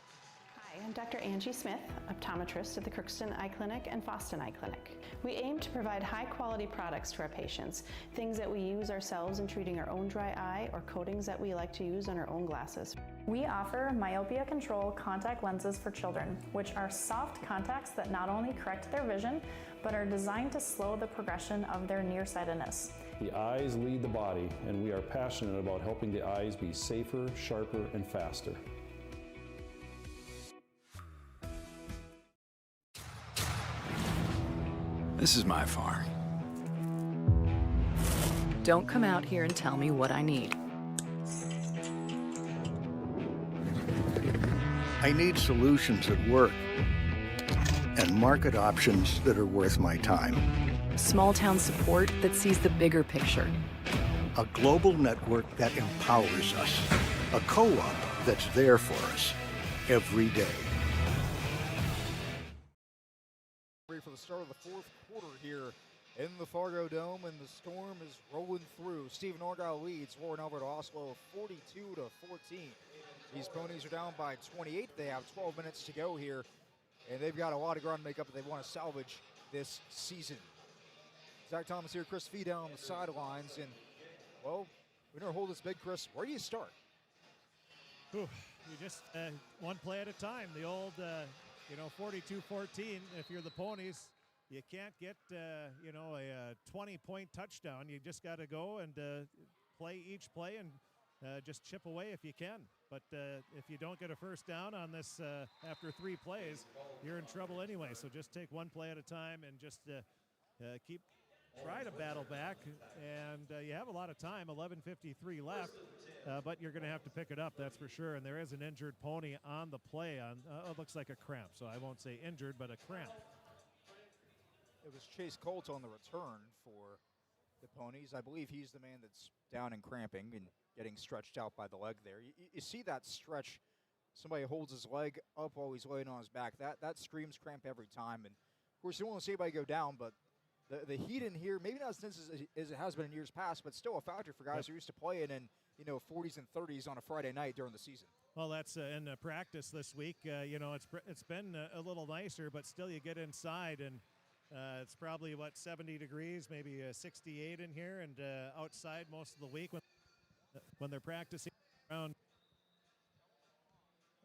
Hi, I'm Dr. Angie Smith, optometrist at the Crookston Eye Clinic and Foston Eye Clinic. We aim to provide high-quality products to our patients, things that we use ourselves in treating our own dry eye or coatings that we like to use on our own glasses. We offer myopia control contact lenses for children, which are soft contacts that not only correct their vision, but are designed to slow the progression of their nearsightedness. The eyes lead the body, and we are passionate about helping the eyes be safer, sharper, and faster. This is my farm. Don't come out here and tell me what I need. I need solutions that work and market options that are worth my time. Small town support that sees the bigger picture. A global network that empowers us. A co-op that's there for us every day. Ready for the start of the fourth quarter here in the Fargodome, and the Storm is rolling through. Stephen-Argyle leads Warren-Alvarado-Oslo 42-14. These Ponies are down by 28. They have 12 minutes to go here, and they've got a lot of ground to make up if they want to salvage this season. Zach Thomas here, Chris Fee down on the sidelines, and, well, we're going to hold this big, Chris. Where do you start? You just one play at a time. The old, 42-14. If you're the Ponies, you can't get, a 20-point touchdown. You just got to go and play each play and just chip away if you can. But if you don't get a first down on this after 3 plays, you're in trouble anyway. So just take one play at a time and just try to battle back. And you have a lot of time, 11:53 left, but you're going to have to pick it up, that's for sure. And there is an injured Pony on the play. It looks like a cramp, so I won't say injured, but a cramp. It was Chase Colt on the return for the Ponies. I believe he's the man that's down and cramping and getting stretched out by the leg there. You see that stretch. Somebody holds his leg up while he's laying on his back. That screams cramp every time. And, of course, you don't want to see anybody go down, but the heat in here, maybe not as intense as it has been in years past, but still a factor for guys who are used to playing in 40s and 30s on a Friday night during the season. Well, that's in practice this week. It's been a little nicer, but still you get inside and it's probably, 70 degrees, maybe 68 in here, and outside most of the week when they're practicing around.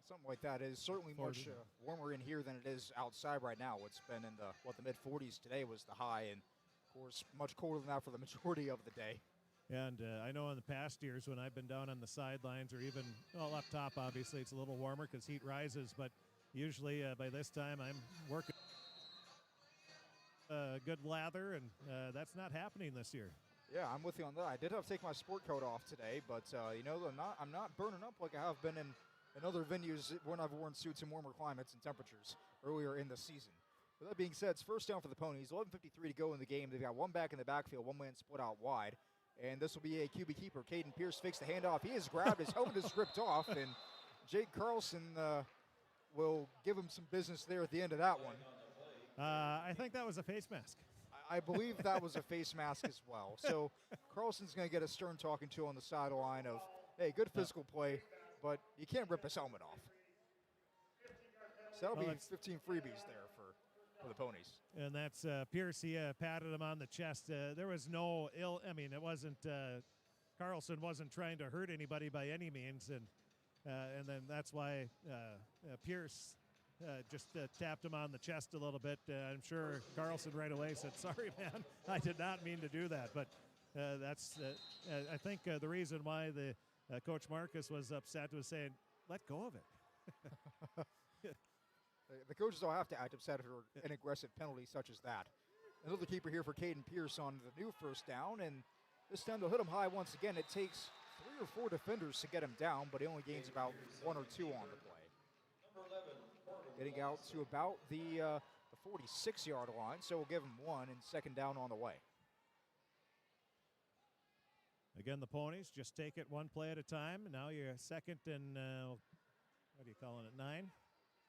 Something like that is certainly much warmer in here than it is outside right now. It's been in the mid-40s today was the high, and of course much colder than that for the majority of the day. And I know in the past years when I've been down on the sidelines or even up top, obviously it's a little warmer because heat rises, but usually by this time I'm working good lather, and that's not happening this year. Yeah, I'm with you on that. I did have to take my sport coat off today, but I'm not burning up like I have been in other venues when I've worn suits in warmer climates and temperatures earlier in the season. With that being said, it's first down for the Ponies. 11:53 to go in the game. They've got one back in the backfield, one man split out wide. And this will be a QB keeper. Caden Pierce fakes the handoff. He is grabbed. His helmet is ripped off. And Jake Carlson will give him some business there at the end of that one. I think that was a face mask. I believe that was a face mask as well. So Carlson's going to get a stern talking to on the sideline of, hey, good physical play, but you can't rip his helmet off. So that'll be 15 freebies there for the Ponies. And that's Pierce. He patted him on the chest. There was no it wasn't, Carlson wasn't trying to hurt anybody by any means. And then that's why Pierce just tapped him on the chest a little bit. I'm sure Carlson right away said, sorry, man, I did not mean to do that. But that's, I think the reason why the Coach Marcus was upset was saying, let go of it. The coaches all have to act upset for an aggressive penalty such as that. Another keeper here for Caden Pierce on the new first down, and this time they'll hit him high once again. It takes 3 or 4 defenders to get him down, but he only gains about 1 or 2 on the play. Getting out to about the 46-yard line, so we'll give him 1 and second down on the way. Again, the Ponies just take it one play at a time. Now you're second and, what are you calling it, 9?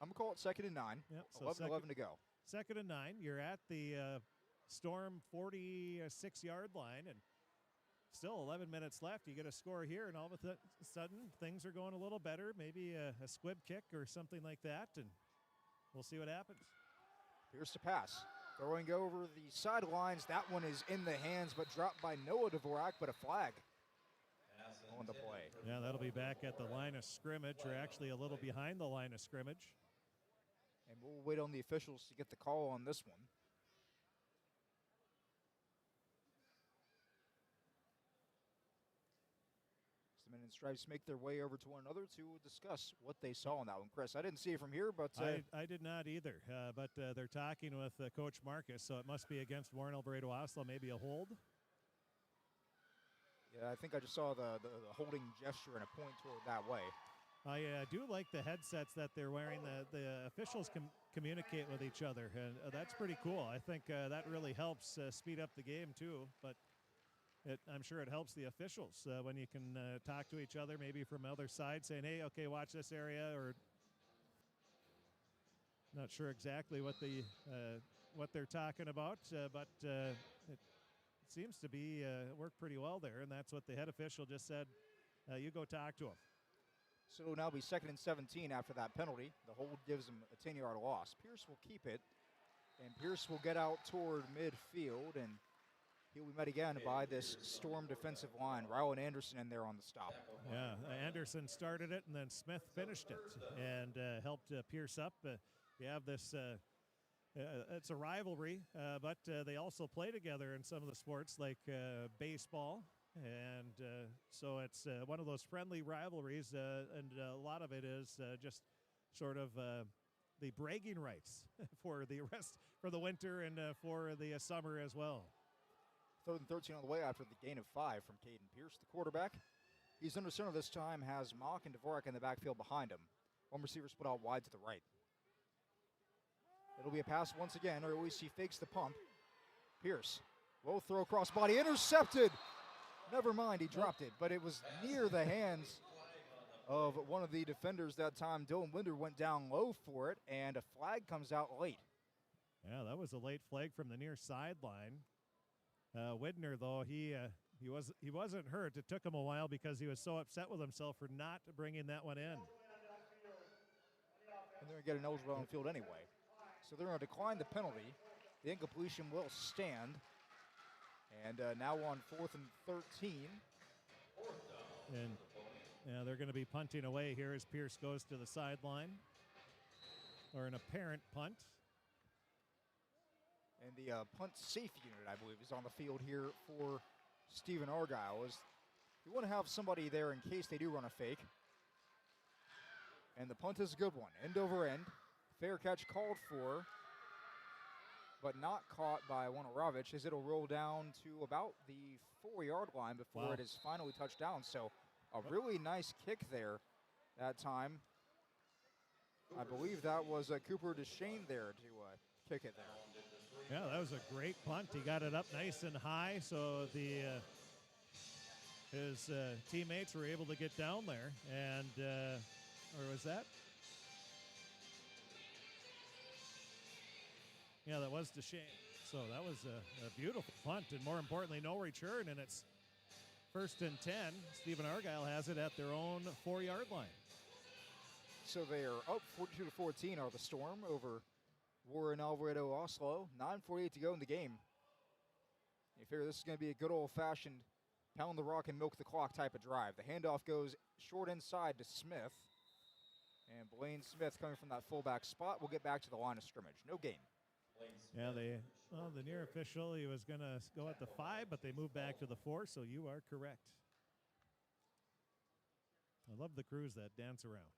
I'm going to call it second and 9. Yep, so 11 to go. Second and 9. You're at the Storm 46-yard line, and still 11 minutes left. You get a score here, and all of a sudden things are going a little better. Maybe a squib kick or something like that, and we'll see what happens. Here's to pass. Throwing over the sidelines. That one is in the hands, but dropped by Noah Dvorak, but a flag on the play. Yeah, that'll be back at the line of scrimmage, or actually a little behind the line of scrimmage. And we'll wait on the officials to get the call on this one. Cinnamon and Stripes make their way over to one another to discuss what they saw on that one. Chris, I didn't see it from here, but I did not either. But they're talking with Coach Marcus, so it must be against Warren-Alvarado-Oslo, maybe a hold. Yeah, I think I just saw the holding gesture and a point toward that way. I do like the headsets that they're wearing. The officials communicate with each other, and that's pretty cool. I think that really helps speed up the game too, but I'm sure it helps the officials when you can talk to each other, maybe from other side, saying, hey, okay, watch this area, or not sure exactly what they're talking about, but it seems to be worked pretty well there, and that's what the head official just said. You go talk to him. So it'll now be second and 17 after that penalty. The hold gives him a 10-yard loss. Pierce will keep it, and Pierce will get out toward midfield, and he'll be met again by this Storm defensive line. Rylan Anderson in there on the stop. Yeah, Anderson started it, and then Smith finished it and helped Pierce up. You have this, it's a rivalry, but they also play together in some of the sports like baseball. And so it's one of those friendly rivalries, and a lot of it is just sort of the bragging rights for the winter and for the summer as well. 3rd and 13 on the way after the gain of 5 from Caden Pierce, the quarterback. He's under center this time, has Mock and Dvorak in the backfield behind him. One receiver split out wide to the right. It'll be a pass once again, or at least he fakes the pump. Pierce, low throw across body, intercepted. Never mind, he dropped it, but it was near the hands of one of the defenders that time. Dylan Winder went down low for it, and a flag comes out late. Yeah, that was a late flag from the near sideline. Widner, though, he wasn't hurt. It took him a while because he was so upset with himself for not bringing that one in. and they're going to get an eligible on field anyway. So they're going to decline the penalty. The incompletion will stand. And now on 4th and 13. And yeah, they're going to be punting away here as Pierce goes to the sideline. Or an apparent punt. And the punt safe unit, I believe, is on the field here for Stephen-Argyle. You want to have somebody there in case they do run a fake. And the punt is a good one. End over end. Fair catch called for, but not caught by Warren-Alvarado as it'll roll down to about the 4-yard line before it is finally touched down. So a really nice kick there that time. I believe that was Cooper DeShane there to kick it there. Yeah, that was a great punt. He got it up nice and high, so his teammates were able to get down there. And, or was that? Yeah, that was DeShane. So that was a beautiful punt, and more importantly, no return, and it's 1st and 10. Stephen-Argyle has it at their own 4-yard line. So they are up 42-14 are the Storm over Warren-Alvarado-Oslo. 9:48 to go in the game. You figure this is going to be a good old-fashioned pound the rock and milk the clock type of drive. The handoff goes short inside to Smith. And Blaine Smith coming from that fullback spot will get back to the line of scrimmage. No gain. Yeah, the near official, he was going to go at the 5, but they moved back to the 4, so you are correct. I love the crews that dance around.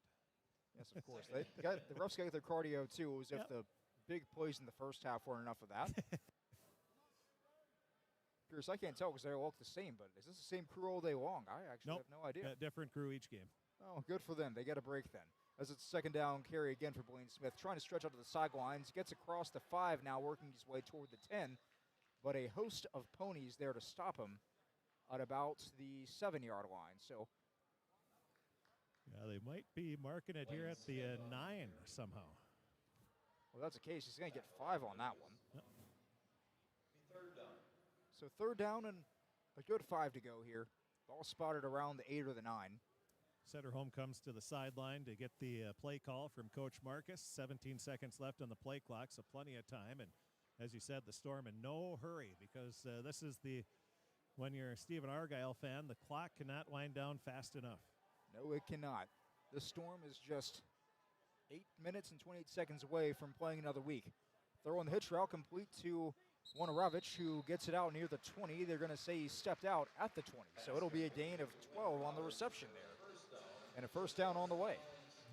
Yes, of course. The refs got their cardio, too. It was if the big plays in the first half weren't enough of that. Pierce, I can't tell because they all look the same, but is this the same crew all day long? I actually have no idea. Different crew each game. Oh, good for them. They get a break then. As it's 2nd down carry again for Blaine Smith, trying to stretch out to the sidelines, gets across the 5 now, working his way toward the 10, but a host of ponies there to stop him at about the 7-yard line. So, yeah, they might be marking it here at the 9 somehow. Well, that's the case. He's going to get 5 on that one. Yep. So 3rd down and a good 5 to go here. Ball spotted around the 8 or the 9. Setterholm comes to the sideline to get the play call from Coach Marcus. 17 seconds left on the play clock, so plenty of time. And as you said, the Storm in no hurry because this is when you're a Stephen-Argyle fan, the clock cannot wind down fast enough. No, it cannot. The Storm is just 8 minutes and 28 seconds away from playing another week. Throw on the hitch route complete to Warren-Alvarado, who gets it out near the 20. They're going to say he stepped out at the 20. So it'll be a gain of 12 on the reception there. And a 1st down on the way.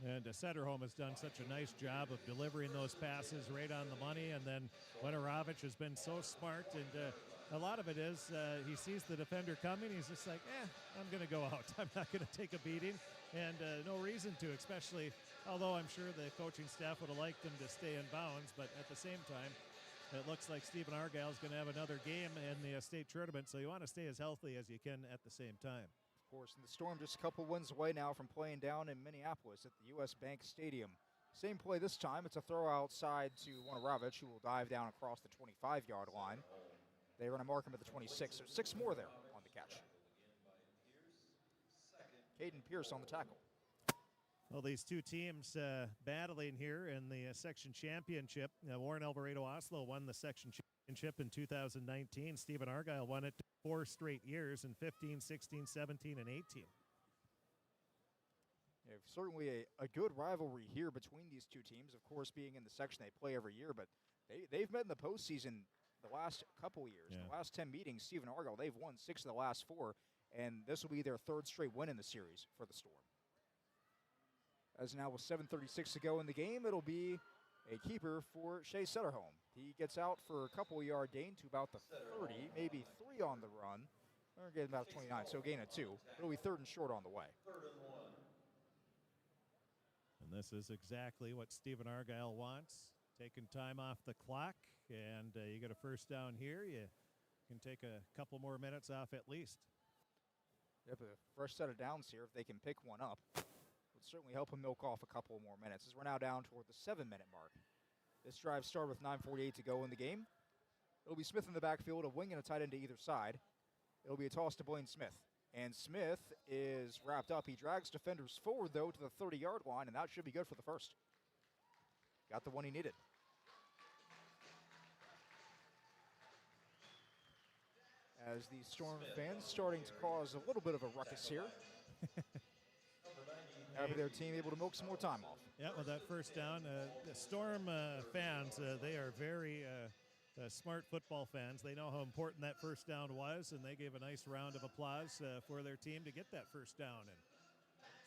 And Setterholm has done such a nice job of delivering those passes right on the money. And then Warren-Alvarado has been so smart. And a lot of it is he sees the defender coming. He's just like, I'm going to go out. I'm not going to take a beating. And no reason to, especially, although I'm sure the coaching staff would have liked him to stay in bounds. But at the same time, it looks like Stephen-Argyle is going to have another game in the state tournament. So you want to stay as healthy as you can at the same time. Of course, and the Storm just a couple wins away now from playing down in Minneapolis at the U.S. Bank Stadium. Same play this time. It's a throw outside to Warren-Alvarado, who will dive down across the 25-yard line. They are going to mark him at the 26, so 6 more there on the catch. Caden Pierce on the tackle. Well, these two teams battling here in the section championship. Warren-Alvarado-Oslo won the section championship in 2019. Stephen-Argyle won it 4 straight years in 15, 16, 17, and 18. Yeah, certainly a good rivalry here between these two teams. Of course, being in the section they play every year, but they've met in the postseason the last couple years. Yeah. The last 10 meetings, Stephen-Argyle, they've won 6 of the last 4, and this will be their 3rd straight win in the series for the Storm. As now with 7:36 to go in the game, it'll be a keeper for Shea Setterholm. He gets out for a couple yard gain to about the 30, maybe 3 on the run. We're getting about 29, so gain of 2. It'll be 3rd and short on the way. And this is exactly what Stephen-Argyle wants. Taking time off the clock, and you get a 1st down here. You can take a couple more minutes off at least. Yep, a fresh set of downs here if they can pick one up. Would certainly help him milk off a couple more minutes as we're now down toward the 7-minute mark. This drive started with 9:48 to go in the game. It'll be Smith in the backfield, a wing and a tight end to either side. It'll be a toss to Blaine Smith. And Smith is wrapped up. He drags defenders forward, though, to the 30-yard line, and that should be good for the 1st. got the one he needed. As the Storm fans starting to cause a little bit of a ruckus here. Having their team able to milk some more time off. Yeah, with that first down, the Storm fans, they are very smart football fans. They know how important that first down was, and they gave a nice round of applause for their team to get that first down. And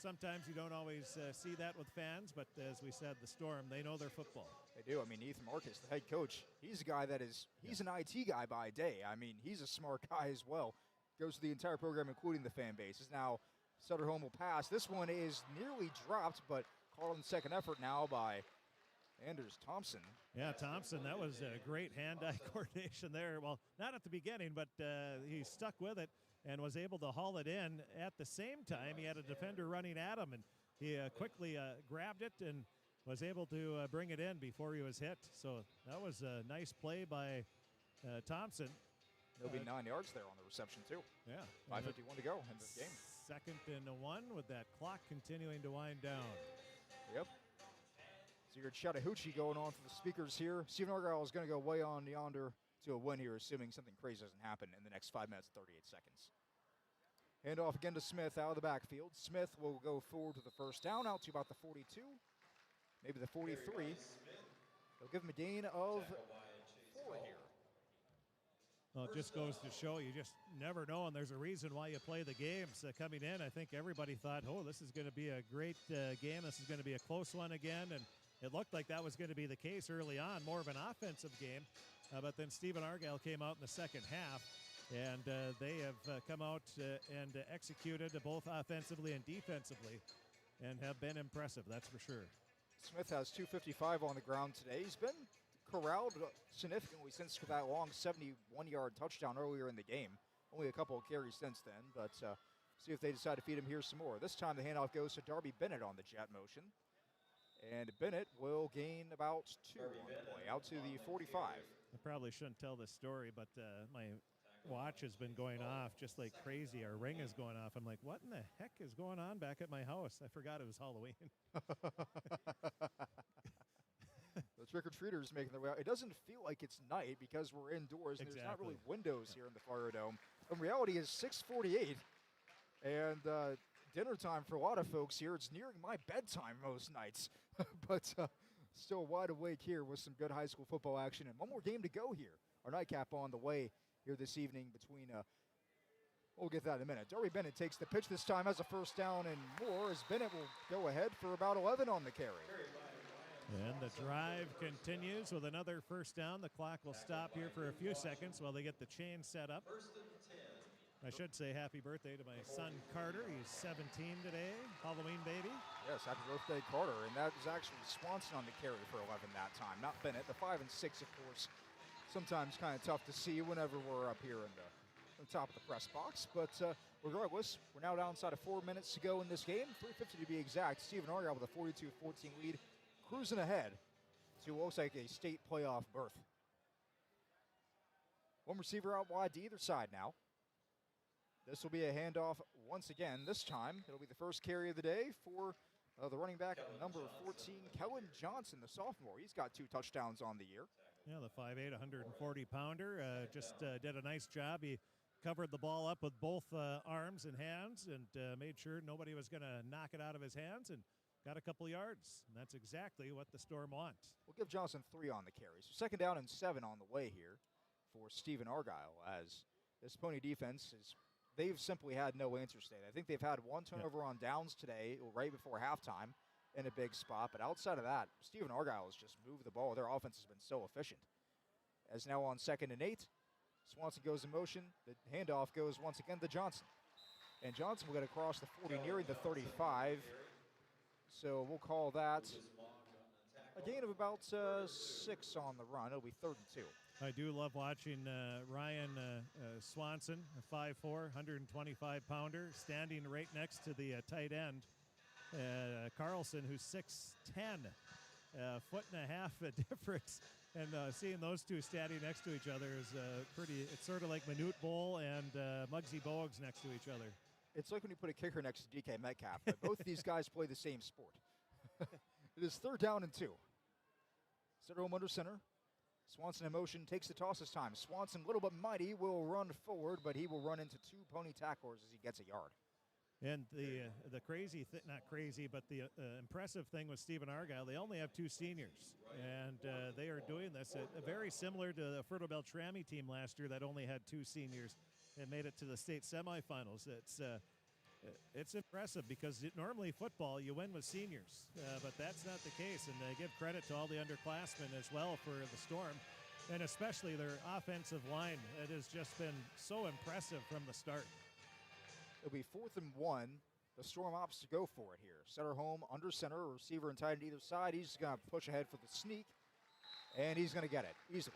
sometimes you don't always see that with fans, but as we said, the Storm, they know their football. They do. I mean, Ethan Marcus, the head coach, he's a guy that is, he's an IT guy by day. I mean, he's a smart guy as well. Goes through the entire program, including the fan bases. Now, Sutter Home will pass. This one is nearly dropped, but caught on the second effort now by Anders Thompson. Yeah, Thompson, that was a great hand-eye coordination there. Well, not at the beginning, but he stuck with it and was able to haul it in. At the same time, he had a defender running at him, and he quickly grabbed it and was able to bring it in before he was hit. So that was a nice play by Thompson. There'll be 9 yards there on the reception, too. Yeah. 5:51 to go in this game. 2nd and 1 with that clock continuing to wind down. Yep. So you heard Chattahoochee going on for the speakers here. Stephen-Argyle is going to go way on yonder to a win here, assuming something crazy doesn't happen in the next 5 minutes and 38 seconds. Hand off again to Smith out of the backfield. Smith will go forward to the first down, out to about the 42, maybe the 43. They'll give him a gain of 4 here. Well, it just goes to show you just never know, and there's a reason why you play the games. Coming in, I think everybody thought, oh, this is going to be a great game. This is going to be a close one again, and it looked like that was going to be the case early on, more of an offensive game. But then Stephen-Argyle came out in the second half, and they have come out and executed both offensively and defensively and have been impressive, that's for sure. Smith has 255 on the ground today. He's been corralled significantly since that long 71-yard touchdown earlier in the game. Only a couple of carries since then, but see if they decide to feed him here some more. This time the handoff goes to Darby Bennett on the jet motion. And Bennett will gain about 2 on the play, out to the 45. I probably shouldn't tell this story, but my watch has been going off just like crazy. Our ring is going off. I'm like, what in the heck is going on back at my house? I forgot it was Halloween. The trick-or-treaters making their way out. It doesn't feel like it's night because we're indoors and there's not really windows here in the Fargodome. In reality, it's 6:48, and dinner time for a lot of folks here. It's nearing my bedtime most nights, but still wide awake here with some good high school football action. And one more game to go here. Our nightcap on the way here this evening between, we'll get that in a minute. Darby Bennett takes the pitch this time, has a first down and more, as Bennett will go ahead for about 11 on the carry. And the drive continues with another first down. The clock will stop here for a few seconds while they get the chain set up. I should say happy birthday to my son Carter. He's 17 today, Halloween baby. Yes, happy birthday, Carter. And that was actually Swanson on the carry for 11 that time, not Bennett. The 5 and 6, of course, sometimes kind of tough to see whenever we're up here in the top of the press box. But regardless, we're now down inside of 4 minutes to go in this game, 3:50 to be exact. Stephen-Argyle with a 42-14 lead, cruising ahead to what looks like a state playoff berth. One receiver out wide to either side now. This will be a handoff once again. This time, it'll be the first carry of the day for the running back, number 14, Kellen Johnson, the sophomore. He's got 2 touchdowns on the year. Yeah, the 5'8", 140-pounder just did a nice job. He covered the ball up with both arms and hands and made sure nobody was going to knock it out of his hands and got a couple yards. And that's exactly what the Storm want. We'll give Johnson 3 on the carry. So 2nd down and 7 on the way here for Stephen-Argyle, as this Pony defense is, they've simply had no answers today. I think they've had 1 turnover on downs today, right before halftime, in a big spot. But outside of that, Stephen-Argyle has just moved the ball. Their offense has been so efficient. As now on 2nd and 8, Swanson goes in motion. The handoff goes once again to Johnson. And Johnson will get across the 40, nearing the 35. So we'll call that a gain of about 6 on the run. It'll be 3rd and 2. I do love watching Ryan Swanson, a 5'4", 125-pounder, standing right next to the tight end, Carlson, who's 6'10", foot and a half difference. And seeing those two standing next to each other is pretty, it's sort of like Manute Bowl and Muggsy Bogues next to each other. It's like when you put a kicker next to DK Metcalf, but both of these guys play the same sport. It is 3rd down and 2. Stederholm under center. Swanson in motion, takes the toss this time. Swanson, a little bit mighty, will run forward, but he will run into 2 Pony tacklers as he gets a yard. And the crazy thing, not crazy, but the impressive thing with Stephen-Argyle, they only have 2 seniors. And they are doing this very similar to the Ferto Beltrami team last year that only had 2 seniors and made it to the state semifinals. It's impressive because normally football, you win with seniors, but that's not the case. And they give credit to all the underclassmen as well for the Storm, and especially their offensive line. It has just been so impressive from the start. It'll be 4th and 1. The Storm opts to go for it here. Stederholm under center, receiver and tight end either side. He's going to push ahead for the sneak, and he's going to get it easily.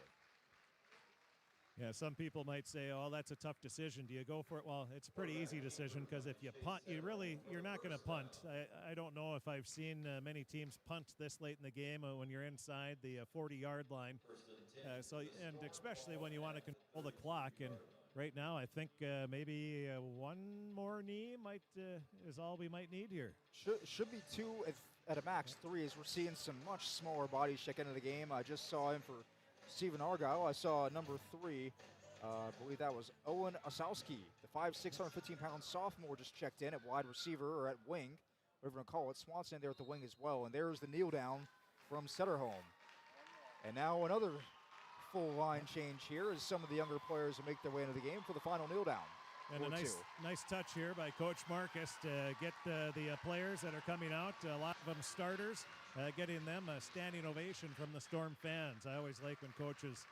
Yeah, some people might say, oh, that's a tough decision. Do you go for it? Well, it's a pretty easy decision because if you punt, you're not going to punt. I don't know if I've seen many teams punt this late in the game when you're inside the 40-yard line. And especially when you want to control the clock. And right now, I think maybe one more knee is all we might need here. Should be 2 at a max 3, as we're seeing some much smaller bodies check into the game. I just saw him for Stephen-Argyle. I saw number 3. I believe that was Owen Osowski, the 5'6", 115-pound sophomore, just checked in at wide receiver or at wing, whatever you want to call it. Swanson there at the wing as well. And there's the kneel down from Stederholm. And now another full line change here as some of the younger players will make their way into the game for the final kneel down. And a nice touch here by Coach Marcus to get the players that are coming out, a lot of them starters, getting them a standing ovation from the Storm fans. I always like when coaches,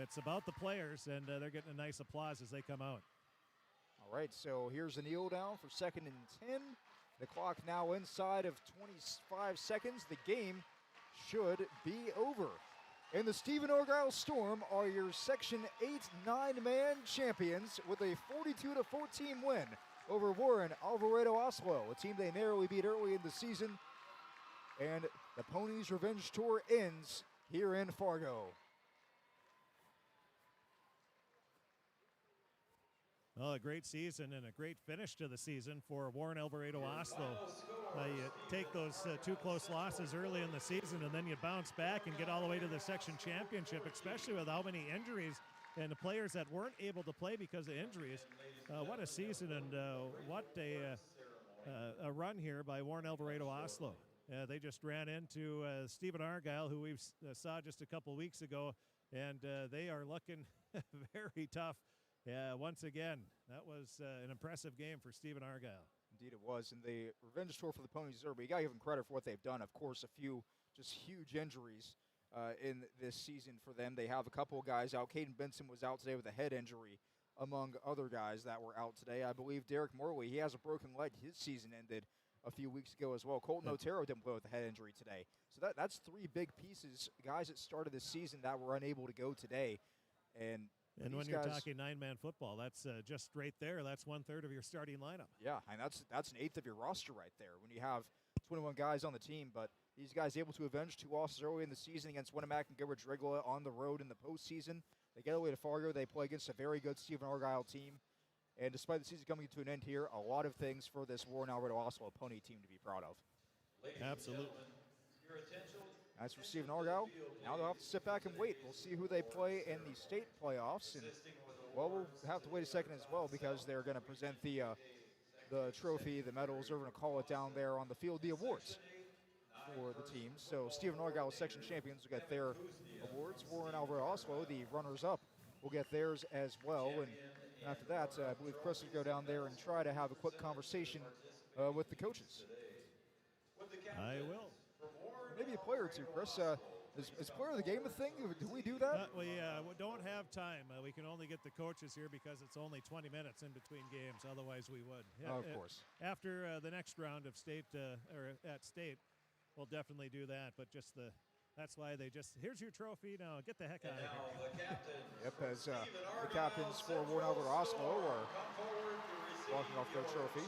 it's about the players, and they're getting a nice applause as they come out. All right, so here's a kneel down for 2nd and 10. The clock now inside of 25 seconds. The game should be over. And the Stephen-Argyle Storm are your Section 8 9-man champions with a 42-14 win over Warren-Alvarado-Oslo, a team they narrowly beat early in the season. And the Ponies' revenge tour ends here in Fargo. Well, a great season and a great finish to the season for Warren-Alvarado-Oslo. You take those 2 close losses early in the season, and then you bounce back and get all the way to the section championship, especially with how many injuries and the players that weren't able to play because of injuries. What a season, and what a run here by Warren-Alvarado-Oslo. They just ran into Stephen-Argyle, who we saw just a couple weeks ago, and they are looking very tough. Once again, that was an impressive game for Stephen-Argyle. Indeed it was, and the revenge tour for the Ponies but you got to give them credit for what they've done. Of course, a few just huge injuries in this season for them. They have a couple of guys out. Caden Benson was out today with a head injury, among other guys that were out today. I believe Derek Morley, he has a broken leg. His season ended a few weeks ago as well. Colton Otero didn't play with a head injury today. So that's 3 big pieces, guys that started this season that were unable to go today. And when you're talking 9-man football, that's just right there. That's 1/3 of your starting lineup. Yeah, and that's an 1/8 of your roster right there when you have 21 guys on the team. But these guys able to avenge 2 losses early in the season against Winnemac and Goodrich Regula on the road in the postseason. They get away to Fargo. They play against a very good Stephen-Argyle team. And despite the season coming to an end here, a lot of things for this Warren-Alvarado-Oslo Pony team to be proud of. Absolutely. As for Stephen-Argyle, now they'll have to sit back and wait. We'll see who they play in the state playoffs. And, well, we'll have to wait a second as well because they're going to present the trophy, the medals. They're going to call it down there on the field, the awards for the teams. So Stephen-Argyle section champions will get their awards. Warren-Alvarado-Oslo, the runners-up, will get theirs as well. And after that, I believe Chris will go down there and try to have a quick conversation with the coaches. I will. Maybe a player or two, Chris. Is player of the game a thing? Do we do that? We don't have time. We can only get the coaches here because it's only 20 minutes in between games. Otherwise, we would. Of course. After the next round of state or at state, we'll definitely do that. But that's why here's your trophy. Now get the heck out of here. Yep, as the captains for Warren-Alvarado-Oslo are walking off their trophy.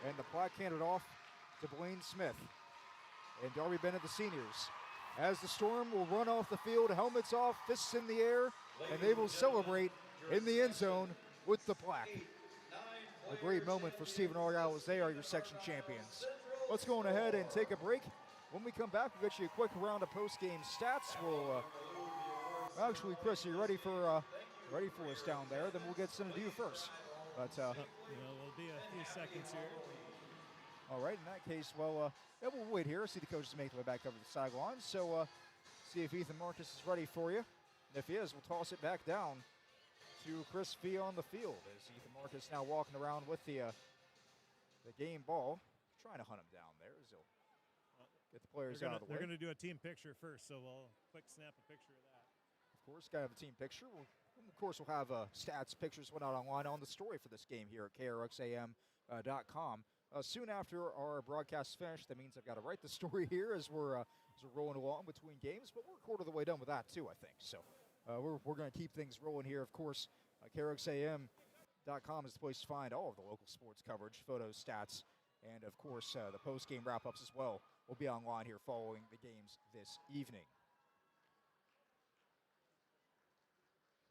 And the plaque handed off to Blaine Smith and Darby Bennett, the seniors. As the Storm will run off the field, helmets off, fists in the air, and they will celebrate in the end zone with the plaque. A great moment for Stephen-Argyle as they are your section champions. Let's go on ahead and take a break. When we come back, we'll get you a quick round of post-game stats. We'll actually, Chris, are you ready for us down there? Then we'll get some to you first. But it'll be a few seconds here. All right, in that case, well, yeah, we'll wait here. See the coaches make their way back over the sidelines. So see if Ethan Marcus is ready for you. And if he is, we'll toss it back down to Chris Fee on the field. As Ethan Marcus now walking around with the game ball, trying to hunt him down there. As he'll get the players out of the way. They're going to do a team picture first, so we'll quick snap a picture of that. Of course, got to have a team picture. Of course, we'll have stats, pictures went out online on the story for this game here at KRXAM.com. Soon after our broadcast is finished, that means I've got to write the story here as we're rolling along between games, but we're a quarter of the way done with that too, I think. So we're going to keep things rolling here. Of course, KRXAM.com is the place to find all of the local sports coverage, photos, stats, and of course the post-game wrap-ups as well will be online here following the games this evening.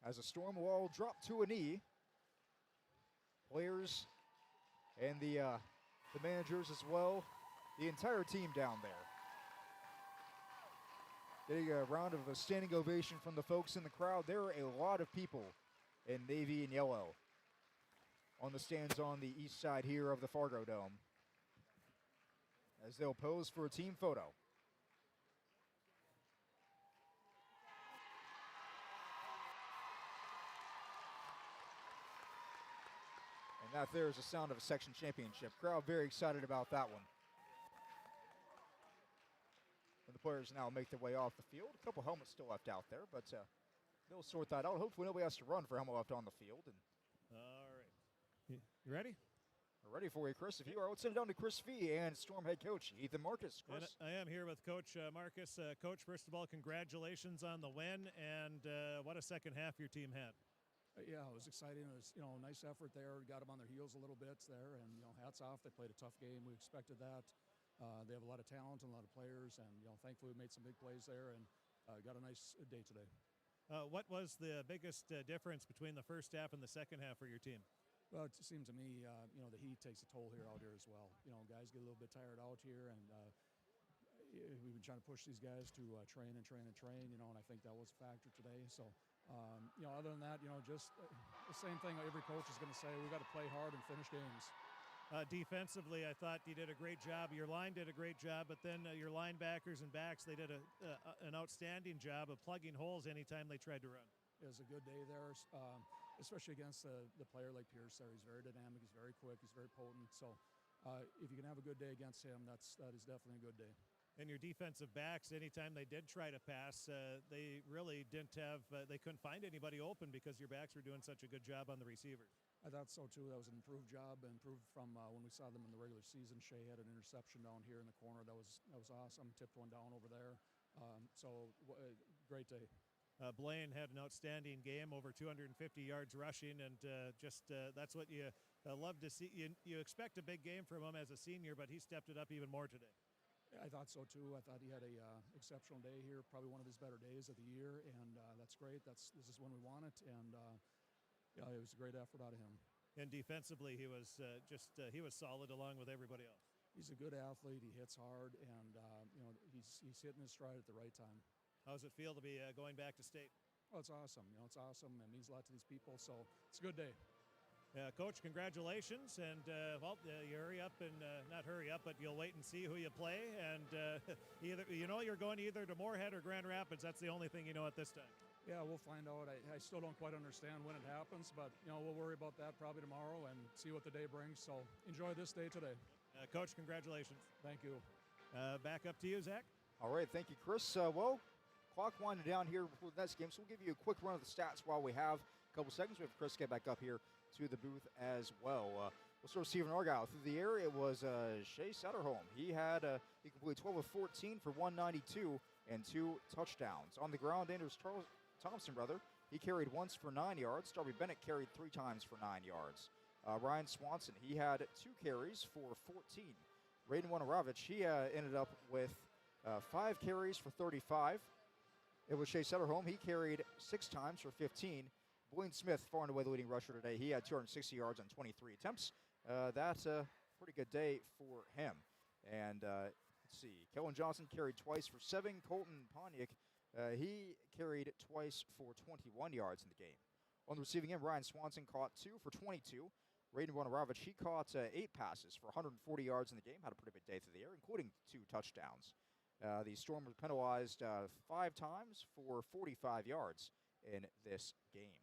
As the Storm will all drop to a knee, players and the managers as well, the entire team down there. Getting a round of a standing ovation from the folks in the crowd. There are a lot of people in navy and yellow on the stands on the east side here of the Fargodome as they'll pose for a team photo. And that there is the sound of a section championship. Crowd very excited about that one. And the players now make their way off the field. A couple helmets still left out there, but they'll sort that out. Hopefully nobody has to run for helmet left on the field. And all right. You ready? We're ready for you, Chris. If you are, let's send it down to Chris Fee and Storm head coach Ethan Marcus. Chris. And I am here with Coach Marcus. Coach, first of all, congratulations on the win, and what a second half your team had. Yeah, it was exciting. It was, a nice effort there. We got them on their heels a little bit there, and, hats off. They played a tough game. We expected that. They have a lot of talent and a lot of players, and, thankfully we made some big plays there and got a nice day today. What was the biggest difference between the first half and the second half for your team? Well, it seemed to me, the heat takes a toll here out here as well. Guys get a little bit tired out here, and we've been trying to push these guys to train, and I think that was a factor today. So, other than that, just the same thing every coach is going to say. We got to play hard and finish games. Defensively, I thought you did a great job. Your line did a great job, but then your linebackers and backs, they did an outstanding job of plugging holes anytime they tried to run. It was a good day there, especially against the player like Pierce there. He's very dynamic, he's very quick, he's very potent. So if you can have a good day against him, that is definitely a good day. And your defensive backs, anytime they did try to pass, they really didn't have, they couldn't find anybody open because your backs were doing such a good job on the receivers. I thought so too. That was an improved job, improved from when we saw them in the regular season. Shea had an interception down here in the corner. That was awesome. Tipped one down over there. Great day. Blaine had an outstanding game, over 250 yards rushing, and that's what you love to see. You expect a big game from him as a senior, but he stepped it up even more today. I thought so too. I thought he had a exceptional day here, probably one of his better days of the year, and that's great. This is when we want it, and it was a great effort out of him. And defensively, he was he was solid along with everybody else. He's a good athlete. He hits hard, and he's hitting his stride at the right time. How does it feel to be going back to state? Oh, it's awesome. It's awesome. It means a lot to these people, so it's a good day. Coach, congratulations, and you hurry up and not hurry up, but you'll wait and see who you play, and either you're going either to Moorhead or Grand Rapids. That's the only thing you know at this time. Yeah, we'll find out. I still don't quite understand when it happens, but we'll worry about that probably tomorrow and see what the day brings. So enjoy this day today. Coach, congratulations. Thank you. Back up to you, Zach. All right, thank you, Chris. Well, clock winding down here before the next game, so we'll give you a quick run of the stats while we have a couple seconds. We have Chris get back up here to the booth as well. We'll start with Stephen-Argyle. Through the air, it was Shea Satterholm. He completed 12 of 14 for 192 and 2 touchdowns. On the ground, Anders Thompson, he carried once for 9 yards. Darby Bennett carried 3 times for 9 yards. Ryan Swanson, he had 2 carries for 14. Raiden Wanarovich, he ended up with 5 carries for 35. It was Shea Satterholm. He carried 6 times for 15. Blaine Smith, far and away the leading rusher today. He had 260 yards on 23 attempts. That's a pretty good day for him. And let's see. Kellen Johnson carried twice for 7. Colton Pontiac, he carried twice for 21 yards in the game. On the receiving end, Ryan Swanson caught 2 for 22. Raiden Warren-Alvarado, he caught 8 passes for 140 yards in the game. Had a pretty big day through the air, including 2 touchdowns. The Storm was penalized 5 times for 45 yards in this game.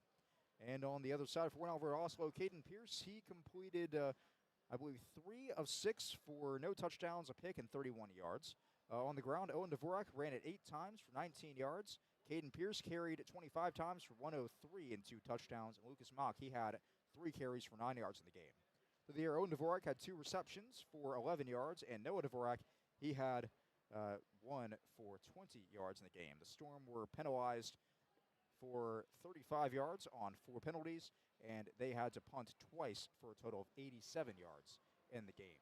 And on the other side for Warren-Alvarado-Oslo, Caden Pierce, he completed, I believe, 3 of 6 for no touchdowns, a pick, and 31 yards. On the ground, Owen Dvorak ran it 8 times for 19 yards. Caden Pierce carried 25 times for 103 and 2 touchdowns. And Lucas Mock, he had 3 carries for 9 yards in the game. For the air, Owen Dvorak had 2 receptions for 11 yards, and Noah Dvorak, he had 1 for 20 yards in the game. The Storm were penalized for 35 yards on 4 penalties, and they had to punt twice for a total of 87 yards in the game.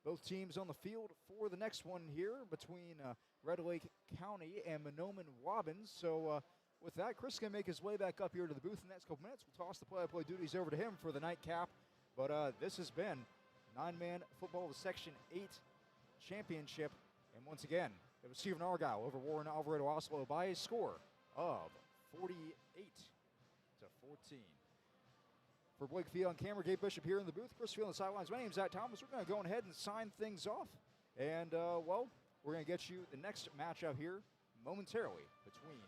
Both teams on the field for the next one here between Red Lake County and Mahnomen-Waubun. So with that, Chris is going to make his way back up here to the booth in the next couple minutes. We'll toss the play-by-play duties over to him for the nightcap. But this has been 9-man football, the Section 8 championship. And once again, it was Stephen-Argyle over Warren-Alvarado-Oslo by a score of 48 to 14. For Blake Field on camera, Gabe Bishop here in the booth, Chris Field on the sidelines. My name's Zach Thomas. We're going to go ahead and sign things off. And, well, we're going to get you the next matchup here momentarily between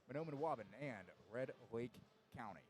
Mahnomen-Waubun and Red Lake County.